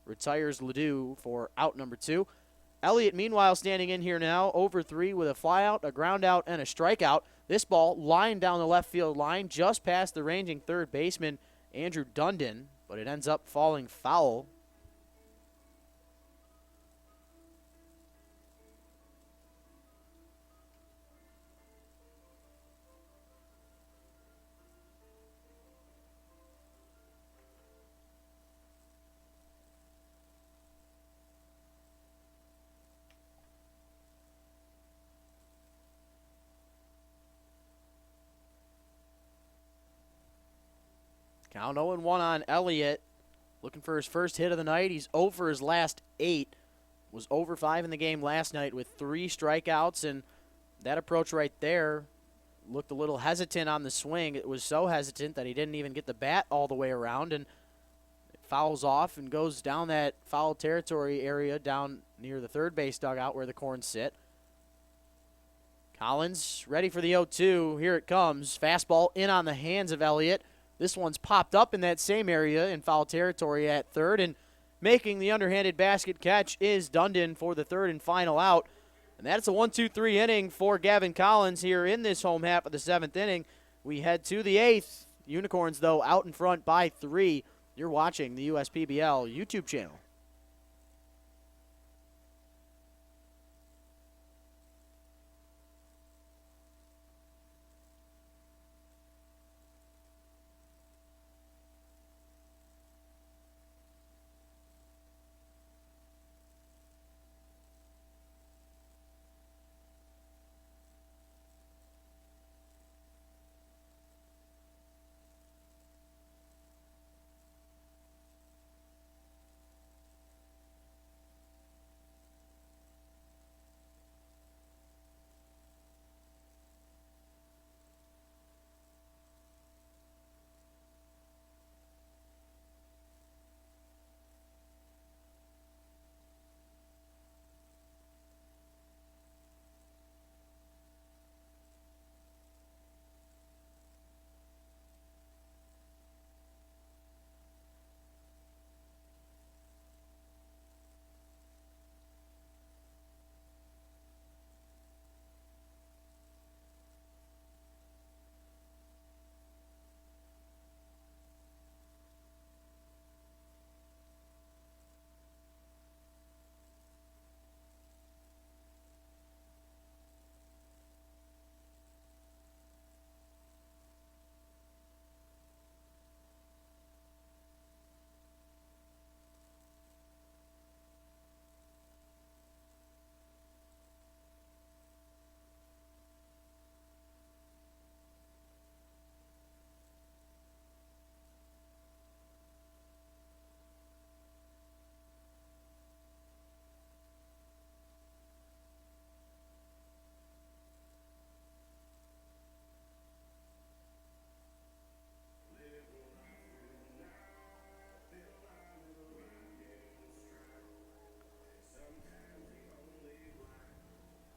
S1: retires Ledoux for out number 2. Elliott, meanwhile, standing in here now, over 3 with a flyout, a ground out, and a strikeout. This ball lined down the left field line just past the ranging third baseman, Andrew Dundon, but it ends up falling foul. Count 0-1 on Elliott. Looking for his first hit of the night. He's 0 for his last 8. Was over 5 in the game last night with 3 strikeouts, and that approach right there looked a little hesitant on the swing. It was so hesitant that he didn't even get the bat all the way around, and it fouls off and goes down that foul territory area down near the third base dugout where the Corns sit. Collins ready for the 0-2. Here it comes. Fastball in on the hands of Elliott. This one's popped up in that same area in foul territory at third, and making the underhanded basket catch is Dundon for the third and final out. And that's a 1-2-3 inning for Gavin Collins here in this home half of the 7th inning. We head to the 8th. Unicorns, though, out in front by 3. You're watching the USPBL YouTube channel.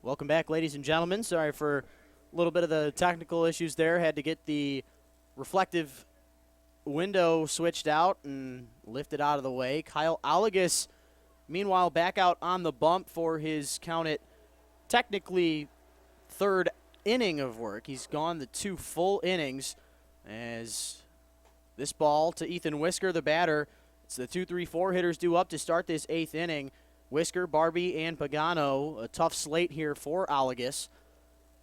S1: Welcome back, ladies and gentlemen. Sorry for a little bit of the technical issues there. Had to get the reflective window switched out and lifted out of the way. Kyle Allegas, meanwhile, back out on the bump for his, count it, technically third inning of work. He's gone the 2 full innings as this ball to Ethan Whisker, the batter. It's the 2-3-4 hitters due up to start this 8th inning. Whisker, Barbie, and Pagano. A tough slate here for Allegas.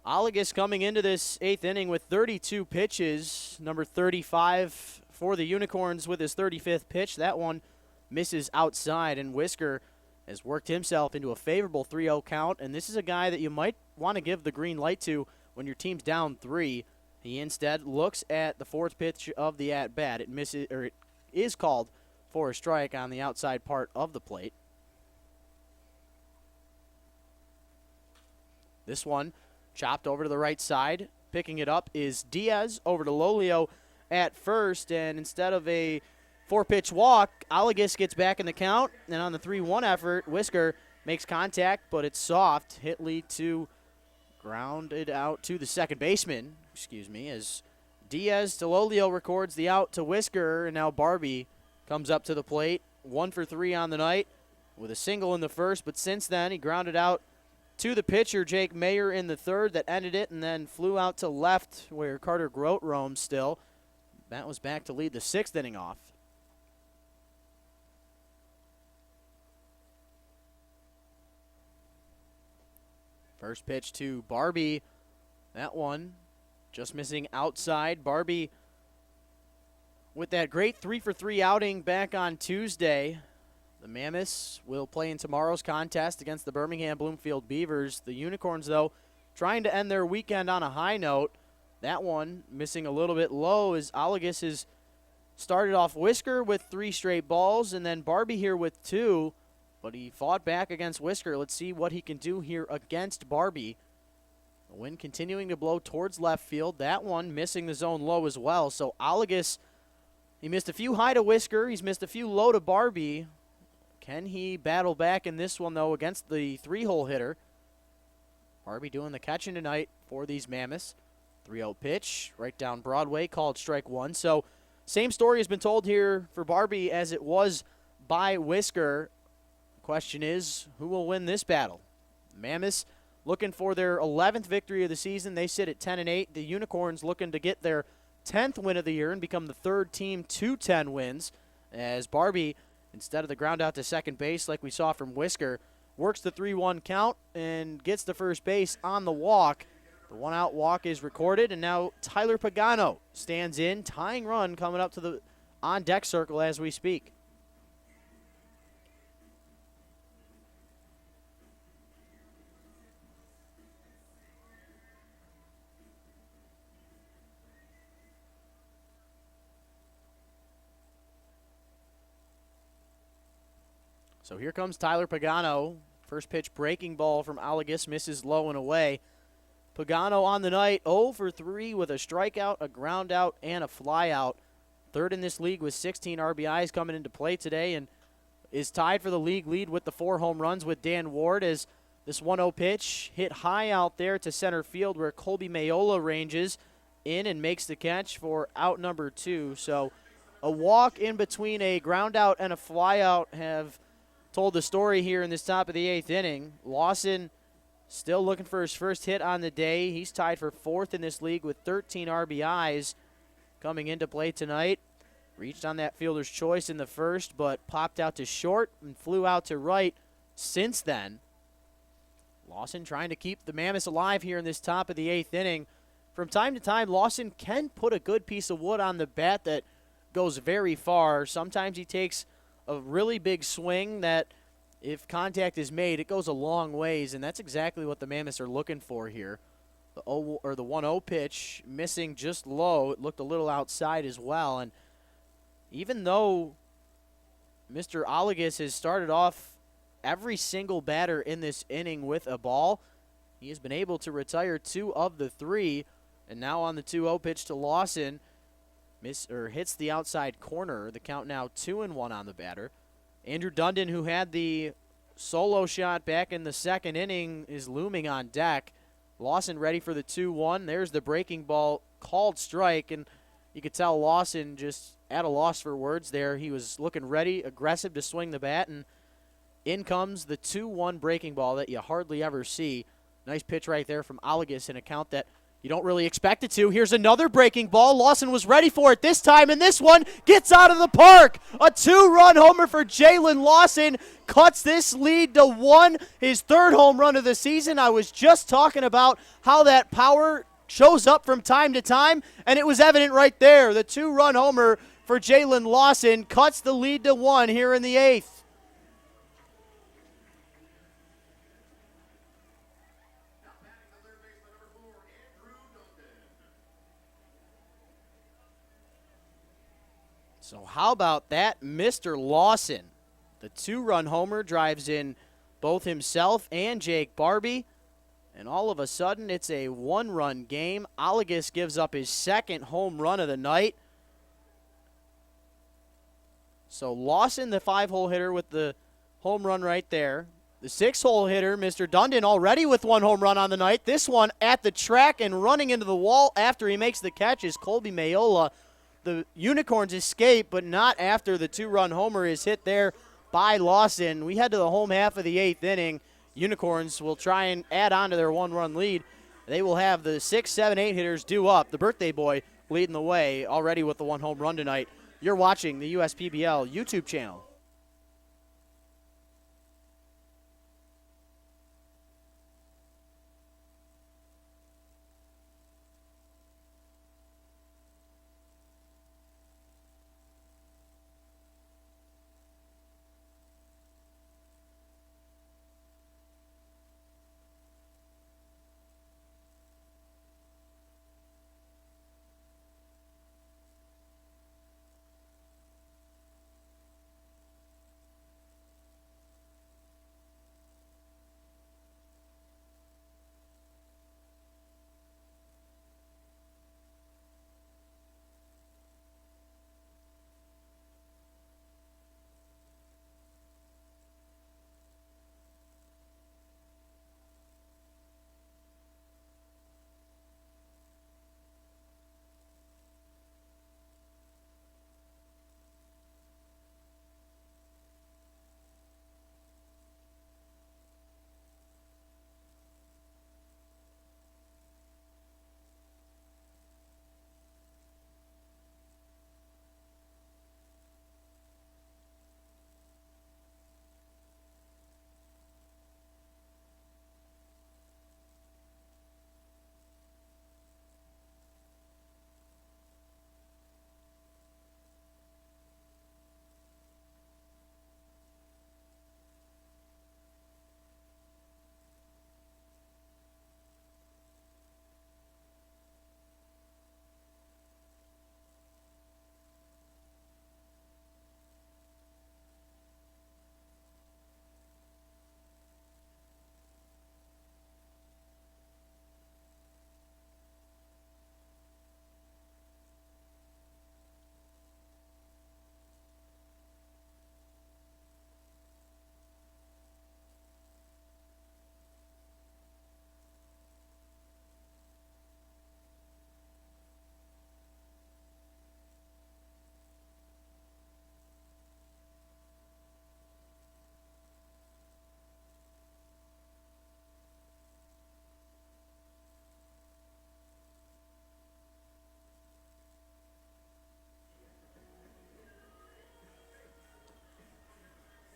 S1: Allegas coming into this 8th inning with 32 pitches. Number 35 for the Unicorns with his 35th pitch. That one misses outside, and Whisker has worked himself into a favorable 3-0 count, and this is a guy that you might want to give the green light to when your team's down 3. He instead looks at the 4th pitch of the at-bat. It is called for a strike on the outside part of the plate. This one chopped over to the right side. Picking it up is Diaz over to Lolio at first, and instead of a 4-pitch walk, Allegas gets back in the count, and on the 3-1 effort, Whisker makes contact, but it's soft. Hit lead to grounded out to the second baseman, as Diaz to Lolio records the out to Whisker, and now Barbie comes up to the plate. 1 for 3 on the night with a single in the first, but since then he grounded out to the pitcher, Jake Mayer, in the third that ended it, and then flew out to left where Carter Grote roams still. That was back to lead the 6th inning off. First pitch to Barbie. That one just missing outside. Barbie with that great 3 for 3 outing back on Tuesday. The Mammoths will play in tomorrow's contest against the Birmingham Bloomfield Beavers. The Unicorns, though, trying to end their weekend on a high note. That one missing a little bit low as Allegas has started off Whisker with 3 straight balls, and then Barbie here with 2, but he fought back against Whisker. Let's see what he can do here against Barbie. The wind continuing to blow towards left field. That one missing the zone low as well. So Alagus, he missed a few high to Whisker. He's missed a few low to Barbie. Can he battle back in this one, though, against the 3-hole hitter? Barbie doing the catching tonight for these Mammoths. 3-0 pitch right down Broadway, called strike 1. So same story has been told here for Barbie as it was by Whisker. The question is, who will win this battle? Mammoths looking for their 11th victory of the season. They sit at 10-8. The Unicorns looking to get their 10th win of the year and become the 3rd team to 10 wins, as Barbie, instead of the ground out to second base like we saw from Whisker, works the 3-1 count and gets the first base on the walk. The 1-out walk is recorded, and now Tyler Pagano stands in, tying run coming up to the on-deck circle as we speak. So here comes Tyler Pagano. First pitch breaking ball from Alagus, misses low and away. Pagano on the night, 0 for 3 with a strikeout, a ground out, and a flyout. 3rd in this league with 16 RBIs coming into play today, and is tied for the league lead with the 4 home runs with Dan Ward, as this 1-0 pitch hit high out there to center field where Colby Mayola ranges in and makes the catch for out number 2. So a walk in between a ground out and a flyout have told the story here in this top of the 8th inning. Lawson still looking for his first hit on the day. He's tied for 4th in this league with 13 RBIs coming into play tonight. Reached on that fielder's choice in the first, but popped out to short and flew out to right since then. Lawson trying to keep the Mammoths alive here in this top of the 8th inning. From time to time, Lawson can put a good piece of wood on the bat that goes very far. Sometimes he takes a really big swing that, if contact is made, it goes a long ways, and that's exactly what the Mammoths are looking for here. The 1-0 pitch missing just low. It looked a little outside as well, and even though Mr. Alagus has started off every single batter in this inning with a ball, he has been able to retire 2 of the 3, and now on the 2-0 pitch to Lawson, hits the outside corner. The count now 2-1 on the batter. Andrew Dundon, who had the solo shot back in the 2nd inning, is looming on deck. Lawson ready for the 2-1. There's the breaking ball, called strike, and you could tell Lawson just at a loss for words there. He was looking ready, aggressive to swing the bat, and in comes the 2-1 breaking ball that you hardly ever see. Nice pitch right there from Alagus in a count that you don't really expect it to. Here's another breaking ball. Lawson was ready for it this time, and this one gets out of the park. A 2-run homer for Jalen Lawson cuts this lead to 1, his 3rd home run of the season. I was just talking about how that power shows up from time to time, and it was evident right there. The 2-run homer for Jalen Lawson cuts the lead to 1 here in the 8th. So how about that, Mr. Lawson? The 2-run homer drives in both himself and Jake Barbie, and all of a sudden it's a 1-run game. Alagus gives up his 2nd home run of the night. So Lawson, the 5-hole hitter, with the home run right there. The 6-hole hitter, Mr. Dundon, already with 1 home run on the night. This one at the track and running into the wall after he makes the catch is Colby Mayola. The Unicorns escape, but not after the 2-run homer is hit there by Lawson. We head to the home half of the 8th inning. Unicorns will try and add on to their 1-run lead. They will have the 6, 7, 8 hitters due up. The birthday boy leading the way already with the 1 home run tonight. You're watching the USPBL YouTube channel.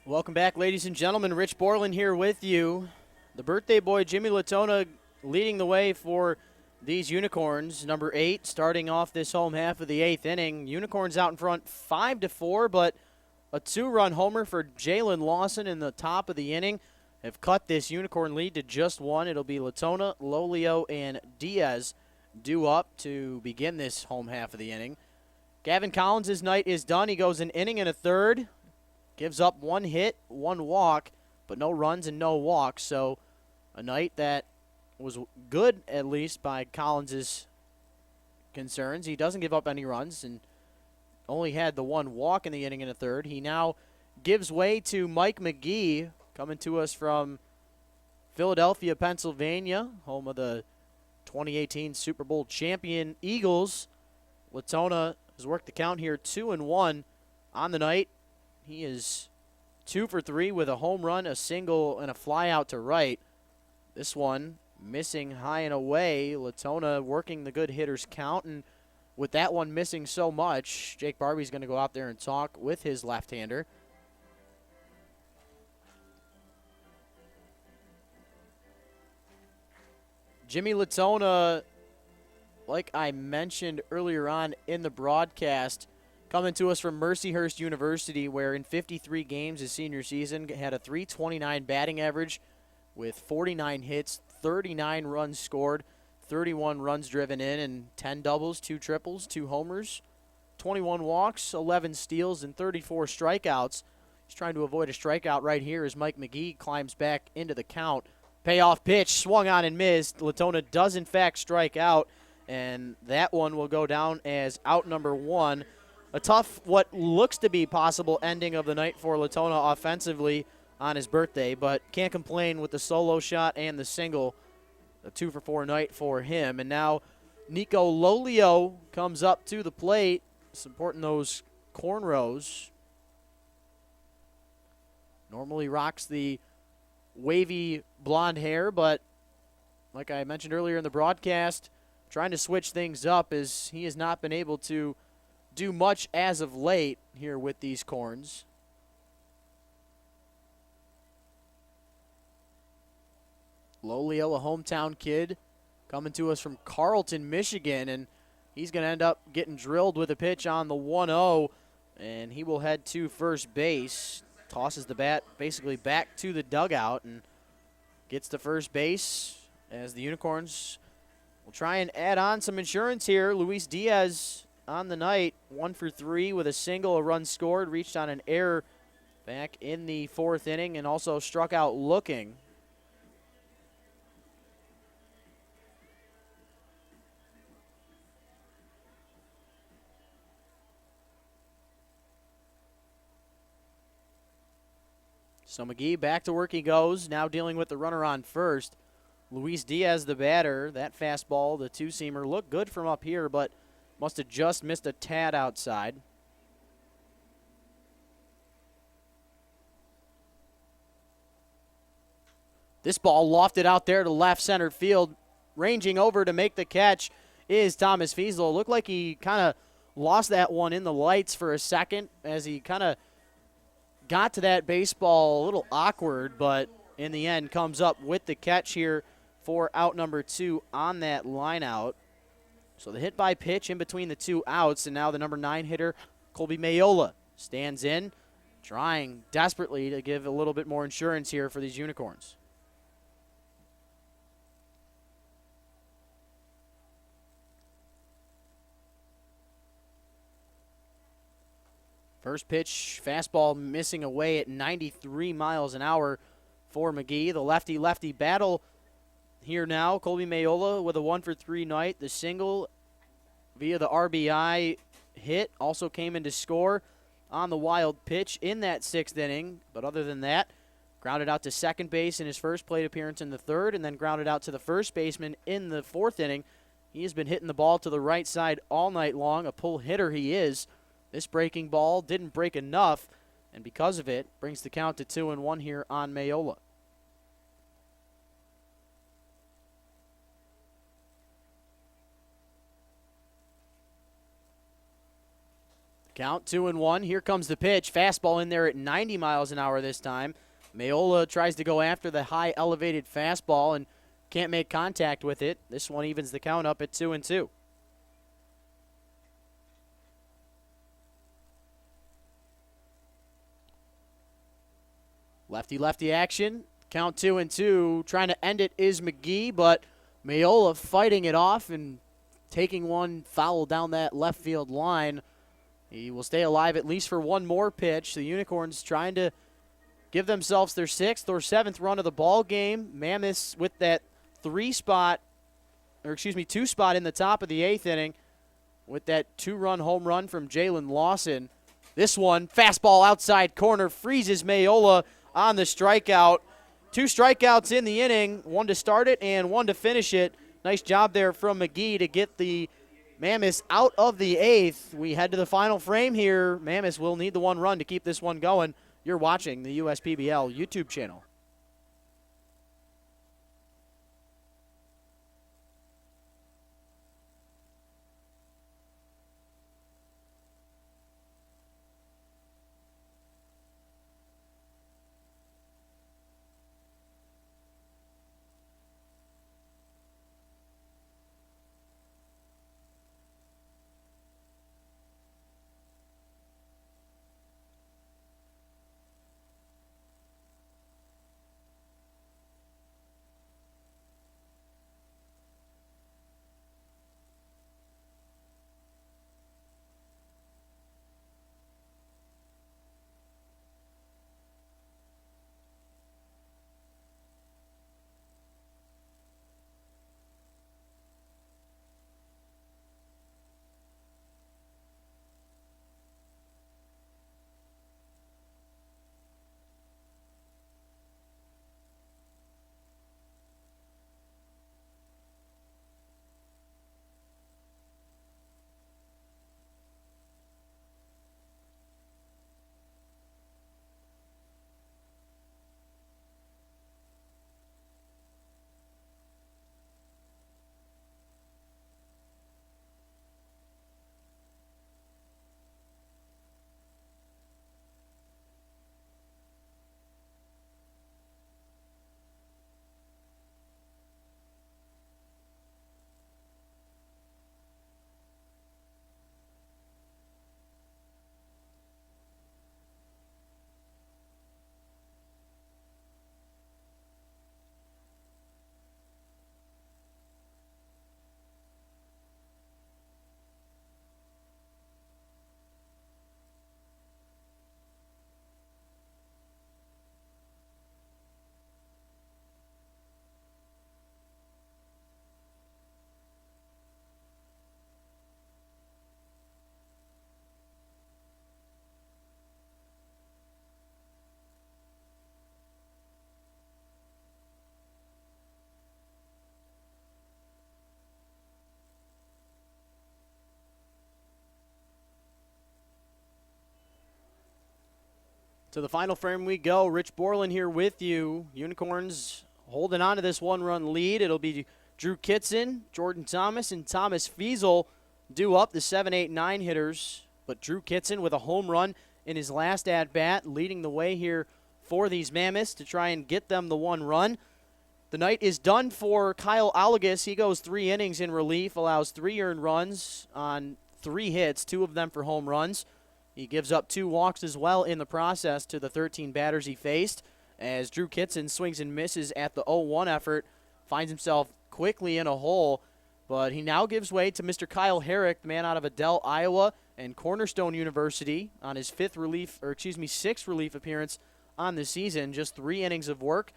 S1: Welcome back, ladies and gentlemen. Rich Borland here with you. The birthday boy, Jimmy Latona, leading the way for these Unicorns. Number 8, starting off this home half of the 8th inning. Unicorns out in front 5-4, but a 2-run homer for Jalen Lawson in the top of the inning have cut this Unicorn lead to just 1. It'll be Latona, Lolio, and Diaz due up to begin this home half of the inning. Gavin Collins' night is done. He goes an inning and a third. Gives up 1 hit, 1 walk, but no runs and no walks. So a night that was good, at least, by Collins' concerns. He doesn't give up any runs and only had the 1 walk in the inning and a third. He now gives way to Mike McGee, coming to us from Philadelphia, Pennsylvania, home of the 2018 Super Bowl champion Eagles. Latona has worked the count here 2-1 on the night. He is 2 for 3 with a home run, a single, and a fly out to right. This one missing high and away. Latona working the good hitters count, and with that one missing so much, Jake Barbie's going to go out there and talk with his left-hander. Jimmy Latona, like I mentioned earlier on in the broadcast, coming to us from Mercyhurst University, where in 53 games his senior season had a .329 batting average with 49 hits, 39 runs scored, 31 runs driven in, and 10 doubles, 2 triples, 2 homers, 21 walks, 11 steals, and 34 strikeouts. He's trying to avoid a strikeout right here as Mike McGee climbs back into the count. Payoff pitch, swung on and missed. Latona does in fact strike out, and that one will go down as out number 1. A tough, what looks to be possible ending of the night for Latona offensively on his birthday, but can't complain with the solo shot and the single. A 2 for 4 night for him. And now Nico Lolio comes up to the plate, supporting those cornrows. Normally rocks the wavy blonde hair, but like I mentioned earlier in the broadcast, trying to switch things up as he has not been able to do much as of late here with these corns. Lolio, a hometown kid, coming to us from Carlton, Michigan, and he's going to end up getting drilled with a pitch on the 1-0, and he will head to first base. Tosses the bat basically back to the dugout and gets to first base as the Unicorns will try and add on some insurance here. Luis Diaz on the night, 1 for 3 with a single, a run scored, reached on an error back in the 4th inning, and also struck out looking. So McGee back to work he goes, now dealing with the runner on first. Luis Diaz, the batter, that fastball, the 2-seamer, looked good from up here, but must have just missed a tad outside. This ball lofted out there to left center field. Ranging over to make the catch is Thomas Fiesel. Looked like he kind of lost that one in the lights for a second as he kind of got to that baseball a little awkward, but in the end comes up with the catch here for out number 2 on that line out. So the hit by pitch in between the 2 outs, and now the number 9 hitter, Colby Mayola, stands in, trying desperately to give a little bit more insurance here for these Unicorns. First pitch, fastball missing away at 93 miles an hour for McGee. The lefty-lefty battle here now. Colby Mayola with a 1 for 3 night. The single via the RBI hit also came in to score on the wild pitch in that 6th inning. But other than that, grounded out to second base in his first plate appearance in the 3rd, and then grounded out to the first baseman in the 4th inning. He has been hitting the ball to the right side all night long. A pull hitter he is. This breaking ball didn't break enough, and because of it, brings the count to 2-1 here on Mayola. Count 2-1. Here comes the pitch. Fastball in there at 90 miles an hour this time. Mayola tries to go after the high elevated fastball and can't make contact with it. This one evens the count up at 2-2. Lefty-lefty action. Count 2-2. Trying to end it is McGee, but Mayola fighting it off and taking one foul down that left field line. He will stay alive at least for one more pitch. The Unicorns trying to give themselves their 6th or 7th run of the ball game. Mammoths with that 2 spot in the top of the 8th inning with that 2-run home run from Jalen Lawson. This one, fastball outside corner, freezes Mayola on the strikeout. 2 strikeouts in the inning, 1 to start it and 1 to finish it. Nice job there from McGee to get the Mammoths out of the 8th. We head to the final frame here. Mammoths will need the 1 run to keep this one going. You're watching the USPBL YouTube channel. To the final frame we go. Rich Borland here with you. Unicorns holding on to this 1-run lead. It'll be Drew Kitson, Jordan Thomas, and Thomas Fiesel due up, the 7, 8, 9 hitters. But Drew Kitson with a home run in his last at-bat, leading the way here for these Mammoths to try and get them the 1 run. The night is done for Kyle Alagas. He goes 3 innings in relief, allows 3 earned runs on 3 hits, 2 of them for home runs. He gives up 2 walks as well in the process to the 13 batters he faced, as Drew Kitson swings and misses at the 0-1 effort, finds himself quickly in a hole, but he now gives way to Mr. Kyle Herrick, the man out of Adel, Iowa, and Cornerstone University on his 6th relief appearance on the season. Just 3 innings of work.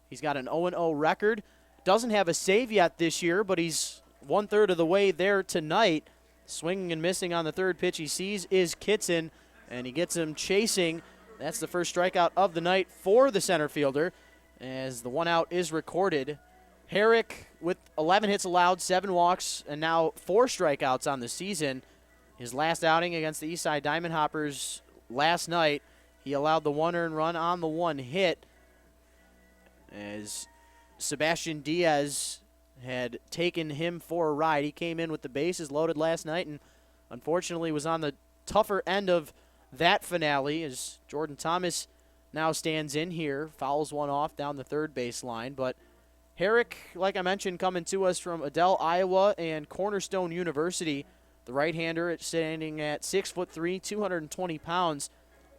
S1: He's got an 0-0 record. Doesn't have a save yet this year, but he's 1/3 of the way there tonight. Swinging and missing on the 3rd pitch he sees is Kitson, and he gets him chasing. That's the first strikeout of the night for the center fielder, as the 1 out is recorded. Herrick with 11 hits allowed, 7 walks, and now 4 strikeouts on the season. His last outing against the Eastside Diamond Hoppers last night, he allowed the 1 earned run on the 1 hit, as Sebastian Diaz had taken him for a ride. He came in with the bases loaded last night and unfortunately was on the tougher end of that finale as Jordan Thomas now stands in here, fouls one off down the third base line. But Herrick, like I mentioned, coming to us from Adel, Iowa, and Cornerstone University. The right-hander standing at 6'3", 220 pounds.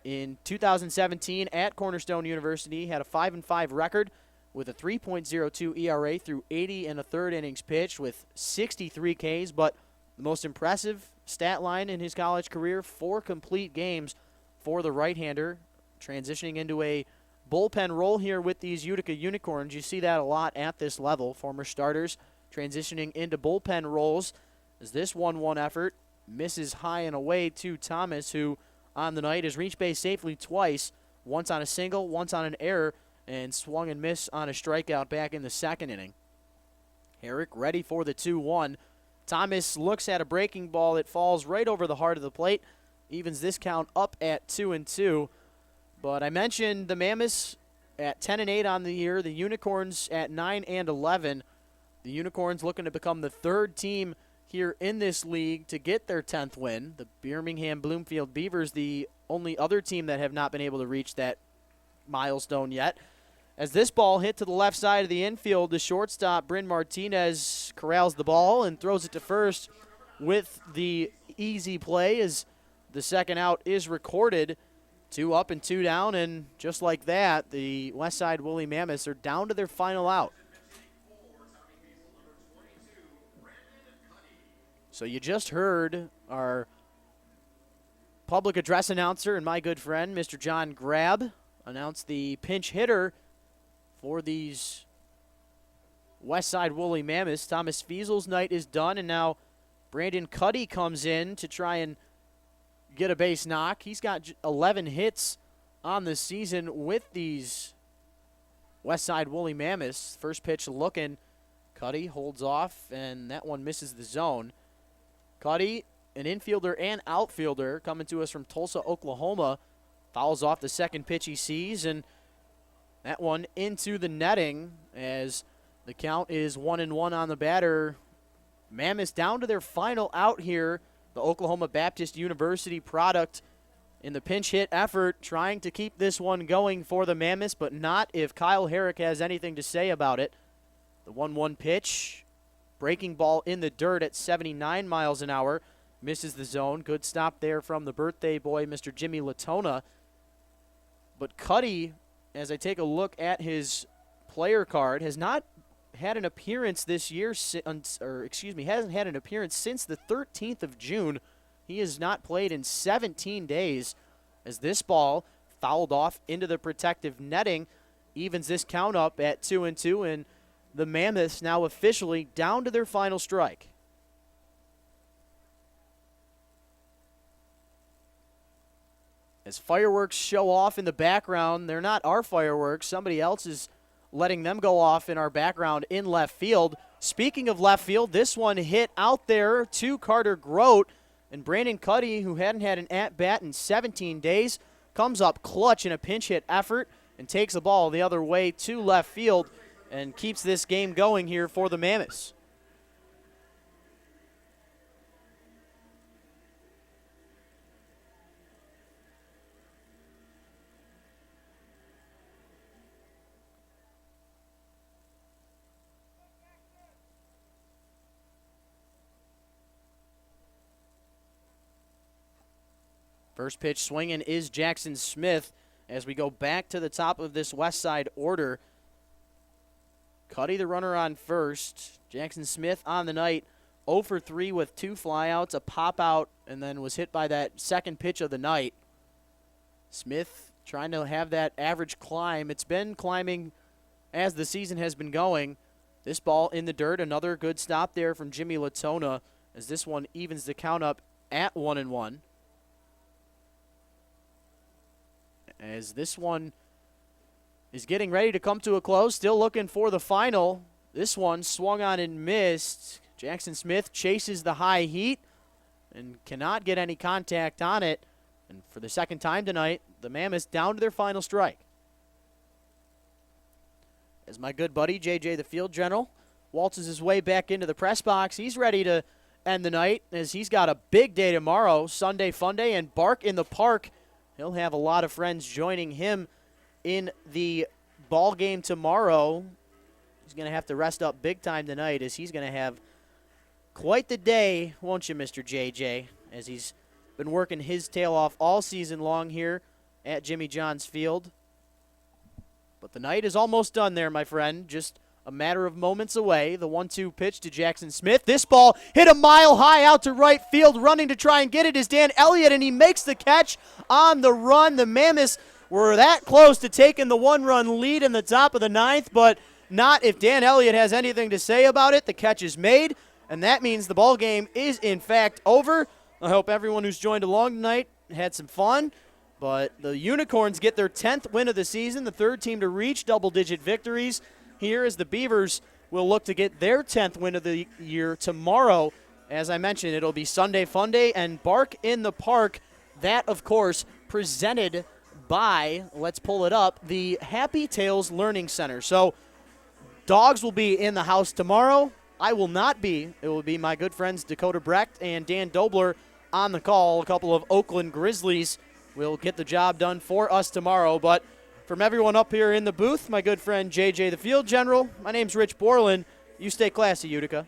S1: In 2017 at Cornerstone University, had a 5-5 record with a 3.02 ERA through 80 and a third innings pitched with 63 Ks. But the most impressive stat line in his college career, 4 complete games for the right-hander, transitioning into a bullpen role here with these Utica Unicorns. You see that a lot at this level. Former starters transitioning into bullpen roles as this 1-1 effort misses high and away to Thomas, who on the night has reached base safely twice, once on a single, once on an error, and swung and missed on a strikeout back in the second inning. Herrick ready for the 2-1. Thomas looks at a breaking ball that falls right over the heart of the plate, evens this count up at 2-2. But I mentioned the Mammoths at 10-8 on the year, the Unicorns at 9-11. The Unicorns looking to become the third team here in this league to get their 10th win. The Birmingham Bloomfield Beavers, the only other team that have not been able to reach that milestone yet. As this ball hit to the left side of the infield, the shortstop, Bryn Martinez, corrals the ball and throws it to first with the easy play as the second out is recorded. 2 up and 2 down, and just like that, the Westside Woolly Mammoths are down to their final out. So you just heard our public address announcer and my good friend, Mr. John Grab, announce the pinch hitter for these Westside Woolly Mammoths. Thomas Fiesel's night is done, and now Brandon Cuddy comes in to try and get a base knock. He's got 11 hits on the season with these Westside Woolly Mammoths. First pitch looking. Cuddy holds off, and that one misses the zone. Cuddy, an infielder and outfielder, coming to us from Tulsa, Oklahoma, fouls off the second pitch he sees, and that one into the netting as the count is 1-1 on the batter. Mammoths down to their final out here. The Oklahoma Baptist University product in the pinch hit effort, trying to keep this one going for the Mammoths, but not if Kyle Herrick has anything to say about it. The 1-1 pitch. Breaking ball in the dirt at 79 miles an hour. Misses the zone. Good stop there from the birthday boy, Mr. Jimmy Latona. But Cuddy, as I take a look at his player card, has not had an appearance this year, hasn't had an appearance since the 13th of June. He has not played in 17 days as this ball fouled off into the protective netting, evens this count up at 2-2, and the Mammoths now officially down to their final strike. As fireworks show off in the background, they're not our fireworks. Somebody else is letting them go off in our background in left field. Speaking of left field, this one hit out there to Carter Grote, and Brandon Cuddy, who hadn't had an at-bat in 17 days, comes up clutch in a pinch hit effort and takes the ball the other way to left field and keeps this game going here for the Mammoths. First pitch swinging is Jackson Smith as we go back to the top of this West Side order. Cuddy the runner on first. Jackson Smith on the night 0 for 3 with 2 flyouts, a pop out, and then was hit by that second pitch of the night. Smith trying to have that average climb. It's been climbing as the season has been going. This ball in the dirt, another good stop there from Jimmy Latona as this one evens the count up at 1-1. As this one is getting ready to come to a close, still looking for the final. This one swung on and missed. Jackson Smith chases the high heat and cannot get any contact on it. And for the second time tonight, the Mammoths down to their final strike. As my good buddy, JJ the field general, waltzes his way back into the press box, he's ready to end the night, as he's got a big day tomorrow, Sunday Fun Day, and Bark in the Park. He'll have a lot of friends joining him in the ball game tomorrow. He's going to have to rest up big time tonight, as he's going to have quite the day, won't you, Mr. JJ, as he's been working his tail off all season long here at Jimmy John's Field. But the night is almost done there, my friend. Just a matter of moments away. The 1-2 pitch to Jackson Smith. This ball hit a mile high out to right field. Running to try and get it is Dan Elliott, and he makes the catch on the run. The Mammoths were that close to taking the one-run lead in the top of the ninth, but not if Dan Elliott has anything to say about it. The catch is made, and that means the ball game is, in fact, over. I hope everyone who's joined along tonight had some fun. But the Unicorns get their 10th win of the season, the third team to reach double-digit victories here, as the Beavers will look to get their 10th win of the year tomorrow. As I mentioned, it'll be Sunday Fun Day and Bark in the Park. That, of course, presented by, let's pull it up, the Happy Tales Learning Center. So dogs will be in the house tomorrow. I will not be. It will be my good friends Dakota Brecht and Dan Dobler on the call. A couple of Oakland Grizzlies will get the job done for us tomorrow. But from everyone up here in the booth, my good friend JJ the Field General, my name's Rich Borland. You stay classy, Utica.